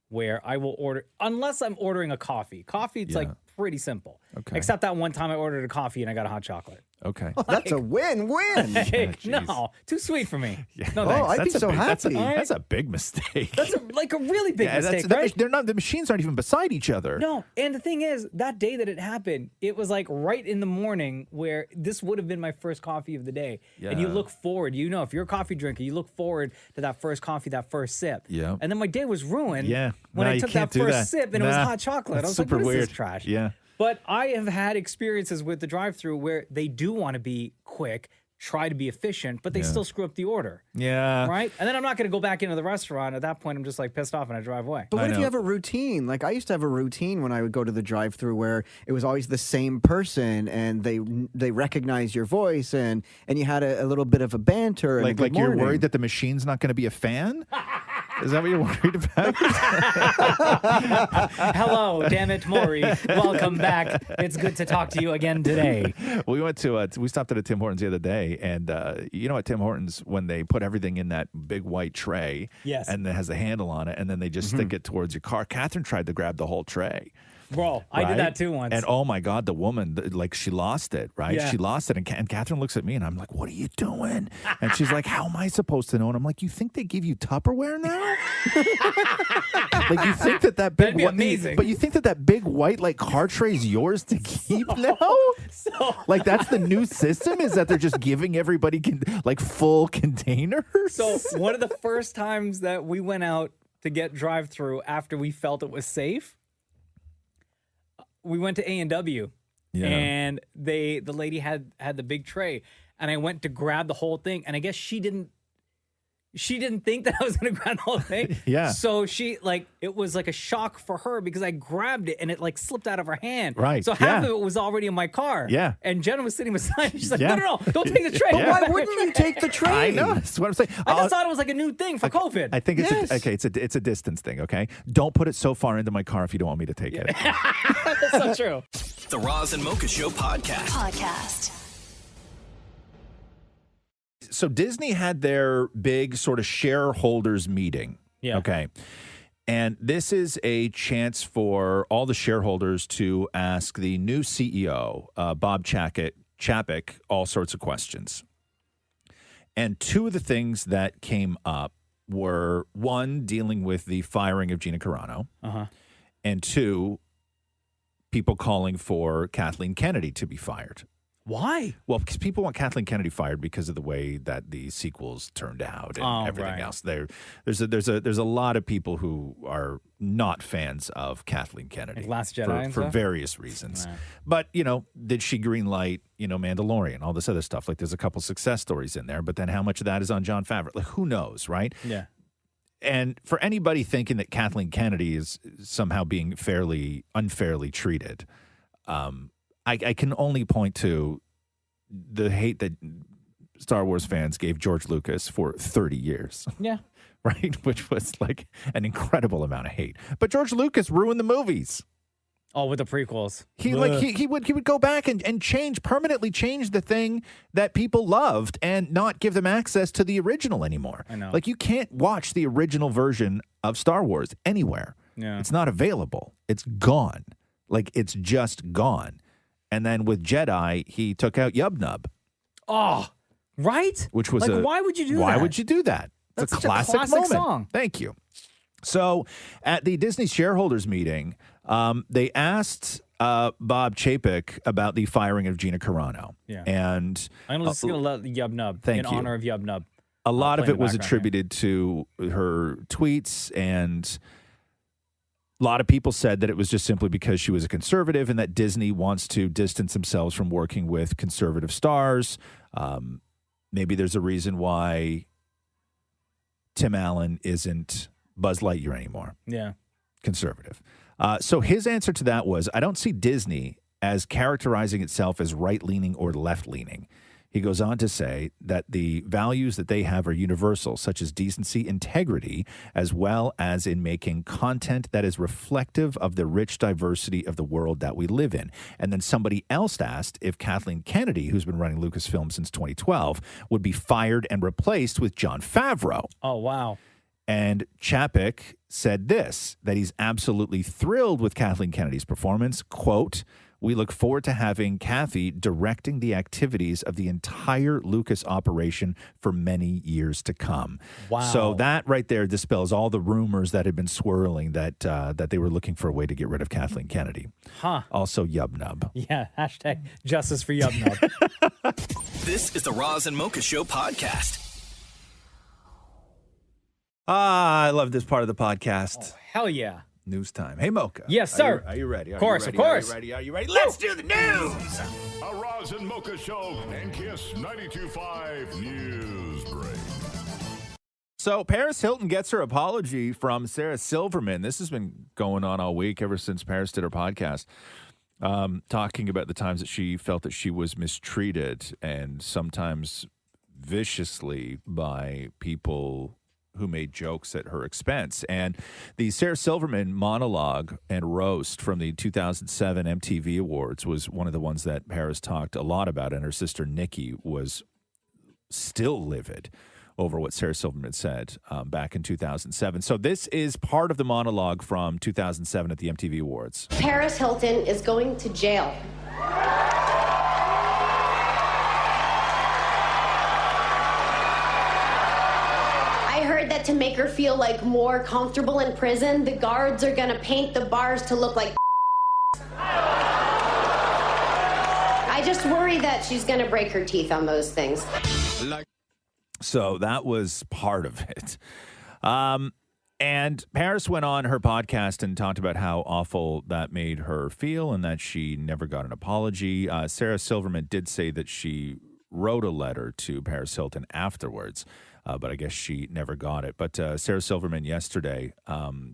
Where I will order, unless I'm ordering a coffee. Coffee, it's like pretty simple. Okay. Except that one time I ordered a coffee and I got a hot chocolate. Okay. That's a win-win. Hey, no, too sweet for me. No, Oh, thanks. I'd be so happy. That's a big mistake. That's like a really big mistake, that's, right? They're not. The machines aren't even beside each other. No, and the thing is, that day that it happened, it was like right in the morning where this would have been my first coffee of the day. And you Yeah. look forward, if you're a coffee drinker, you look forward to that first coffee, that first sip. Yeah. And then my day was ruined Yeah. when No, I you took can't that do first that. sip and it was Nah. hot chocolate. I That's was like, super what is weird. this trash? Yeah. But I have had experiences with the drive-thru where they do want to be quick, try to be efficient, but they still screw up the order. Yeah. Right? And then I'm not going to go back into the restaurant. At that point, I'm just like pissed off and I drive away. But what if you have a routine? Like, I used to have a routine when I would go to the drive-thru where it was always the same person, and they recognize your voice, and you had a little bit of a banter. And a Like, good you're morning. worried that the machine's not going to be a fan? Is that what you're worried about? Hello, damn it, Maury. Welcome back. It's good to talk to you again today. We went to we stopped at a Tim Hortons the other day, and you know at Tim Hortons when they put everything in that big white tray, Yes. and it has the handle on it, and then they just stick it towards your car. Catherine tried to grab the whole tray. Bro, I right? did that too once. And oh my God, the woman, like she lost it, right? Yeah. She lost it. And Catherine looks at me and I'm like, what are you doing? And she's like, how am I supposed to know? And I'm like, you think they give you Tupperware now? Like you think that big That'd be amazing. But you think that big white like car tray is yours to keep now? Like that's the new system is that they're just giving everybody like full containers? So one of the first times that we went out to get drive-thru after we felt it was safe, we went to A&W, and the lady had the big tray, and I went to grab the whole thing, and I guess she didn't think that I was going to grab the whole thing. Yeah. So it was like a shock for her because I grabbed it and it like slipped out of her hand. Right, So half yeah. of it was already in my car. Yeah. And Jenna was sitting beside me. She's like, Yeah. no, don't take the tray. But why wouldn't you take the tray? I know. That's what I'm saying. I just thought it was like a new thing for COVID. I think it's a distance thing, okay? Don't put it so far into my car if you don't want me to take it. That's so true. The Roz and Mocha Show podcast. So Disney had their big sort of shareholders meeting. Yeah. Okay. And this is a chance for all the shareholders to ask the new CEO, Bob Chapek, all sorts of questions. And two of the things that came up were, one, dealing with the firing of Gina Carano, Uh-huh. and two, people calling for Kathleen Kennedy to be fired. Why? Well, because people want Kathleen Kennedy fired because of the way that the sequels turned out and everything else. There's a lot of people who are not fans of Kathleen Kennedy, Like Last Jedi and for stuff? various reasons. Right. But did she greenlight Mandalorian, all this other stuff? Like there's a couple success stories in there, but then how much of that is on Jon Favreau? Like who knows, right? Yeah. And for anybody thinking that Kathleen Kennedy is somehow being unfairly treated, I can only point to the hate that Star Wars fans gave George Lucas for 30 years. Yeah. Right? Which was like an incredible amount of hate. But George Lucas ruined the movies. Oh, with the prequels. He would go back and permanently change the thing that people loved and not give them access to the original anymore. I know. Like you can't watch the original version of Star Wars anywhere. Yeah. It's not available. It's gone. Like it's just gone. And then with Jedi, he took out Yub Nub. Oh, right? Which was why would you do that? Why would you do that? It's That's a such a classic classic moment. song. Thank you. So at the Disney shareholders meeting, they asked Bob Chapek about the firing of Gina Carano. Yeah. And I'm just going to let Yub Nub Thank in you. honor of Yub Nub. a lot of play in it the was background, attributed to her tweets, and a lot of people said that it was just simply because she was a conservative and that Disney wants to distance themselves from working with conservative stars. Maybe there's a reason why Tim Allen isn't Buzz Lightyear anymore. Yeah. Conservative. So his answer to that was, I don't see Disney as characterizing itself as right-leaning or left-leaning. He goes on to say that the values that they have are universal, such as decency, integrity, as well as in making content that is reflective of the rich diversity of the world that we live in. And then somebody else asked if Kathleen Kennedy, who's been running Lucasfilm since 2012, would be fired and replaced with Jon Favreau. Oh, wow. And Chapek said this, that he's absolutely thrilled with Kathleen Kennedy's performance. Quote, "We look forward to having Kathy directing the activities of the entire Lucas operation for many years to come." Wow. So that right there dispels all the rumors that had been swirling that that they were looking for a way to get rid of Kathleen Kennedy. Huh. Also Yub Nub. Yeah, hashtag justice for Yub Nub. This is the Roz and Mocha Show podcast. I love this part of the podcast. Hell yeah. News time. Hey, Mocha. Yes, sir. Are you ready? Of course. Are you ready? Let's do the news. A Roz and Mocha Show and Kiss 92.5 News Break. So Paris Hilton gets her apology from Sarah Silverman. This has been going on all week ever since Paris did her podcast, talking about the times that she felt that she was mistreated and sometimes viciously by people who made jokes at her expense. And the Sarah Silverman monologue and roast from the 2007 MTV Awards was one of the ones that Paris talked a lot about, and her sister Nikki was still livid over what Sarah Silverman said back in 2007. So this is part of the monologue from 2007 at the MTV Awards. Paris Hilton is going to jail. I heard that to make her feel like more comfortable in prison, the guards are gonna paint the bars to look like I just worry that she's gonna break her teeth on those things. So that was part of it. And Paris went on her podcast and talked about how awful that made her feel and that she never got an apology. Sarah Silverman did say that she wrote a letter to Paris Hilton afterwards, but I guess she never got it. But Sarah Silverman yesterday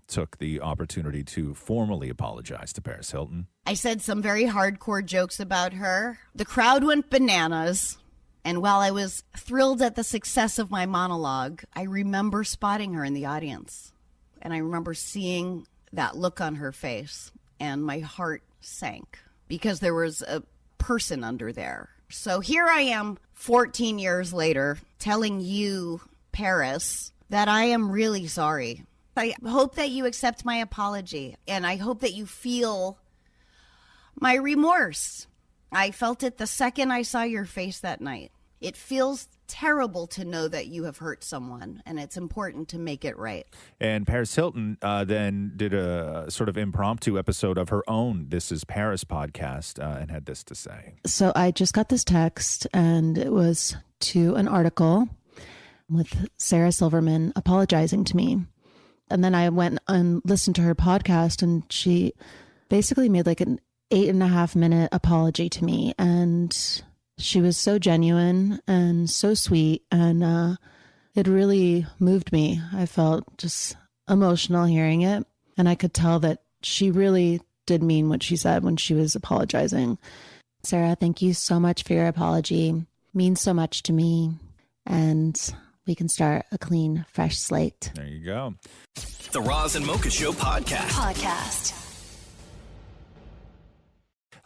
took the opportunity to formally apologize to Paris Hilton. I said some very hardcore jokes about her. The crowd went bananas. And while I was thrilled at the success of my monologue, I remember spotting her in the audience. And I remember seeing that look on her face. And my heart sank because there was a person under there. So here I am 14 years later telling you, Paris, that I am really sorry. I hope that you accept my apology, and I hope that you feel my remorse. I felt it the second I saw your face that night. It feels terrible to know that you have hurt someone, and it's important to make it right. And Paris Hilton then did a sort of impromptu episode of her own This Is Paris podcast and had this to say. So I just got this text, and it was to an article with Sarah Silverman apologizing to me. And then I went and listened to her podcast, and she basically made like an 8.5-minute apology to me. And she was so genuine and so sweet, and it really moved me. I felt just emotional hearing it, and I could tell that she really did mean what she said when she was apologizing. Sarah, thank you so much for your apology. It means so much to me, and we can start a clean, fresh slate. There you go. The Roz and Mocha Show podcast.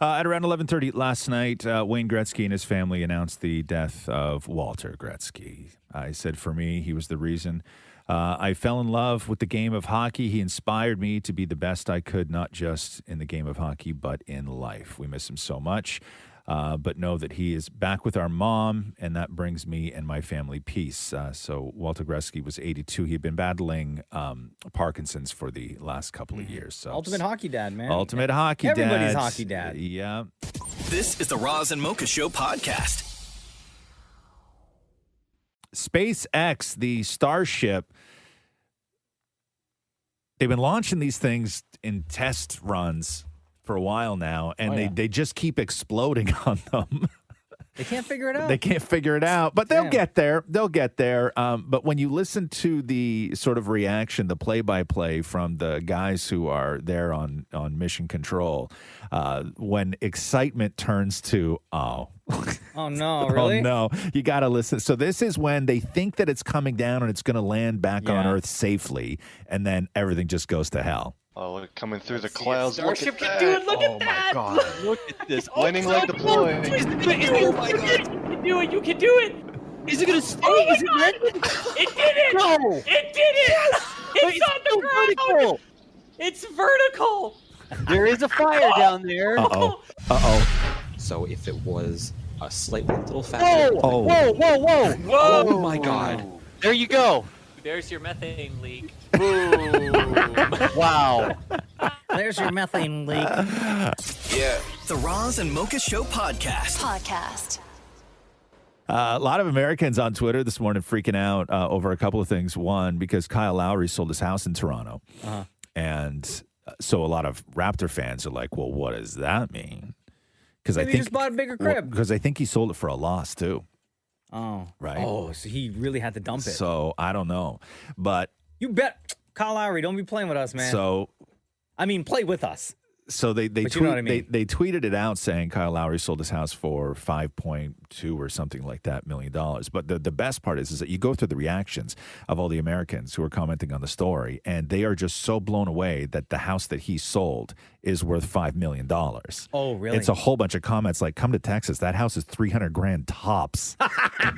At around 11:30 last night, Wayne Gretzky and his family announced the death of Walter Gretzky. I said for me, he was the reason I fell in love with the game of hockey. He inspired me to be the best I could, not just in the game of hockey, but in life. We miss him so much, but know that he is back with our mom, and that brings me and my family peace. So Walter Gretzky was 82. He had been battling Parkinson's for the last couple of years. So Ultimate hockey dad, man. Ultimate hockey dad. Everybody's hockey dad. Yeah. This is the Roz and Mocha Show podcast. SpaceX, the Starship, they've been launching these things in test runs for a while now, and they just keep exploding on them. They can't figure it out. They can't figure it out, but they'll get there. They'll get there. But when you listen to the sort of reaction, the play-by-play from the guys who are there on mission control, when excitement turns to, oh no, really? Oh, no. You got to listen. So this is when they think that it's coming down and it's going to land back on Earth safely, and then everything just goes to hell. Oh, look, coming through the clouds. Starship Look at can do that. it. Look at that. Oh, my God. Look at this. Blending like deployed. Oh, my God. You can do it. You can do it. Is it going to stay? Is it ready? It did it. No. It did it. Yes. It's on the ground. Vertical. It's vertical. There is a fire down there. Uh-oh. Uh-oh. So if it was a slightly little faster... Whoa. Whoa, whoa, whoa. Whoa. Oh, my God. There you go. There's your methane leak. Boom. Wow. There's your methane leak. Yeah. The Roz and Mocha Show podcast. A lot of Americans on Twitter this morning freaking out over a couple of things. One, because Kyle Lowry sold his house in Toronto. And so a lot of Raptor fans are like, well, what does that mean? Because I think he just bought a bigger crib. Because I think he sold it for a loss, too. Oh. Right? Oh, so he really had to dump it. So I don't know. But You bet. Kyle Lowry, don't be playing with us, man. so I mean, play with us. So they But you know what I mean. they tweeted it out saying Kyle Lowry sold his house for $5.2 or something like that $1 million. But the best part is that you go through the reactions of all the Americans who are commenting on the story, and they are just so blown away that the house that he sold is worth $5 million. Oh, really? It's a whole bunch of comments like, "Come to Texas, that house is $300,000 tops."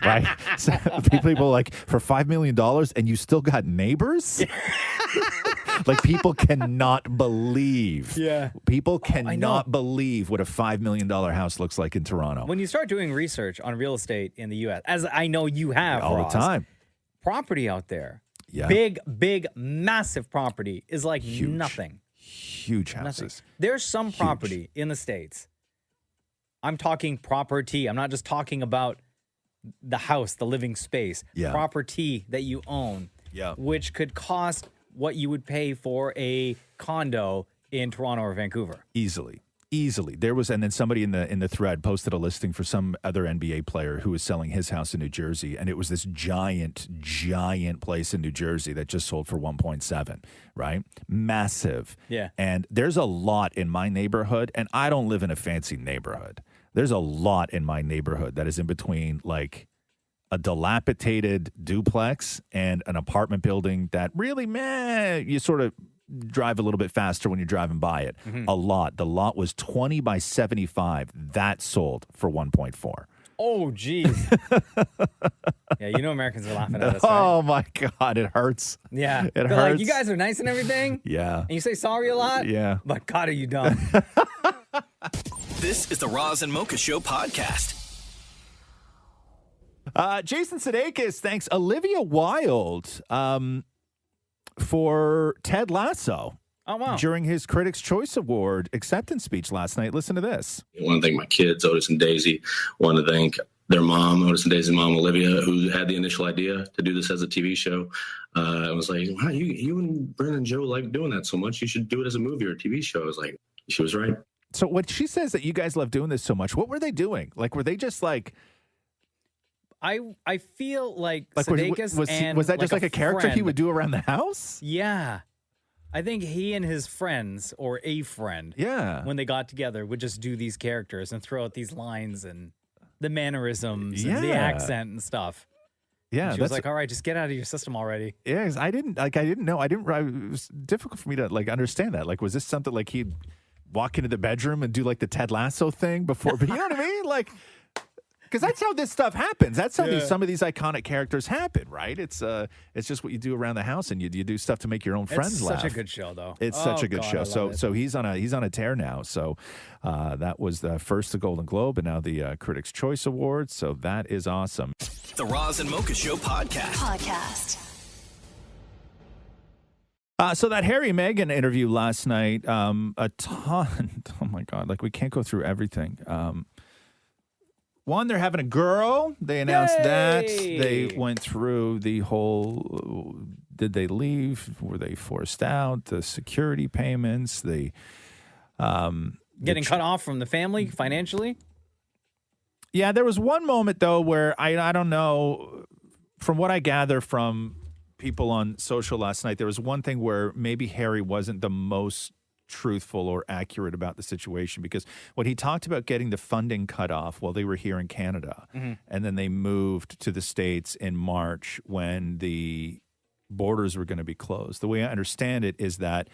Right? So people are like, for $5 million, and you still got neighbors. Like, people cannot believe. Yeah. People cannot believe what a $5 million house looks like in Toronto. When you start doing research on real estate in the U.S., as I know you have, All the Roz, time. property out there, Yeah. big, massive property is like nothing. Huge houses. Nothing. There's some property in the States. I'm talking property. I'm not just talking about the house, the living space. Yeah. Property that you own, which could cost what you would pay for a condo in Toronto or Vancouver. Easily. There was, and then somebody in the thread posted a listing for some other NBA player who was selling his house in New Jersey, and it was this giant place in New Jersey that just sold for 1.7, right? Massive. Yeah. And there's a lot in my neighborhood, and I don't live in a fancy neighborhood. There's a lot in my neighborhood that is in between, like, a dilapidated duplex and an apartment building that really, you sort of drive a little bit faster when you're driving by it. A lot. The lot was 20 by 75. That sold for 1.4. Oh, geez. Yeah, you know Americans are laughing at us, right? Oh, my God. It hurts. Yeah. It They're hurts. like, you guys are nice and everything. Yeah. And you say sorry a lot. Yeah. But God, are you dumb. This is the Roz and Mocha Show podcast. Jason Sudeikis thanks Olivia Wilde for Ted Lasso. Oh, wow. During his Critics' Choice Award acceptance speech last night. Listen to this. I want to thank my kids, Otis and Daisy. I want to thank their mom, Otis and Daisy's mom, Olivia, who had the initial idea to do this as a TV show. I was like, wow, you and Brennan and Joe like doing that so much. You should do it as a movie or a TV show. I was like, she was right. So when she says that you guys love doing this so much, what were they doing? Like, were they just like... I feel like Sudeikis was that just like a character he friend. would do around the house? Yeah. I think he and his friends, or a friend, when they got together, would just do these characters and throw out these lines and the mannerisms and the accent and stuff. Yeah, And she was like, all right, just get out of your system already. Yeah, 'cause I didn't know. It was difficult for me to like understand that. Like, was this something like he'd walk into the bedroom and do like the Ted Lasso thing before? But you know what I mean? Like, because that's how this stuff happens. That's how some of these iconic characters happen, right? It's just what you do around the house, and you do stuff to make your own friends laugh. It's such a good show, though. It's such a good show. So he's on a tear now. So that was the first the Golden Globe, and now the Critics' Choice Awards. So that is awesome. The Roz and Mocha Show podcast. So that Harry Meghan interview last night, a ton. Oh my God! Like we can't go through everything. One, they're having a girl. They announced that. They went through the whole, did they leave? Were they forced out? The security payments, the... Getting cut off from the family financially? Yeah, there was one moment, though, where I don't know, from what I gather from people on social last night, there was one thing where maybe Harry wasn't the most truthful or accurate about the situation, because when he talked about getting the funding cut off while they were here in Canada, and then they moved to the States in March when the borders were going to be closed, the way I understand it is that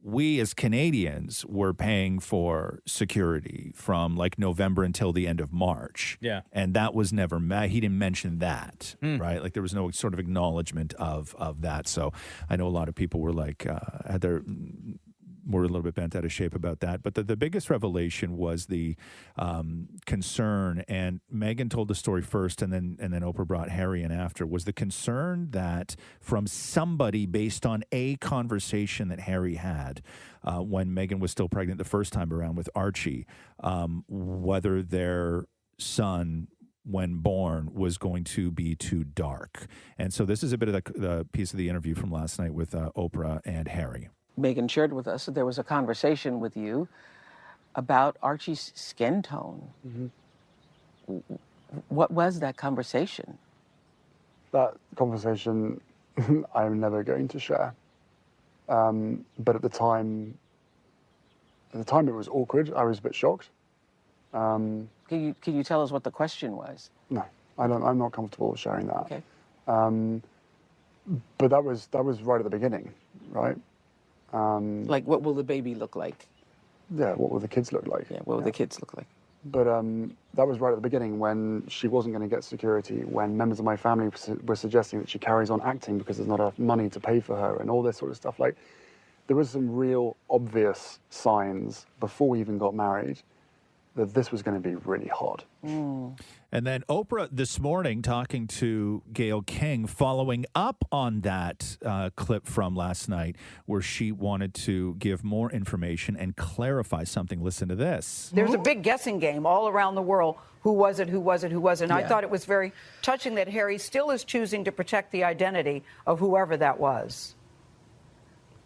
we as Canadians were paying for security from like November until the end of March. Yeah. And that was never he didn't mention that, right? Like there was no sort of acknowledgement of that. So I know a lot of people were like, were a little bit bent out of shape about that. But the biggest revelation was the concern, and Meghan told the story first, and then Oprah brought Harry in after, was the concern that from somebody based on a conversation that Harry had when Meghan was still pregnant the first time around with Archie, whether their son, when born, was going to be too dark. And so this is a bit of the piece of the interview from last night with Oprah and Harry. Meghan shared with us that there was a conversation with you about Archie's skin tone. What was that conversation? That conversation I'm never going to share. But at the time it was awkward. I was a bit shocked. Can you tell us what the question was? No, I'm not comfortable sharing that. Okay. But that was right at the beginning, right? Like, what will the baby look like? Yeah, what will the kids look like? Yeah, what will the kids look like? But that was right at the beginning when she wasn't going to get security, when members of my family were suggesting that she carries on acting because there's not enough money to pay for her and all this sort of stuff. Like, there was some real obvious signs before we even got married that this was going to be really hard. And then Oprah this morning talking to Gayle King, following up on that clip from last night where she wanted to give more information and clarify something. Listen to this. There's a big guessing game all around the world. Who was it? Who was it? Who wasn't? I thought it was very touching that Harry still is choosing to protect the identity of whoever that was.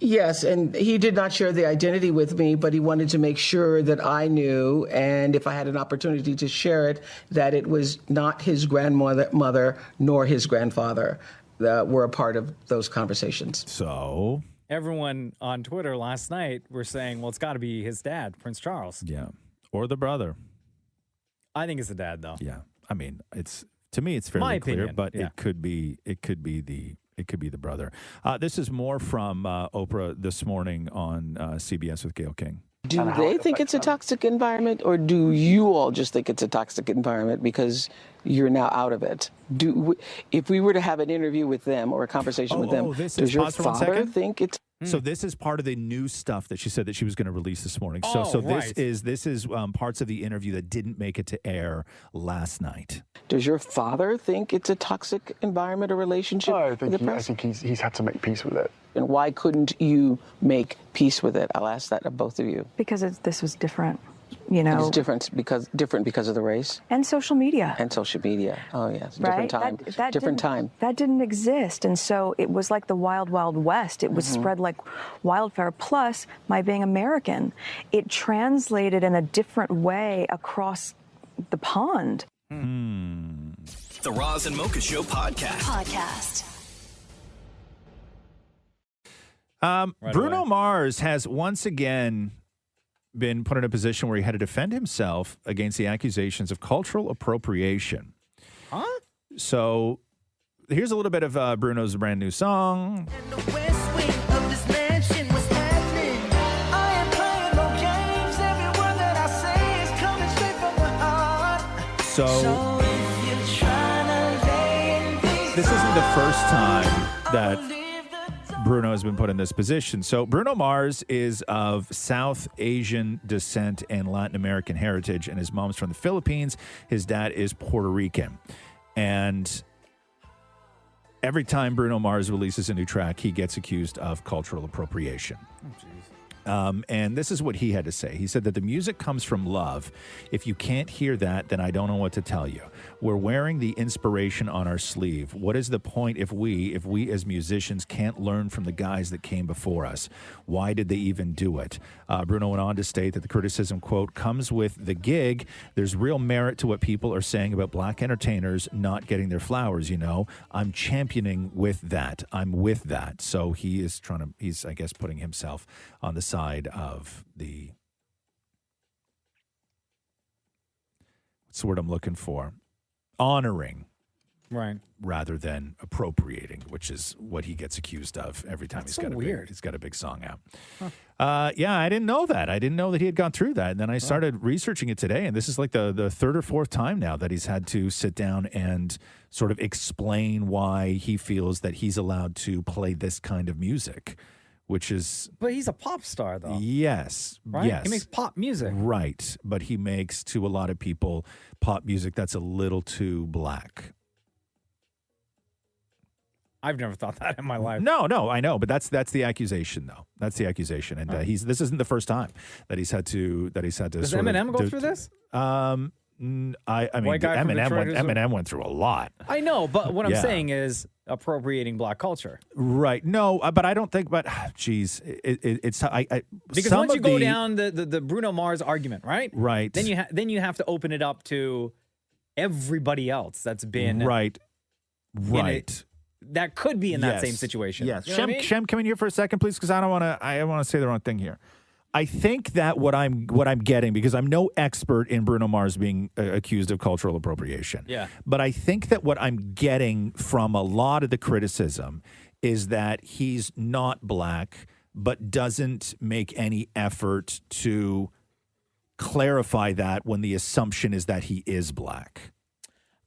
Yes, and he did not share the identity with me, but he wanted to make sure that I knew, and if I had an opportunity to share it, that it was not his grandmother nor his grandfather that were a part of those conversations. So everyone on Twitter last night were saying, well, it's got to be his dad, Prince Charles. Yeah. Or the brother. I think it's the dad, though. Yeah. I mean, to me, it's fairly clear, opinion, but yeah. it could be the brother. This is more from Oprah this morning on CBS with Gayle King. Do they think it's a toxic environment, or do you all just think it's a toxic environment because you're now out of it? If we were to have an interview with them or a conversation with them, does your father think it's... So this is part of the new stuff that she said that she was going to release this morning. Right. This is parts of the interview that didn't make it to air last night. Does your father think it's a toxic environment or relationship? I with the press? think he's had to make peace with it. And why couldn't you make peace with it? I'll ask that of both of you. Because this was different, you know. It's different because of the race And social media. and social media. Oh yes, Right? different time. Different time. That didn't exist. And so it was like the wild, wild west. It was spread like wildfire. Plus, my being American, it translated in a different way across the pond. The Roz and Mocha Show podcast. Bruno Mars has once again been put in a position where he had to defend himself against the accusations of cultural appropriation. Huh? So here's a little bit of Bruno's brand new song. So this isn't the first time that Bruno has been put in this position. So Bruno Mars is of South Asian descent and Latin American heritage, and his mom's from the Philippines. His dad is Puerto Rican. And every time Bruno Mars releases a new track, he gets accused of cultural appropriation. And this is what he had to say. He said that the music comes from love. If you can't hear that, then I don't know what to tell you. We're wearing the inspiration on our sleeve. What is the point if we as musicians can't learn from the guys that came before us? Why did they even do it? Bruno went on to state that the criticism, quote, comes with the gig. There's real merit to what people are saying about black entertainers not getting their flowers, you know. I'm championing with that. I'm with that. So he's, I guess, putting himself on the side of the, what's the word I'm looking for? Honoring. Right. Rather than appropriating, which is what he gets accused of every time he's got a big song out. Yeah, I didn't know that. I didn't know that he had gone through that. And then I started researching it today, and this is like the third or fourth time now that he's had to sit down and sort of explain why he feels that he's allowed to play this kind of music, which is... But he's a pop star, though. Yes. Right? Yes. He makes pop music. Right. But he makes, to a lot of people, pop music that's a little too black. I've never thought that in my life. No, I know, but that's the accusation, though. That's the accusation, and this isn't the first time that he's had to. Does Eminem go through this? I mean, Eminem went through a lot. I know, but what I'm saying is appropriating black culture. Right. No, but I don't think. But geez, it's because once you go down the Bruno Mars argument, right? Right. Then you have to open it up to everybody else that's been right. That could be in that same situation. Yes. You know what I mean? Shem, come in here for a second, please, because I don't want to say the wrong thing here. I think that what I'm getting, because I'm no expert in Bruno Mars being accused of cultural appropriation. Yeah. But I think that what I'm getting from a lot of the criticism is that he's not black, but doesn't make any effort to clarify that when the assumption is that he is black.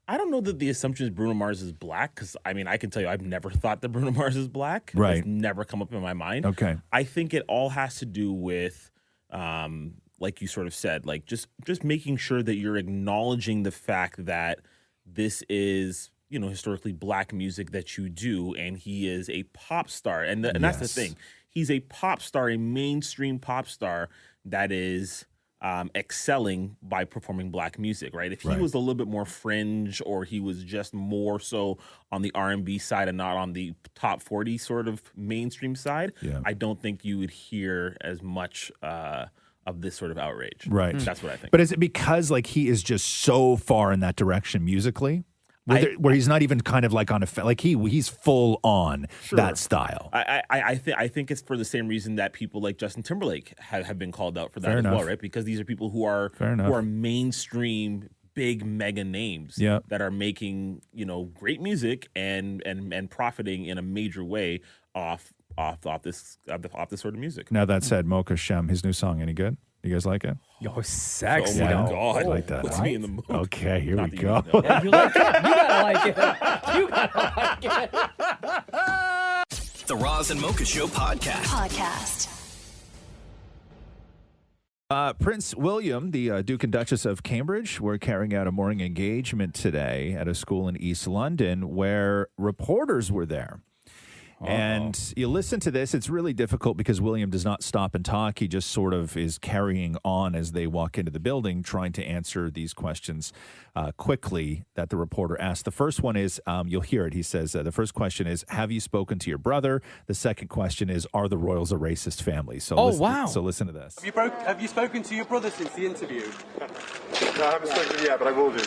I don't know that the assumption is Bruno Mars is black, because, I mean, I can tell you I've never thought that Bruno Mars is black. Right. It's never come up in my mind. Okay. I think it all has to do with, like you sort of said, like just making sure that you're acknowledging the fact that this is, you know, historically black music that you do, and he is a pop star. And that's the thing. He's a pop star, a mainstream pop star that is... excelling by performing black music, right? If he was a little bit more fringe, or he was just more so on the R&B side and not on the top 40 sort of mainstream side, I don't think you would hear as much of this sort of outrage. Right. That's what I think. But is it because like he is just so far in that direction musically? Where he's not even kind of like on he's full on that style. I think it's for the same reason that people like Justin Timberlake have been called out for that as well, right? Because these are people who are mainstream big mega names that are making, you know, great music and profiting in a major way off this sort of music. Now that said, Mocha Shem, his new song, any good? You guys like it? Yo, sexy. Oh my God. I like that. Puts me in the mood. Okay, here we go. You like it? You gotta like it. You gotta like it. the Roz and Mocha Show podcast. Prince William, the Duke and Duchess of Cambridge, were carrying out a morning engagement today at a school in East London where reporters were there. And you listen to this, it's really difficult because William does not stop and talk. He just sort of is carrying on as they walk into the building, trying to answer these questions quickly that the reporter asked. The first one is, you'll hear it. He says, the first question is, have you spoken to your brother? The second question is, are the Royals a racist family? So So listen to this. Have you spoken to your brother since the interview? No, I haven't spoken to him yet, but I will do.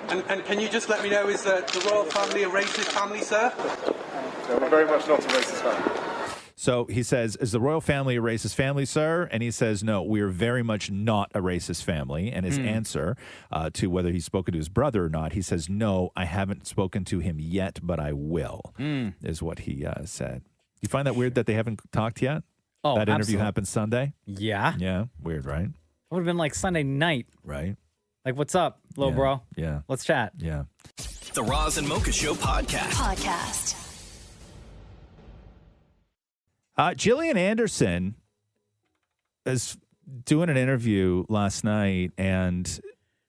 And can you just let me know, is the royal family a racist family, sir? No, we're very much not a racist family. So he says, is the royal family a racist family, sir? And he says, no, we are very much not a racist family. And his answer to whether he's spoken to his brother or not, he says, no, I haven't spoken to him yet, but I will, is what he said. You find that weird that they haven't talked yet? Oh, that interview absolutely. happened Sunday? Yeah. Yeah, weird, right? It would have been like Sunday night. Right. Like, what's up, little bro? Yeah. Let's chat. Yeah. The Roz and Mocha Show podcast. Gillian Anderson is doing an interview last night, and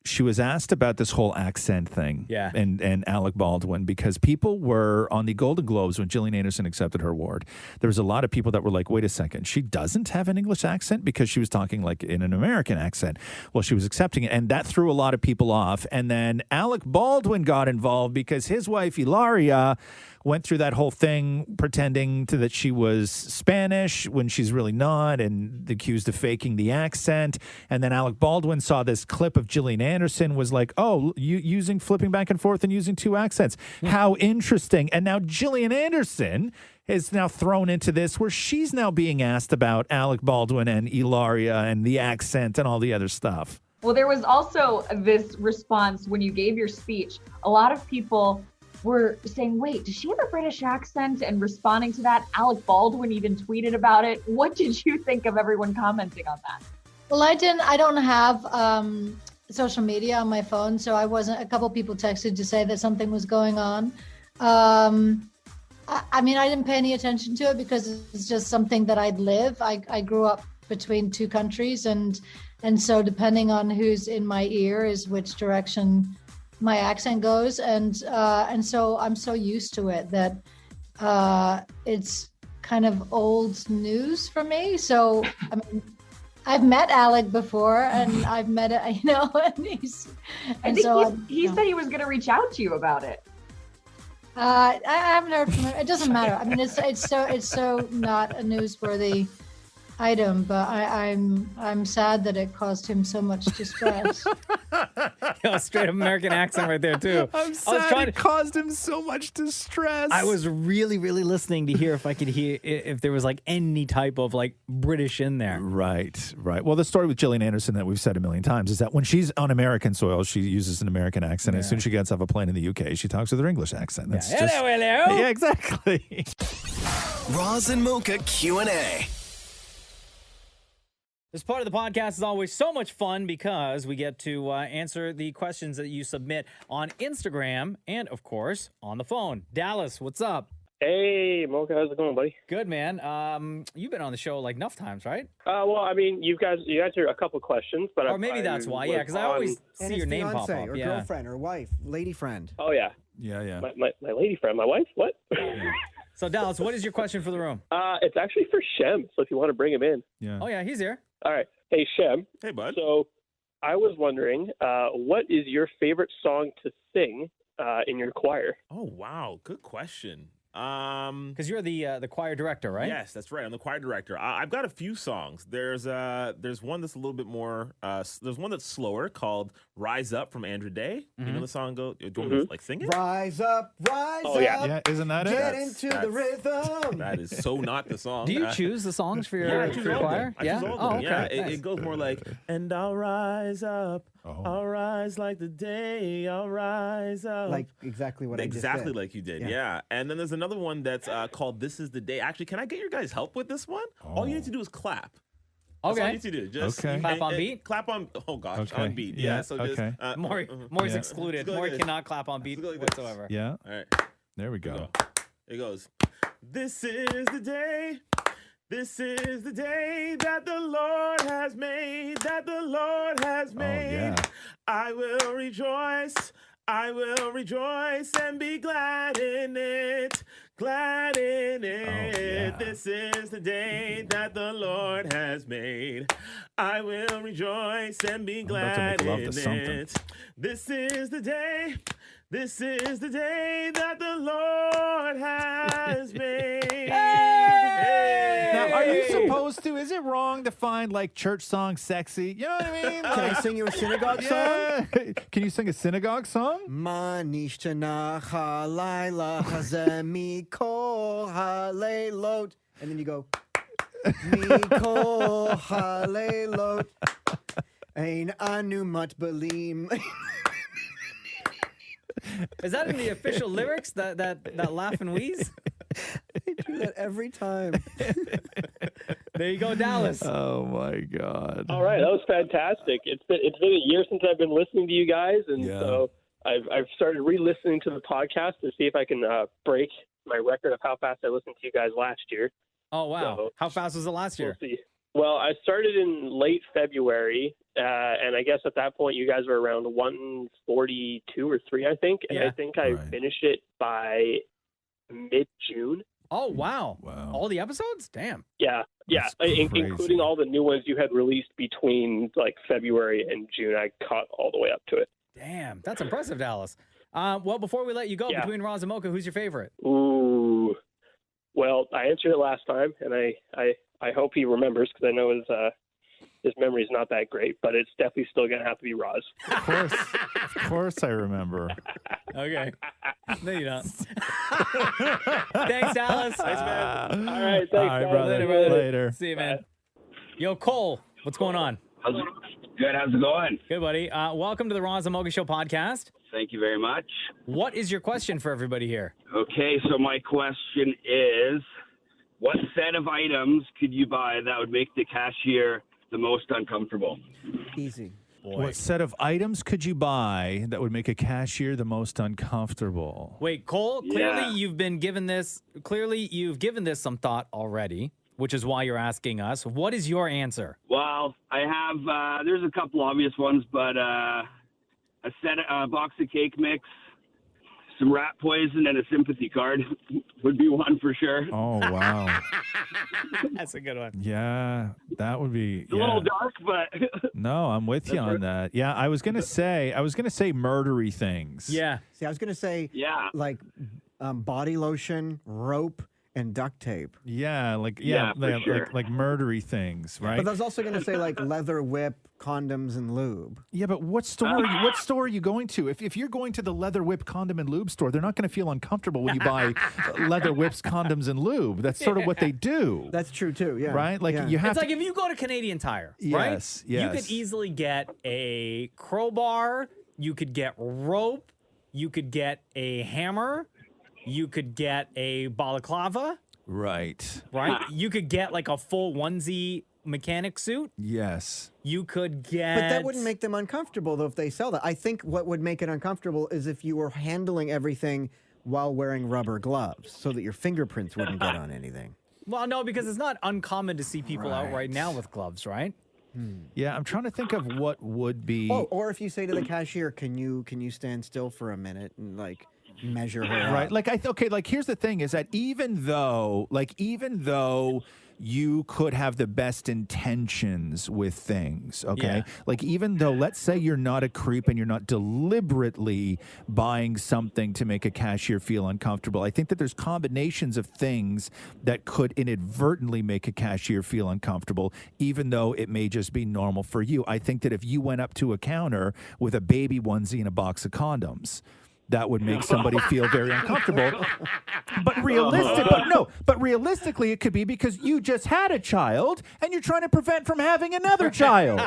she was asked about this whole accent thing and Alec Baldwin, because people were on the Golden Globes when Gillian Anderson accepted her award. There was a lot of people that were like, wait a second, she doesn't have an English accent, because she was talking like in an American accent. Well, she was accepting it, and that threw a lot of people off. And then Alec Baldwin got involved because his wife, Ilaria, went through that whole thing pretending that she was Spanish when she's really not, and accused of faking the accent. And then Alec Baldwin saw this clip of Gillian Anderson, was like, oh, you flipping back and forth and using two accents. How interesting. And now Gillian Anderson is now thrown into this where she's now being asked about Alec Baldwin and Ilaria and the accent and all the other stuff. Well, there was also this response when you gave your speech. A lot of people were saying, wait, does she have a British accent? And responding to that, Alec Baldwin even tweeted about it. What did you think of everyone commenting on that? Well, I don't have social media on my phone, so a couple people texted to say that something was going on. I mean, I didn't pay any attention to it because it's just something that I'd live. I grew up between two countries, and so depending on who's in my ear is which direction my accent goes, and so I'm so used to it that it's kind of old news for me. So I mean, I've met Alec before, and I've met it, and I think he said he was going to reach out to you about it. I haven't heard from him. It doesn't matter. I mean, it's so not a newsworthy item, but I'm sad that it caused him so much distress. Straight up American accent right there too. I'm sad it caused him so much distress. I was really, really listening to hear if I could hear if there was like any type of like British in there. Right. Well, the story with Gillian Anderson that we've said a million times is that when she's on American soil, she uses an American accent. As soon as she gets off a plane in the UK, she talks with her English accent. That's just, hello. Yeah, exactly. Roz and Mocha Q&A. This part of the podcast is always so much fun because we get to answer the questions that you submit on Instagram and, of course, on the phone. Dallas, what's up? Hey, Mocha, how's it going, buddy? Good, man. You've been on the show like enough times, right? Well, I mean, you answered a couple questions, but or maybe that's why. Yeah, because I always see your name pop up. Or girlfriend, or wife, lady friend. Oh yeah. Yeah. My lady friend, my wife. What? So Dallas, what is your question for the room? It's actually for Shem. So if you want to bring him in. Yeah. Oh yeah, he's here. All right. Hey, Shem. Hey, bud. So I was wondering, what is your favorite song to sing in your choir? Oh, wow. Good question. Because you're the choir director, right? Yes, that's right. I'm the choir director. I've got a few songs. There's one that's a little bit more. There's one that's slower called "Rise Up" from Andrew Day. You know the song? Do you want me to like sing it? Rise up, rise up. Yeah, isn't that it? Get into the rhythm. That is so not the song. Do you choose the songs for your choir? I choose all of them. Okay. Yeah, it goes more like, and I'll rise up. I'll rise like the day. I'll rise up. Like exactly what I just Exactly did. like you did, yeah. And then there's another one that's called "This Is the Day." Actually, can I get your guys' help with this one? All you need to do is clap. That's all you need to do. Just clap on beat. Clap on. Oh gosh, on beat. Yeah. So just Maury's excluded. Maury cannot clap on beat whatsoever. Yeah. All right. There we go. It goes. This is the day. This is the day that the Lord has made, that the Lord has made. yeah. I will rejoice and be glad in it, glad in it. This is the day that the Lord has made. I will rejoice and be glad in it. This is the day. This is the day that the Lord has made. Now, are you supposed to? Is it wrong to find like church songs sexy? You know what I mean? Can I sing you a synagogue Yeah. song? Can you sing a synagogue song? Manishtanah halayla hazeh mikol haleilot. And then you go, mikol haleilot. Ein anu matbalim. Is that in the official lyrics? That laugh and wheeze? I do that every time. There you go, Dallas. Oh my God! All right, that was fantastic. It's been a year since I've been listening to you guys, and so I've started re-listening to the podcast to see if I can break my record of how fast I listened to you guys last year. Oh wow! So, how fast was it last year? We'll see. Well, I started in late February, and I guess at that point you guys were around 142 or 3, I think, and I think I finished it by mid-June. Oh wow! All the episodes? Damn. Yeah, including all the new ones you had released between like February and June. I caught all the way up to it. Damn, that's impressive, Dallas. Well, before we let you go, between Roz and Mocha, who's your favorite? Ooh, well, I answered it last time, and I hope he remembers because I know his memory's not that great, but it's definitely still gonna have to be Roz. Of course, I remember. Okay. No, you don't. Thanks, Dallas. Thanks, man. All right, thanks, All right, guys. brother. Later. See you, man. Yo, Cole, what's going on? Good. How's it going? Good, buddy. Welcome to the Roz and Mocha Show podcast. Thank you very much. What is your question for everybody here? Okay, so my question is, what set of items could you buy that would make the cashier the most uncomfortable? Easy. What set of items could you buy that would make a cashier the most uncomfortable? Wait, Cole, clearly you've given this some thought already, which is why you're asking us. What is your answer? Well, I have, there's a couple obvious ones, but a box of cake mix, some rat poison, and a sympathy card would be one for sure. Oh, wow. That's a good one. Yeah, that would be. It's a little dark, but no, I'm with you on that. Yeah, I was gonna say murdery things. Yeah. See, I was gonna say like body lotion, rope, and duct tape. Yeah, like murdery things, right? But I was also gonna say like leather whip, condoms, and lube. Yeah, but what store are you going to? If you're going to the leather whip condom and lube store, they're not going to feel uncomfortable when you buy leather whips, condoms, and lube. That's sort of what they do. That's true too. Yeah. Right? Like you have. It's like if you go to Canadian Tire, right? Yes. You could easily get a crowbar. You could get rope. You could get a hammer. You could get a balaclava. Right. Right? You could get like a full onesie mechanic suit. Yes. You could get... But that wouldn't make them uncomfortable, though, if they sell that. I think what would make it uncomfortable is if you were handling everything while wearing rubber gloves so that your fingerprints wouldn't get on anything. Well, no, because it's not uncommon to see people out right now with gloves, right? Yeah, I'm trying to think of what would be... Oh, or if you say to the cashier, can you stand still for a minute and, like... measure her right up. Like here's the thing is that even though you could have the best intentions with things, okay? Like even though, let's say you're not a creep and you're not deliberately buying something to make a cashier feel uncomfortable, I think that there's combinations of things that could inadvertently make a cashier feel uncomfortable, even though it may just be normal for you. I think that if you went up to a counter with a baby onesie and a box of condoms, that would make somebody feel very uncomfortable. But realistically, it could be because you just had a child and you're trying to prevent from having another child.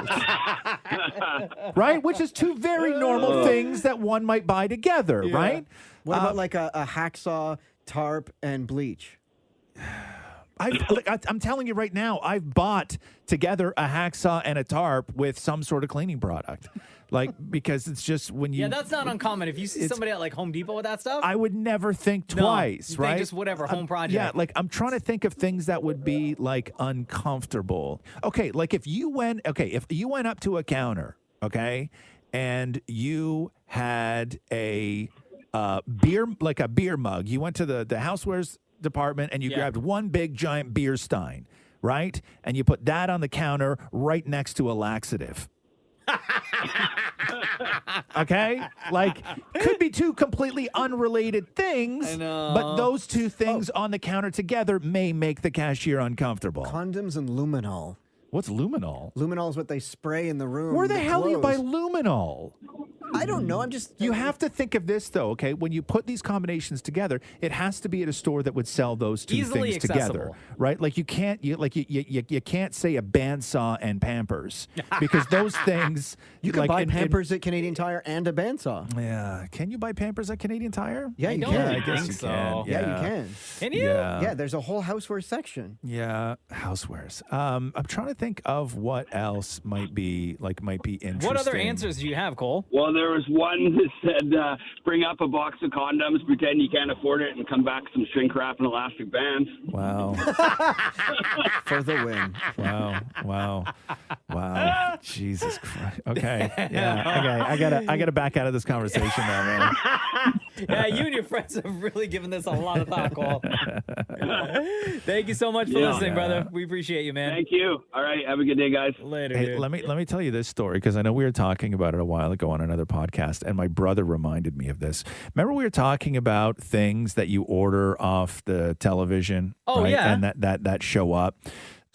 Right? Which is two very normal things that one might buy together, right? What about like a hacksaw, tarp, and bleach? I'm telling you right now, I've bought together a hacksaw and a tarp with some sort of cleaning product. Because it's just when you... Yeah, that's not uncommon. If you see somebody at like Home Depot with that stuff... I would never think twice, you right? think just whatever, home project. Yeah, I'm trying to think of things that would be uncomfortable. Okay, if you went up to a counter, okay, and you had a beer mug. You went to the housewares department and you grabbed one big giant beer stein, right? And you put that on the counter right next to a laxative. Okay? Could be two completely unrelated things, I know. but those two things on the counter together may make the cashier uncomfortable. Condoms and luminol. What's luminol? Luminol is what they spray in the room. Where the hell do you buy clothes. luminol? I don't know. I'm just... You have to think of this, though, okay? When you put these combinations together, it has to be at a store that would sell those two Easily things together, accessible. right? You can't say a bandsaw and Pampers because those things... You can buy Pampers at Canadian Tire and a bandsaw. Yeah. Can you buy Pampers at Canadian Tire? Yeah, you can. I guess you can. Yeah, you can. Can you? Yeah, there's a whole houseware section. Yeah, housewares. I'm trying to think of what else might be interesting. What other answers do you have, Cole? Well, there was one that said, bring up a box of condoms, pretend you can't afford it, and come back with some shrink wrap and elastic bands. Wow. For the win. Wow. Jesus Christ. Okay. Yeah. Okay. I gotta back out of this conversation now, man. Yeah, you and your friends have really given this a lot of thought, Cole. Thank you so much for listening, brother. We appreciate you, man. Thank you. All right. Have a good day, guys. Later. Hey, dude. let me tell you this story because I know we were talking about it a while ago on another podcast, and my brother reminded me of this. Remember we were talking about things that you order off the television? Oh, right? yeah. And that show up.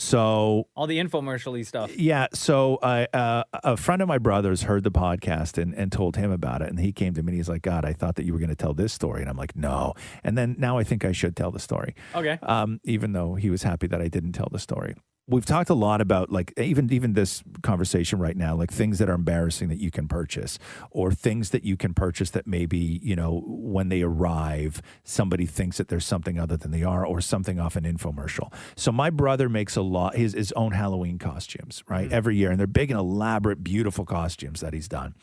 So all the infomercial-y stuff. yeah, so a friend of my brother's heard the podcast and told him about it, and he came to me and he's like, God, I thought that you were going to tell this story, and I'm like, no. And then now I think I should tell the story. Okay. Even though he was happy that I didn't tell the story. We've talked a lot about even this conversation right now, things that are embarrassing that you can purchase or things that you can purchase that maybe, when they arrive, somebody thinks that there's something other than they are or something off an infomercial. So my brother makes his own Halloween costumes, right? Mm-hmm. Every year. And they're big and elaborate, beautiful costumes that he's done.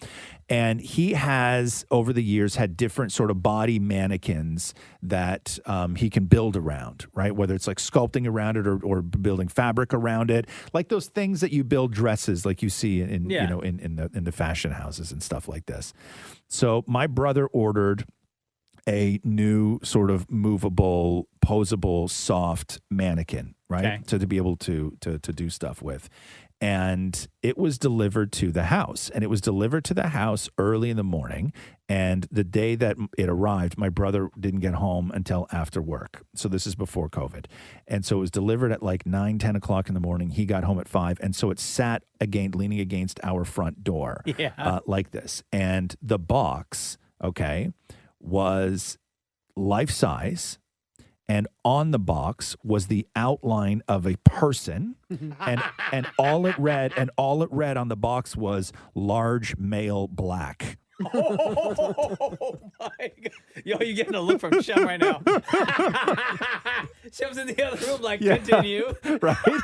And he has, over the years, had different sort of body mannequins that he can build around, right? Whether it's sculpting around it or building fabric around it, like those things that you build dresses like you see in the fashion houses and stuff like this. So my brother ordered a new sort of movable, posable, soft mannequin, right? Okay. So to be able to do stuff with. And it was delivered to the house. And it was delivered to the house early in the morning. And the day that it arrived, my brother didn't get home until after work. So this is before COVID. And so it was delivered at 9, 10 o'clock in the morning. He got home at 5. And so it sat leaning against our front door like this. And the box, was life-size. And on the box was the outline of a person, and all it read on the box was large male black. Oh my God. Yo, you're getting a look from Shem right now. Shem's in the other room continue. Right?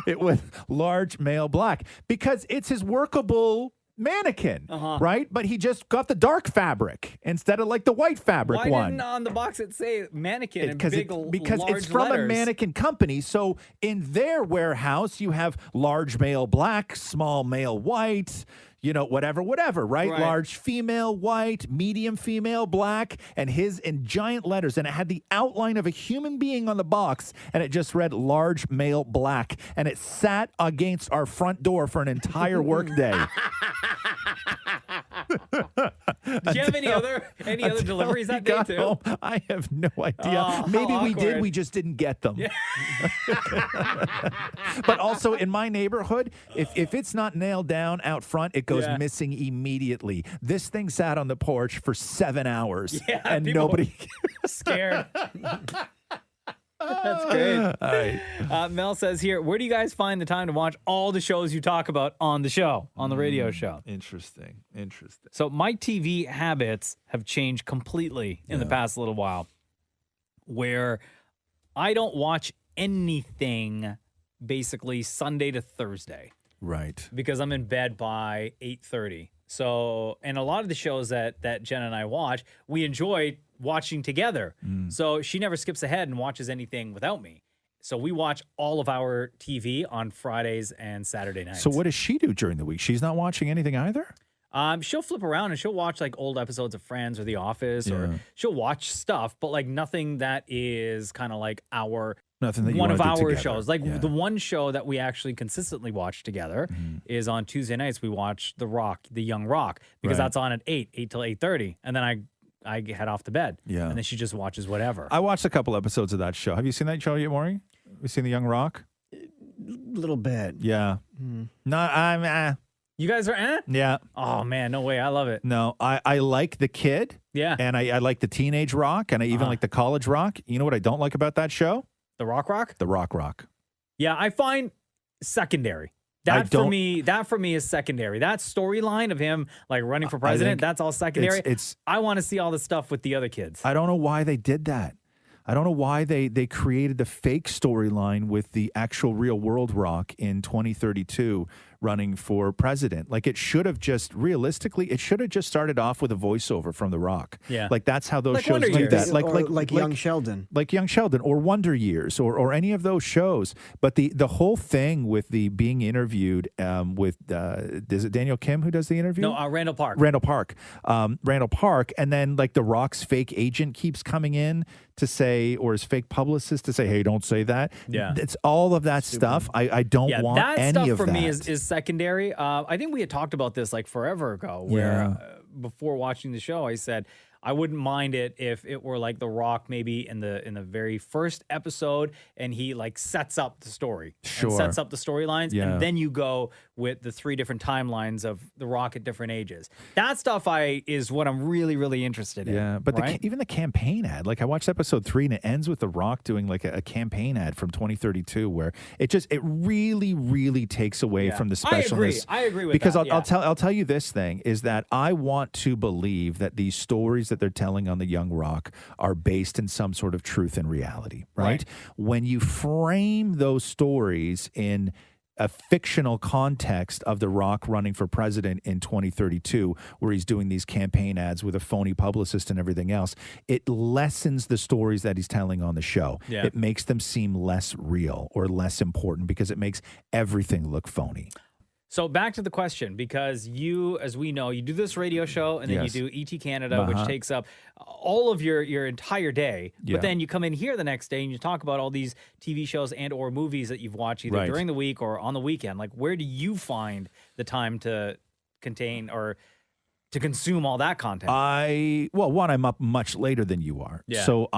It was large male black because it's his workable mannequin, right? But he just got the dark fabric instead of the white fabric Why one. didn't on the box it say mannequin Because large it's from letters? a mannequin company. So in their warehouse, you have large male black, small male white, whatever, right? Large female white, medium female black, and his in giant letters. And it had the outline of a human being on the box, and it just read large male black. And it sat against our front door for an entire workday. Did you have any other deliveries that day too? Home, I have no idea. Maybe we did. We just didn't get them. Yeah. But also in my neighborhood, if it's not nailed down out front, it goes missing immediately. This thing sat on the porch for 7 hours, and nobody scared. That's great. All right. Mel says here, where do you guys find the time to watch all the shows you talk about on the show, on the radio show? Interesting. So my TV habits have changed completely in the past little while, where I don't watch anything basically Sunday to Thursday. Right. Because I'm in bed by 8:30. So, and a lot of the shows that Jen and I watch, we enjoy watching together. So she never skips ahead and watches anything without me. So we watch all of our TV on Fridays and Saturday nights. So what does she do during the week? She's not watching anything either? She'll flip around and she'll watch like old episodes of Friends or The Office, or Yeah. she'll watch stuff, but like nothing that is kind of like Nothing that you one of wanna do our together. shows. Like Yeah. the one show that we actually consistently watch together is on Tuesday nights. We watch The Young Rock, because Right. that's on at 8 till 8:30, and then I head off to bed. Yeah. And then she just watches whatever. I watched a couple episodes of that show. Have you seen that show yet, Maury? Have you seen The Young Rock? Little bit. Yeah. No, I'm You guys are Yeah. Oh man, no way. I love it. No, I like the kid. Yeah. And I like the teenage rock, and I even like the college rock. You know what I don't like about that show? The Rock? The Rock. Yeah, I find secondary. I That don't- for me is secondary. That storyline of him like running for president, think that's all secondary. it's- I want to see all the stuff with the other kids. I don't know why they did that. I don't know why they created the fake storyline with the actual real world Rock in 2032 running for president. Like, it should have just, realistically, it should have just started off with a voiceover from The Rock. Yeah. Like, that's how those Like shows Wonder do Years. that. Like Young Sheldon. Like Young Sheldon or Wonder Years or any of those shows. But the whole thing with the being interviewed with, is it Daniel Kim who does the interview? No, Randall Park. Randall Park. And then like The Rock's fake agent keeps coming in to say, or his fake publicist to say, hey, don't say that. Yeah. It's all of that stuff. I don't want that any stuff of for that. me is secondary. I think we had talked about this like forever ago, where before watching the show, I said I wouldn't mind it if it were like The Rock, maybe in the very first episode, and he like sets up the story, Sure. and sets up the storylines, Yeah. and then you go with the 3 different timelines of The Rock at different ages. That stuff is what I'm really, really interested in. Yeah, but right? even the campaign ad, like I watched episode 3 and it ends with The Rock doing like a campaign ad from 2032 where it really, really takes away from the specialness. I agree with because that. I'll tell you this thing is that I want to believe that these stories that they're telling on the Young Rock are based in some sort of truth and reality, right? When you frame those stories in a fictional context of The Rock running for president in 2032, where he's doing these campaign ads with a phony publicist and everything else, it lessens the stories that he's telling on the show. Yeah. It makes them seem less real or less important because it makes everything look phony. So back to the question, because you, as we know, you do this radio show and then Yes. you do ET Canada, which Uh-huh. takes up all of your entire day. Yeah. But then you come in here the next day and you talk about all these TV shows and or movies that you've watched either Right. during the week or on the weekend. Like, where do you find the time to contain or to consume all that content? I'm up much later than you are. Yeah. So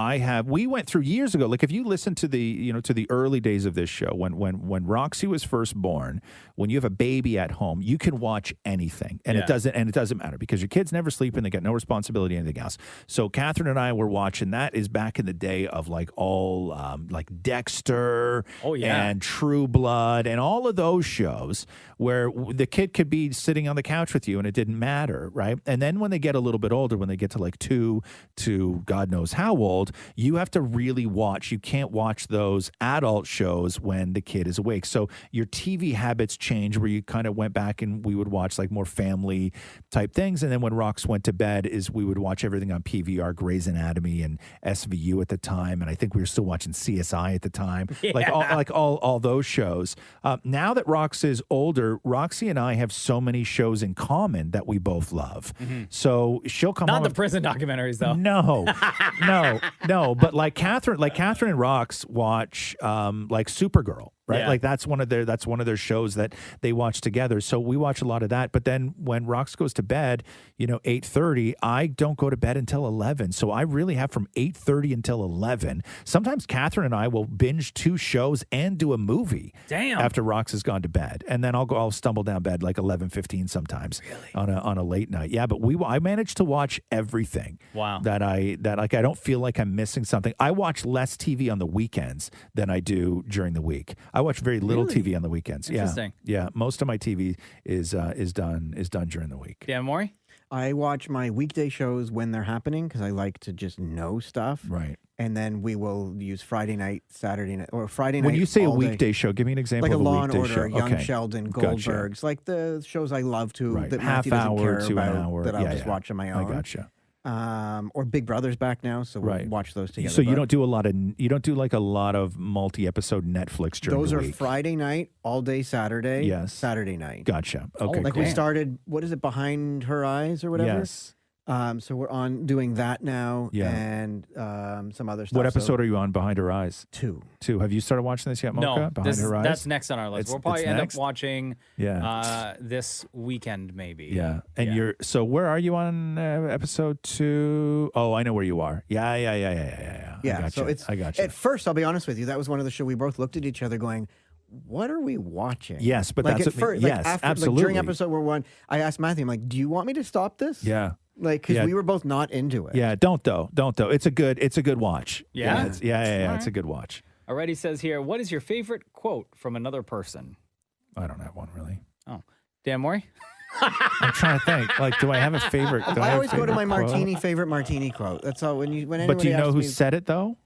we went through years ago. Like if you listen to the early days of this show, when Roxy was first born, when you have a baby at home, you can watch anything, and Yeah. it doesn't matter because your kids never sleep and they got no responsibility, anything else. So Catherine and I were watching that is back in the day of like all like Dexter, Oh, yeah. and True Blood, and all of those shows where the kid could be sitting on the couch with you and it didn't matter, right? And then when they get a little bit older, when they get to like 2 to God knows how old, you have to really watch. You can't watch those adult shows when the kid is awake. So your TV habits change where you kind of went back and we would watch like more family type things. And then when Rox went to bed is we would watch everything on PVR, Grey's Anatomy and SVU at the time. And I think we were still watching CSI at the time. Like all those shows. Now that Rox is older, Roxy and I have so many shows in common that we both love. So she'll come Not home. the prison documentaries, though. No. But like Catherine and Rox watch like Supergirl, right? Yeah. Like that's one of their shows that they watch together. So we watch a lot of that. But then when Rox goes to bed, 8:30, I don't go to bed until 11. So I really have from 8:30 until 11. Sometimes Catherine and I will binge 2 shows and do a movie. Damn. After Rox has gone to bed, and then I'll stumble down bed like 11:15 sometimes on a late night. Yeah, but I managed to watch everything. Wow. That I don't feel like I'm missing something. I watch less TV on the weekends than I do during the week. I watch very little Really? TV on the weekends. Interesting. Yeah. Most of my TV is done during the week. Yeah, Maury? I watch my weekday shows when they're happening because I like to just know stuff. Right. And then we will use Friday night, Saturday night, or Friday night. When you say a all day. weekday show, give me an example Like a of a Law and weekday Order, show. Young Okay. Sheldon, Gotcha. Goldbergs, like the shows I love to Right. that Half Matthew doesn't hour care to about, an hour. that I'll Yeah, just yeah. watch on my own. I gotcha. Or Big Brother's back now, so we'll Right. watch those together. So you But don't do like a lot of multi-episode Netflix during those the are week. Friday night, all day Saturday, Yes. Saturday night. Gotcha. Okay. Like cool. we started, what is it, Behind Her Eyes or whatever? Yes. So we're on doing that now, Yeah. and some other stuff. What So- episode are you on? Behind Her Eyes. 2. Have you started watching this yet, Mocha? No, Behind Her Eyes. that's next on our list. It's- We'll probably it's end next? up watching Yeah. this weekend, maybe. Yeah. And so where are you on episode 2? Oh, I know where you are. Yeah. Yeah, so it's. I got you. At first, I'll be honest with you, that was one of the show we both looked at each other going, what are we watching? Yes, but like that's at first, yes, after, absolutely. Like during episode one, I asked Matthew, I'm like, do you want me to stop this? Yeah. Like, because Yeah. we were both not into it. Yeah, don't though. It's a good watch. Yeah? It's Alright. a good watch. Already says here, what is your favorite quote from another person? I don't have one really. Oh, Dan Mori? I'm trying to think. Like, do I have a favorite? do I have a always go to my favorite quote? favorite martini quote. That's all. When anybody But do you know asks who me- said it though?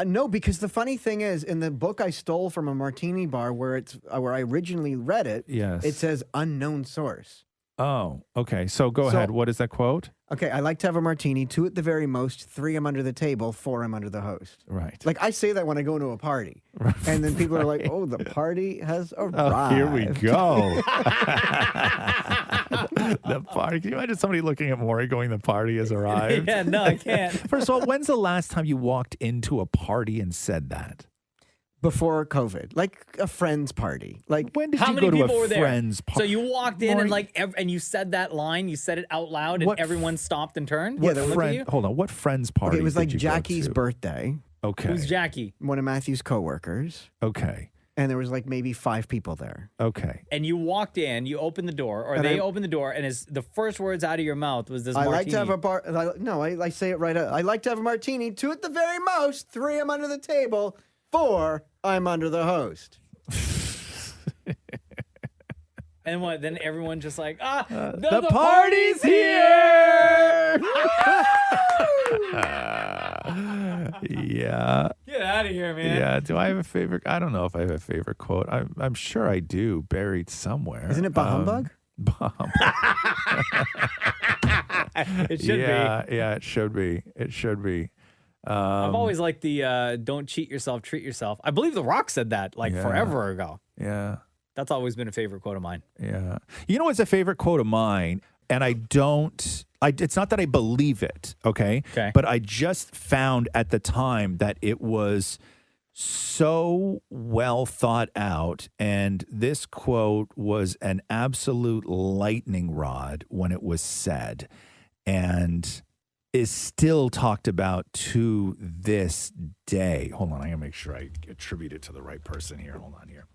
No, because the funny thing is, in the book I stole from a martini bar where I originally read it, Yes. it says unknown source. Oh, okay. So go So- ahead. What is that quote? Okay, I like to have a martini, 2 at the very most, 3 I'm under the table, 4 I'm under the host. Right. Like I say that when I go to a party, and then people are like, "Oh, the party has arrived." Oh, here we go. The party. Can you imagine somebody looking at Maury going, "The party has arrived"? Yeah, no, I can't. First of all, when's the last time you walked into a party and said that? Before COVID, like a friend's party. Like when did How you many go to people a were there? friend's So party? you walked in Maury- and you said that line, you said it out loud, and What everyone stopped and turned? What to look at friend? you? Hold on. What friend's party? Okay, it was did like you go Jackie's to? birthday. Okay. Who's Jackie? One of Matthew's coworkers, Okay. and there was like maybe 5 people there. Okay. And you walked in, you opened the door, or And they I- opened the door, and the first words out of your mouth was this I martini. like to have a bar. I say it right. I like to have a martini, 2 at the very most, 3 I'm under the table, 4 I'm under the host. And what? Then everyone just like, The party's here. Yeah. Get out of here, man. Yeah. Do I have a favorite? I don't know if I have a favorite quote. I'm sure I do, buried somewhere. Isn't it bah humbug? It should be. Yeah, it should be. It should be. I've always liked the don't cheat yourself, treat yourself. I believe The Rock said that like Yeah. forever ago. Yeah. That's always been a favorite quote of mine. Yeah. You know what's a favorite quote of mine? And it's not that I believe it, okay? Okay. But I just found at the time that it was so well thought out. And this quote was an absolute lightning rod when it was said and is still talked about to this day. Hold on. I'm going to make sure I attribute it to the right person here. Hold on here.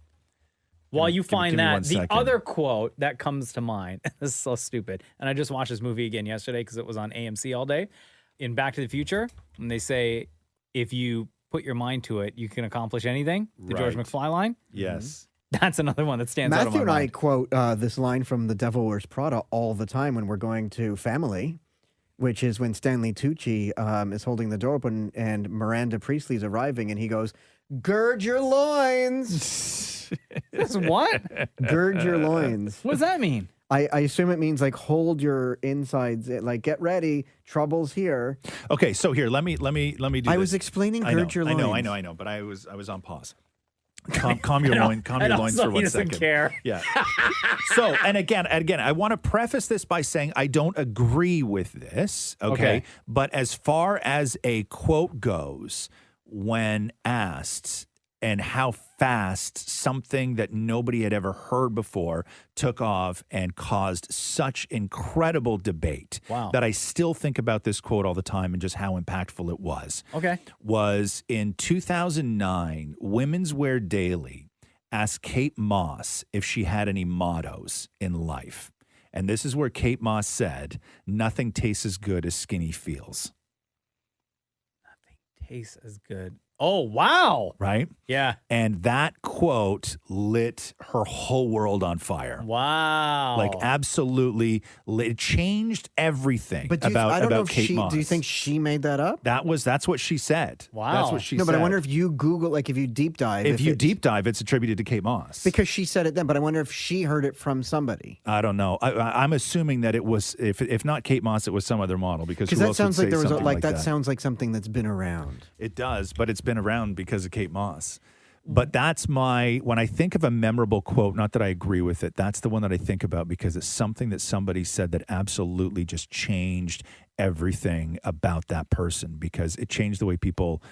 While you give find me that, one the second. other quote that comes to mind, this is so stupid. And I just watched this movie again yesterday because it was on AMC all day. In Back to the Future, and they say, if you put your mind to it, you can accomplish anything. The George Right. McFly line. Yes. That's another one that stands out Matthew of and my I mind. quote this line from The Devil Wears Prada all the time when we're going to Family, which is when Stanley Tucci is holding the door open and Miranda Priestley's arriving, and he goes, "Gird your loins." This what? Gird your loins. What does that mean? I assume it means like hold your insides, like get ready, trouble's here. Okay, so here, let me do I this. was explaining I know, gird your I loins. know, but I was on pause. Calm your loins for And 1 also, he second. doesn't care. Yeah. So, and again, I want to preface this by saying I don't agree with this, okay? But as far as a quote goes, when asked and how fast something that nobody had ever heard before took off and caused such incredible debate Wow. that I still think about this quote all the time and just how impactful it was. Okay. Was in 2009, Women's Wear Daily asked Kate Moss if she had any mottos in life. And this is where Kate Moss said, "Nothing tastes as good as skinny feels." Tastes as good. Oh, wow. Right? Yeah. And that quote lit her whole world on fire. Wow. Like absolutely, it changed everything But I don't know if Kate Moss. do you think she made that up? That's what she said. Wow. That's what she No, said. but I wonder if you Google, like if you deep dive. if you deep dive, it's attributed to Kate Moss. Because she said it then, but I wonder if she heard it from somebody. I don't know. I'm assuming that it was, if not Kate Moss, it was some other model. Because Because who that else sounds would like there say was something like that sounds like something that's been around. It does, but it's been around because of Kate Moss. But that's when I think of a memorable quote, not that I agree with it, that's the one that I think about because it's something that somebody said that absolutely just changed everything about that person because it changed the way people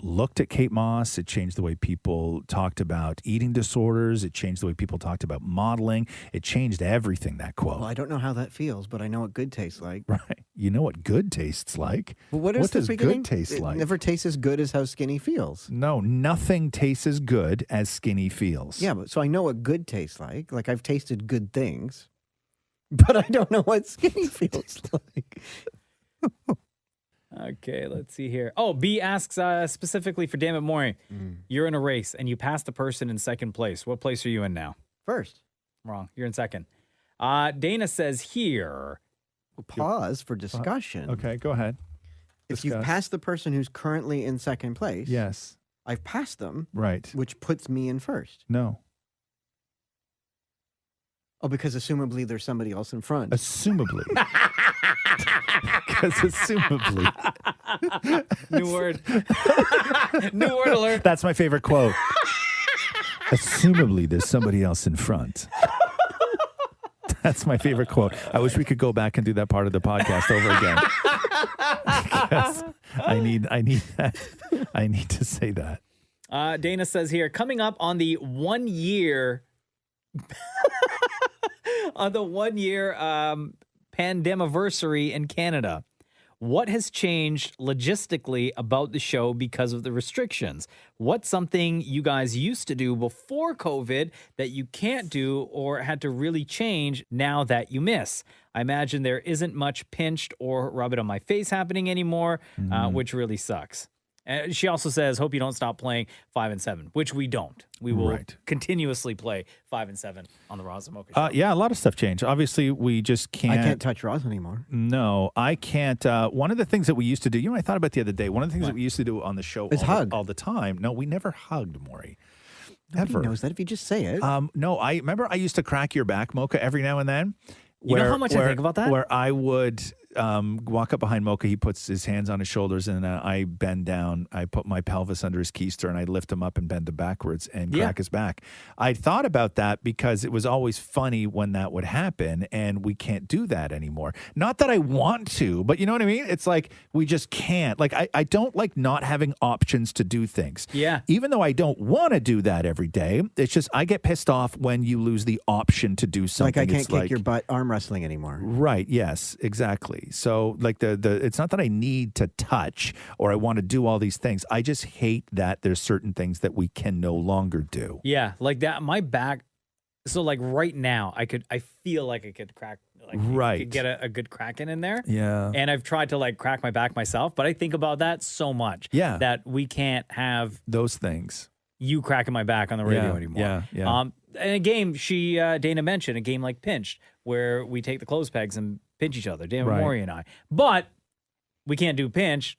looked at Kate Moss. It changed the way people talked about eating disorders. It changed the way people talked about modeling. It changed everything, that quote. Well, I don't know how that feels, but I know what good tastes like. Right. You know what good tastes like. Well, what does the good taste like? It never tastes as good as how skinny feels. No, nothing tastes as good as skinny feels. Yeah, but so I know what good tastes like. Like I've tasted good things, but I don't know what skinny feels like. Okay, let's see here. Oh, B asks specifically for Dammit Maury. You're in a race and you passed the person in second place. What place are you in now? First. Wrong. You're in second. Dana says here. Pause for discussion. Okay, go ahead. If you've passed the person who's currently in second place, Yes. I've passed them, Right. which puts me in first. No. Oh, because assumably there's somebody else in front. Assumably. Because assumably. New word. New word alert. That's my favorite quote. Assumably, there's somebody else in front. That's my favorite quote. I wish we could go back and do that part of the podcast over again. Because I need that. I need to say that. Dana says here, coming up on the 1 year pandemiversary in Canada. What has changed logistically about the show because of the restrictions? What's something you guys used to do before COVID that you can't do or had to really change now that you miss? I imagine there isn't much pinched or rub it on my face happening anymore, which really sucks. She also says, hope you don't stop playing 5 and 7, which we don't. We will continuously play 5 and 7 on the Roz and Mocha Show. Yeah, a lot of stuff changed. Obviously, we just can't. I can't touch Roz anymore. No, I can't. One of the things that we used to do, I thought about the other day, one of the things that we used to do on the show all the time. No, we never hugged, Maury. Nobody knows that if you just say it. No, I remember I used to crack your back, Mocha, every now and then. You know how much I think about that? Where I would walk up behind Mocha, he puts his hands on his shoulders, and I bend down. I put my pelvis under his keister, and I lift him up and bend him backwards and crack his back. I thought about that because it was always funny when that would happen, and we can't do that anymore. Not that I want to, but you know what I mean? It's like we just can't. Like I don't like not having options to do things. Yeah. Even though I don't want to do that every day, it's just I get pissed off when you lose the option to do something. Like I can't kick your butt arm wrestling anymore. Right. Yes, exactly. So like the it's not that I need to touch or I want to do all these things. I just hate that there's certain things that we can no longer do. Yeah, like that. My back. So like right now, I feel like I could crack. Like could get a good cracking in there. Yeah. And I've tried to like crack my back myself, but I think about that so much. Yeah. That we can't have those things. You cracking my back on the radio anymore. Yeah. Yeah. And a game Dana mentioned, a game like Pinched, where we take the clothes pegs and pinch each other, Dana Maury and I. But we can't do Pinch,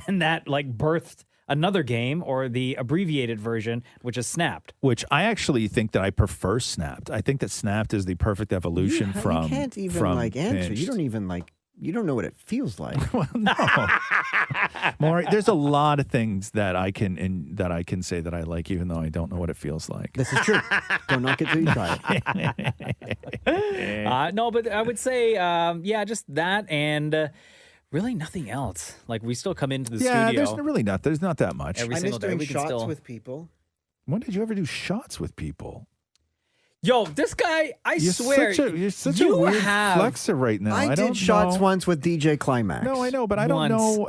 and that like birthed another game, or the abbreviated version, which is Snapped. Which I actually think that I prefer Snapped. I think that Snapped is the perfect evolution from. You can't even like answer. Pinched. You don't even like. You don't know what it feels like. Well, no. Maury, there's a lot of things that I can say that I like, even though I don't know what it feels like. This is true. Don't knock it till you try it. No, but I would say, just that and really nothing else. Like we still come into the studio. There's not that much. Every I single miss day doing we can shots still with people. When did you ever do shots with people? Yo, this guy, You're swear, you're such a weird flexer right now. I don't did shots know. once with DJ Climax. No, I know, but I don't know.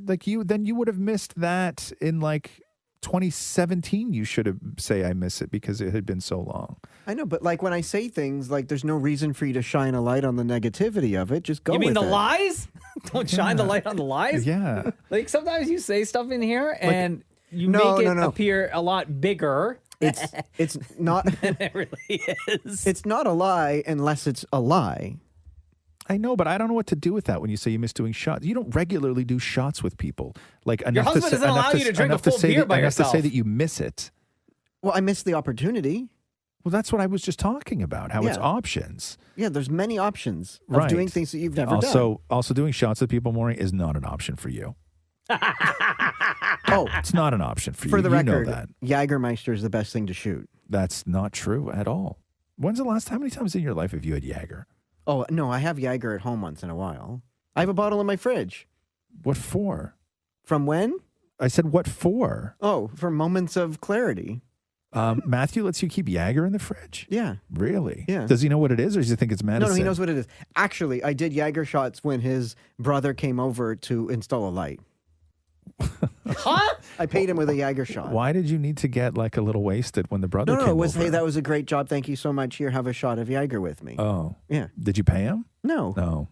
Like you would have missed that in like 2017 you should have say I miss it because it had been so long. I know, but like when I say things, like there's no reason for you to shine a light on the negativity of it. Just go. You mean with the it. lies? Don't shine the light on the lies? Yeah. Like sometimes you say stuff in here and you make it appear a lot bigger. It's not. than it really is. It's not a lie unless it's a lie. I know, but I don't know what to do with that when you say you miss doing shots. You don't regularly do shots with people. Like enough husband doesn't allow you to drink a full beer by yourself. To say that you miss it. Well, I missed the opportunity. Well, that's what I was just talking about, how it's options. Yeah, there's many options of doing things that you've never done. Also, doing shots with people, Maury, is not an option for you. It's not an option for you. For the record, know that. Jägermeister is the best thing to shoot. That's not true at all. When's the last time? How many times in your life have you had Jäger? Oh, no, I have Jäger at home once in a while. I have a bottle in my fridge. What for? From when? I said, what for? Oh, for moments of clarity. Matthew lets you keep Jäger in the fridge? Yeah. Really? Yeah. Does he know what it is, or does he think it's medicine? No, he knows what it is. Actually, I did Jäger shots when his brother came over to install a light. Huh? I paid him with a Jäger shot. Why did you need to get like a little wasted when the brother came it was, over? hey, that was a great job. Thank you so much. Here, have a shot of Jäger with me. Oh. Yeah. Did you pay him? No. No.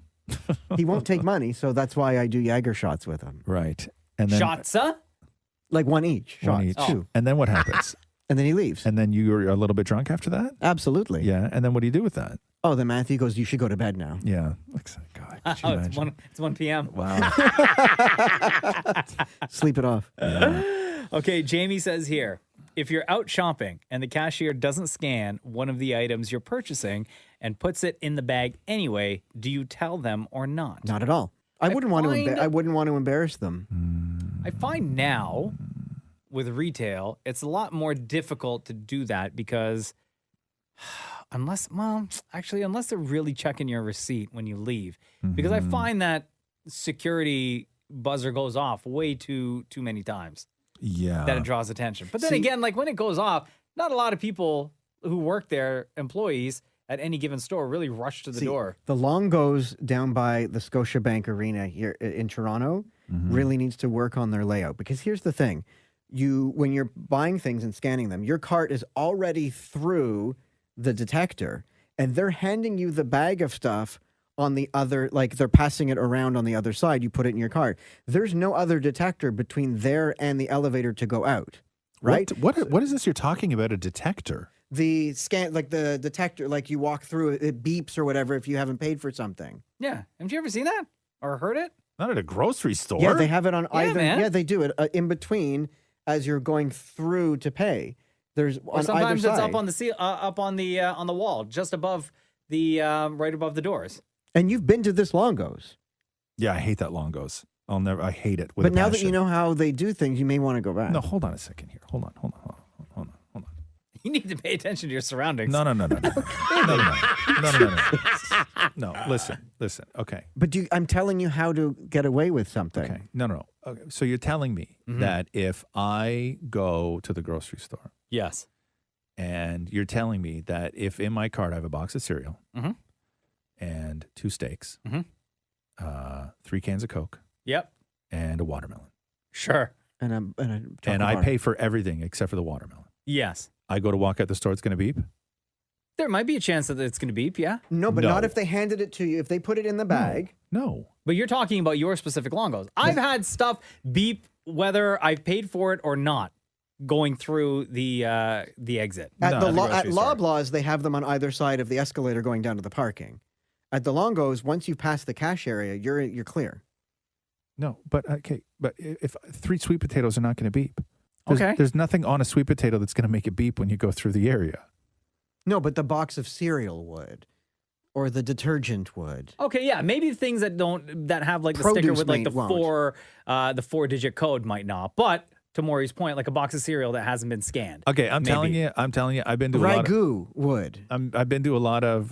He won't take money, so that's why I do Jäger shots with him. Right. And then Shots, huh? Like one each. One Shots. each. Two. And then what happens? And then he leaves. And then you're a little bit drunk after that? Absolutely. Yeah. And then what do you do with that? Oh, then Matthew goes, you should go to bed now. Yeah. God, could you imagine? It's 1 p.m. Wow. Sleep it off. Okay, Jamie says here, if you're out shopping and the cashier doesn't scan one of the items you're purchasing and puts it in the bag anyway, do you tell them or not? Not at all. I wouldn't want to embarrass them. I find now with retail, it's a lot more difficult to do that because unless they're really checking your receipt when you leave. Because I find that security buzzer goes off way too many times. Yeah. That it draws attention. But then again, like when it goes off, not a lot of people who work there, employees at any given store, really rush to the door. The Longos down by the Scotiabank Arena here in Toronto really needs to work on their layout. Because here's the thing. When you're buying things and scanning them, your cart is already through the detector, and they're handing you the bag of stuff on the other, like they're passing it around on the other side. You put it in your cart. There's no other detector between there and the elevator to go out, right? What is this you're talking about, a detector? The scan, like the detector, like you walk through it, it beeps or whatever if you haven't paid for something. Yeah. Haven't you ever seen that or heard it? Not at a grocery store. Yeah, they have it on either. man. Yeah, they do it in between as you're going through to pay. There's Or on sometimes either it's side. up on the up on the wall, just above the right above the doors. And you've been to this Longos. Yeah, I hate that Longos. I hate it with But a now that passion. you know how they do things, you may want to go back. No, hold on a second here. Hold on. You need to pay attention to your surroundings. No. No. Listen. Okay. But I'm telling you how to get away with something. Okay. No. Okay. So you're telling me that if I go to the grocery store, yes, and you're telling me that if in my cart I have a box of cereal and 2 steaks, 3 cans of Coke, yep, and a watermelon, sure, and a and I bar. pay for everything except for the watermelon. yes. I go to walk out the store, it's going to beep. There might be a chance that it's going to beep, yeah. No, but not if they handed it to you. If they put it in the bag. No. But you're talking about your specific Longos. I've had stuff beep whether I've paid for it or not going through the exit. At Loblaws, they have them on either side of the escalator going down to the parking. At the Longos, once you pass the cash area, you're clear. No, but if 3 sweet potatoes are not going to beep. Okay. There's nothing on a sweet potato that's going to make it beep when you go through the area. No, but the box of cereal would, or the detergent would. Okay, yeah, maybe things that have like the sticker with like the 4-digit code might not. But to Maury's point, like a box of cereal that hasn't been scanned. Okay, I'm telling you, I've been to a lot of, Ragu would. I've been to a lot of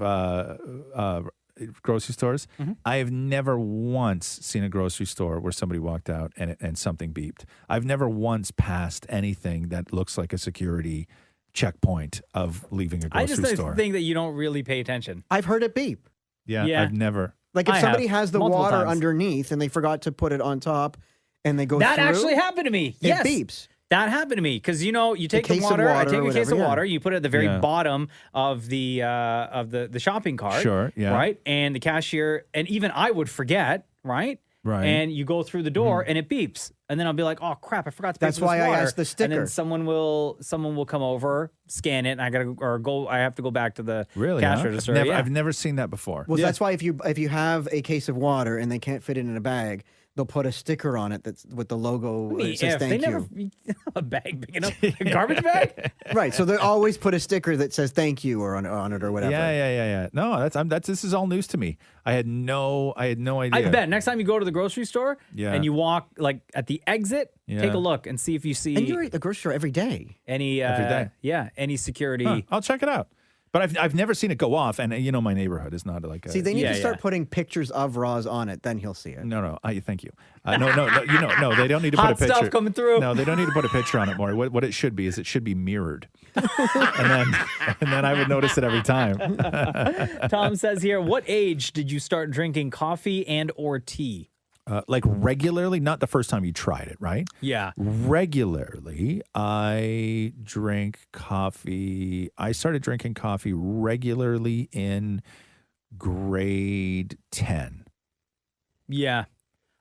grocery stores. I have never once seen a grocery store where somebody walked out and something beeped. I've never once passed anything that looks like a security checkpoint of leaving a grocery store. I just think that you don't really pay attention. I've heard it beep. Yeah. I've never. Like if somebody has the multiple water times. underneath and they forgot to put it on top and they go That through. actually happened to me. It Yes. beeps. That happened to me because you take the case of water. I water take or a case whatever, of yeah. water. You put it at the very Yeah. bottom of the shopping cart. Sure, yeah. Right, and the cashier, and even I would forget. Right. Right. And you go through the door and it beeps, and then I'll be like, "Oh crap! I forgot to pay That's for this why I water." asked the And then sticker. someone will come over, scan it, and I have to go back to the Really? cash huh? register. Yeah. I've never seen that before. Well, that's why if you have a case of water and they can't fit it in a bag, they'll put a sticker on it that's with the logo that says If they thank never you. a bag big enough, a garbage bag. Right. So they always put a sticker that says thank you or on it or whatever. Yeah. No, this is all news to me. I had no idea. I bet next time you go to the grocery store Yeah. and you walk like at the exit, Yeah. take a look and see if you see And you're at the grocery store every day. any Every day. any security. Huh, I'll check it out. But I've never seen it go off, and my neighborhood is not like a... See, they need to start putting pictures of Roz on it, then he'll see it. No, thank you. No, they don't need to put Hot a picture. stuff coming through. No, they don't need to put a picture on it, Maury. What it should be is it should be mirrored, and then I would notice it every time. Tom says here, what age did you start drinking coffee and or tea? Like regularly, not the first time you tried it, right? Yeah. Regularly, I drink coffee. I started drinking coffee regularly in grade 10. Yeah.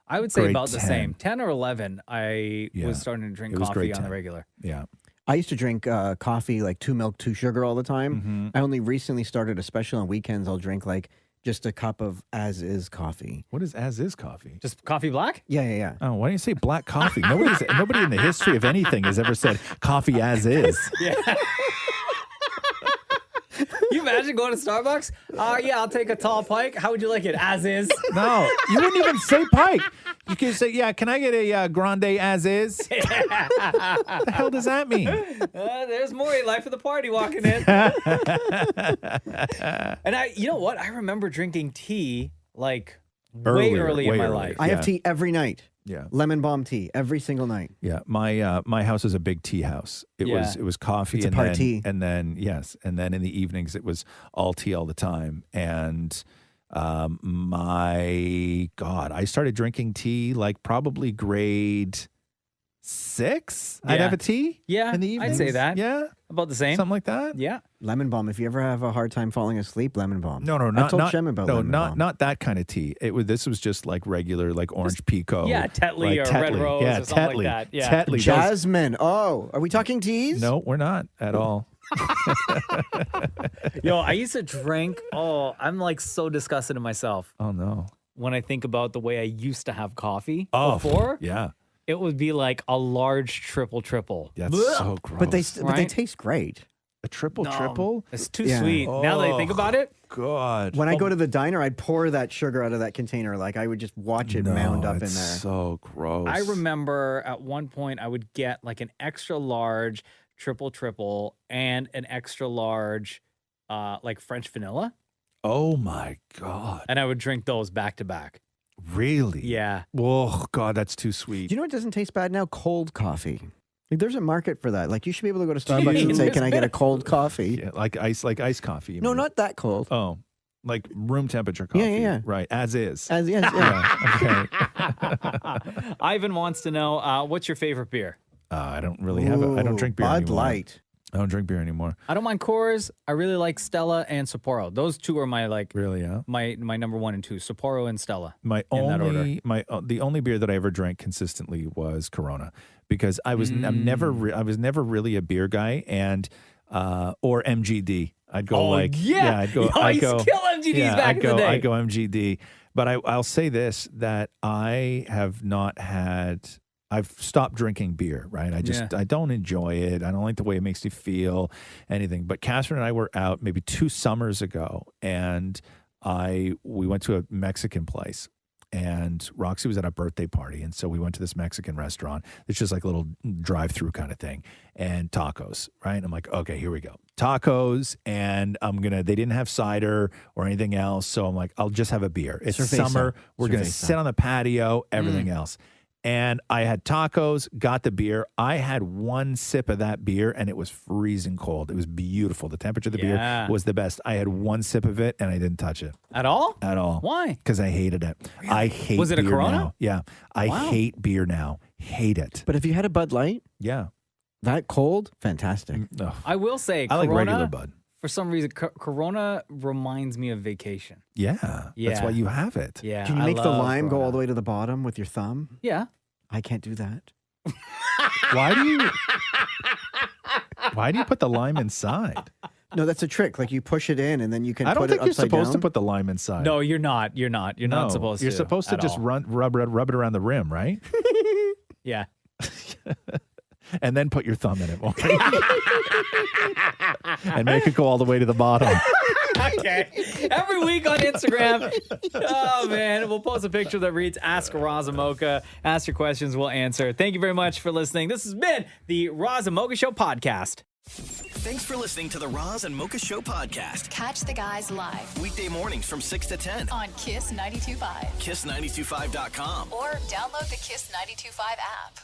I would say Grade about the 10. same. 10 or 11, I Yeah. was starting to drink It was coffee grade on the 10. regular. Yeah. I used to drink coffee, like 2 milk, 2 sugar all the time. I only recently started, especially on weekends, I'll drink like just a cup of as-is coffee. What is as-is coffee? Just coffee black? Yeah. Oh, why don't you say black coffee? Nobody in the history of anything has ever said coffee as is. Yeah. You imagine going to Starbucks? Yeah, I'll take a tall pike. How would you like it? As is? No, you wouldn't even say pike. You can say, yeah, can I get a grande as is? What the hell does that mean? There's Maury, life of the party, walking in. And you know what? I remember drinking tea like way early in my life. I have tea every night. Yeah. Lemon balm tea every single night. Yeah, my house is a big tea house. It was coffee It's a and party. then and then in the evenings it was all tea all the time. And my God, I started drinking tea like probably grade 6. I'd Yeah. have a tea. Yeah, in the I'd say evenings. that. Yeah, About the same. something like that. Yeah. Lemon balm. If you ever have a hard time falling asleep, lemon balm. No, I not told not Shem about no, lemon balm. not that kind of tea. This was just like regular, like orange pekoe. yeah, Tetley or Red Rose yeah, or something like Tetley. that. Yeah. Tetley. Those- Jasmine. Oh, are we talking teas? No, we're not at all. Yo, I used to drink. Oh, I'm like so disgusted in myself Oh no. when I think about the way I used to have coffee Oh, before. yeah. It would be like a large triple. That's Blech. so gross. But they Right? taste great. A triple. It's too Yeah. sweet. Now that I think about it, God. When I go to the diner, I'd pour that sugar out of that container. Like I would just watch it mound up in there. So gross. I remember at one point I would get like an extra large triple and an extra large like French vanilla. Oh my God. And I would drink those back to back. Really? Yeah. Oh God, that's too sweet. You know what doesn't taste bad now? Cold coffee. Like there's a market for that. Like you should be able to go to Starbucks and say, "Can I get a cold coffee?" Yeah, like iced coffee. you No, mean. not that cold. Oh, like room temperature coffee. Yeah. Right, as is. As yes, yeah. Okay. Ivan wants to know what's your favorite beer? I don't really have it. I don't drink beer Bud anymore. Light. I don't drink beer anymore. I don't mind Coors. I really like Stella and Sapporo. Those two are my like Really, yeah. my number 1 and 2. Sapporo and Stella. My in that order. the only beer that I ever drank consistently was Corona, because I was never really a beer guy, and or MGD. I'd go I'd go. Yo, I used to kill MGDs back in the day. I'd go MGD, but I'll say this, that I have not had. I've stopped drinking beer, right? I don't enjoy it. I don't like the way it makes me feel, anything. But Catherine and I were out maybe 2 summers ago, and we went to a Mexican place, and Roxy was at a birthday party, and so we went to this Mexican restaurant. It's just like a little drive-through kind of thing, and tacos, right? And I'm like, okay, here we go, tacos, and they didn't have cider or anything else, so I'm like, I'll just have a beer. It's Cerveza. summer. We're gonna Cerveza. sit on the patio, everything else. And I had tacos, got the beer. I had 1 sip of that beer, and it was freezing cold. It was beautiful. The temperature of the beer was the best. I had 1 sip of it, and I didn't touch it. At all? At all. Why? Because I hated it. I hate Was it a beer Corona? now. Yeah. I hate beer now. Hate it. But if you had a Bud Light, Yeah. That cold? Fantastic. I will say, I like Corona, regular Bud. For some reason, Corona reminds me of vacation. Yeah. That's why you have it. Yeah. Can you I make the love lime go Corona. all the way to the bottom with your thumb? Yeah. I can't do that. Why do you put the lime inside? No, that's a trick. Like you push it in and then you can I don't put think it you're upside supposed to down. put the lime inside. No, you're not. You're not. You're not supposed to. You're supposed to at just all. rub it around the rim, right? Yeah. And then put your thumb in it, and make it go all the way to the bottom. Okay. Every week on Instagram. Oh, man. We'll post a picture that reads Ask Roz and Mocha. Ask your questions. We'll answer. Thank you very much for listening. This has been the Roz and Mocha Show podcast. Thanks for listening to the Roz and Mocha Show podcast. Catch the guys live Weekday mornings from 6 to 10. on Kiss 92.5 Kiss925.com. or download the Kiss 92.5 app.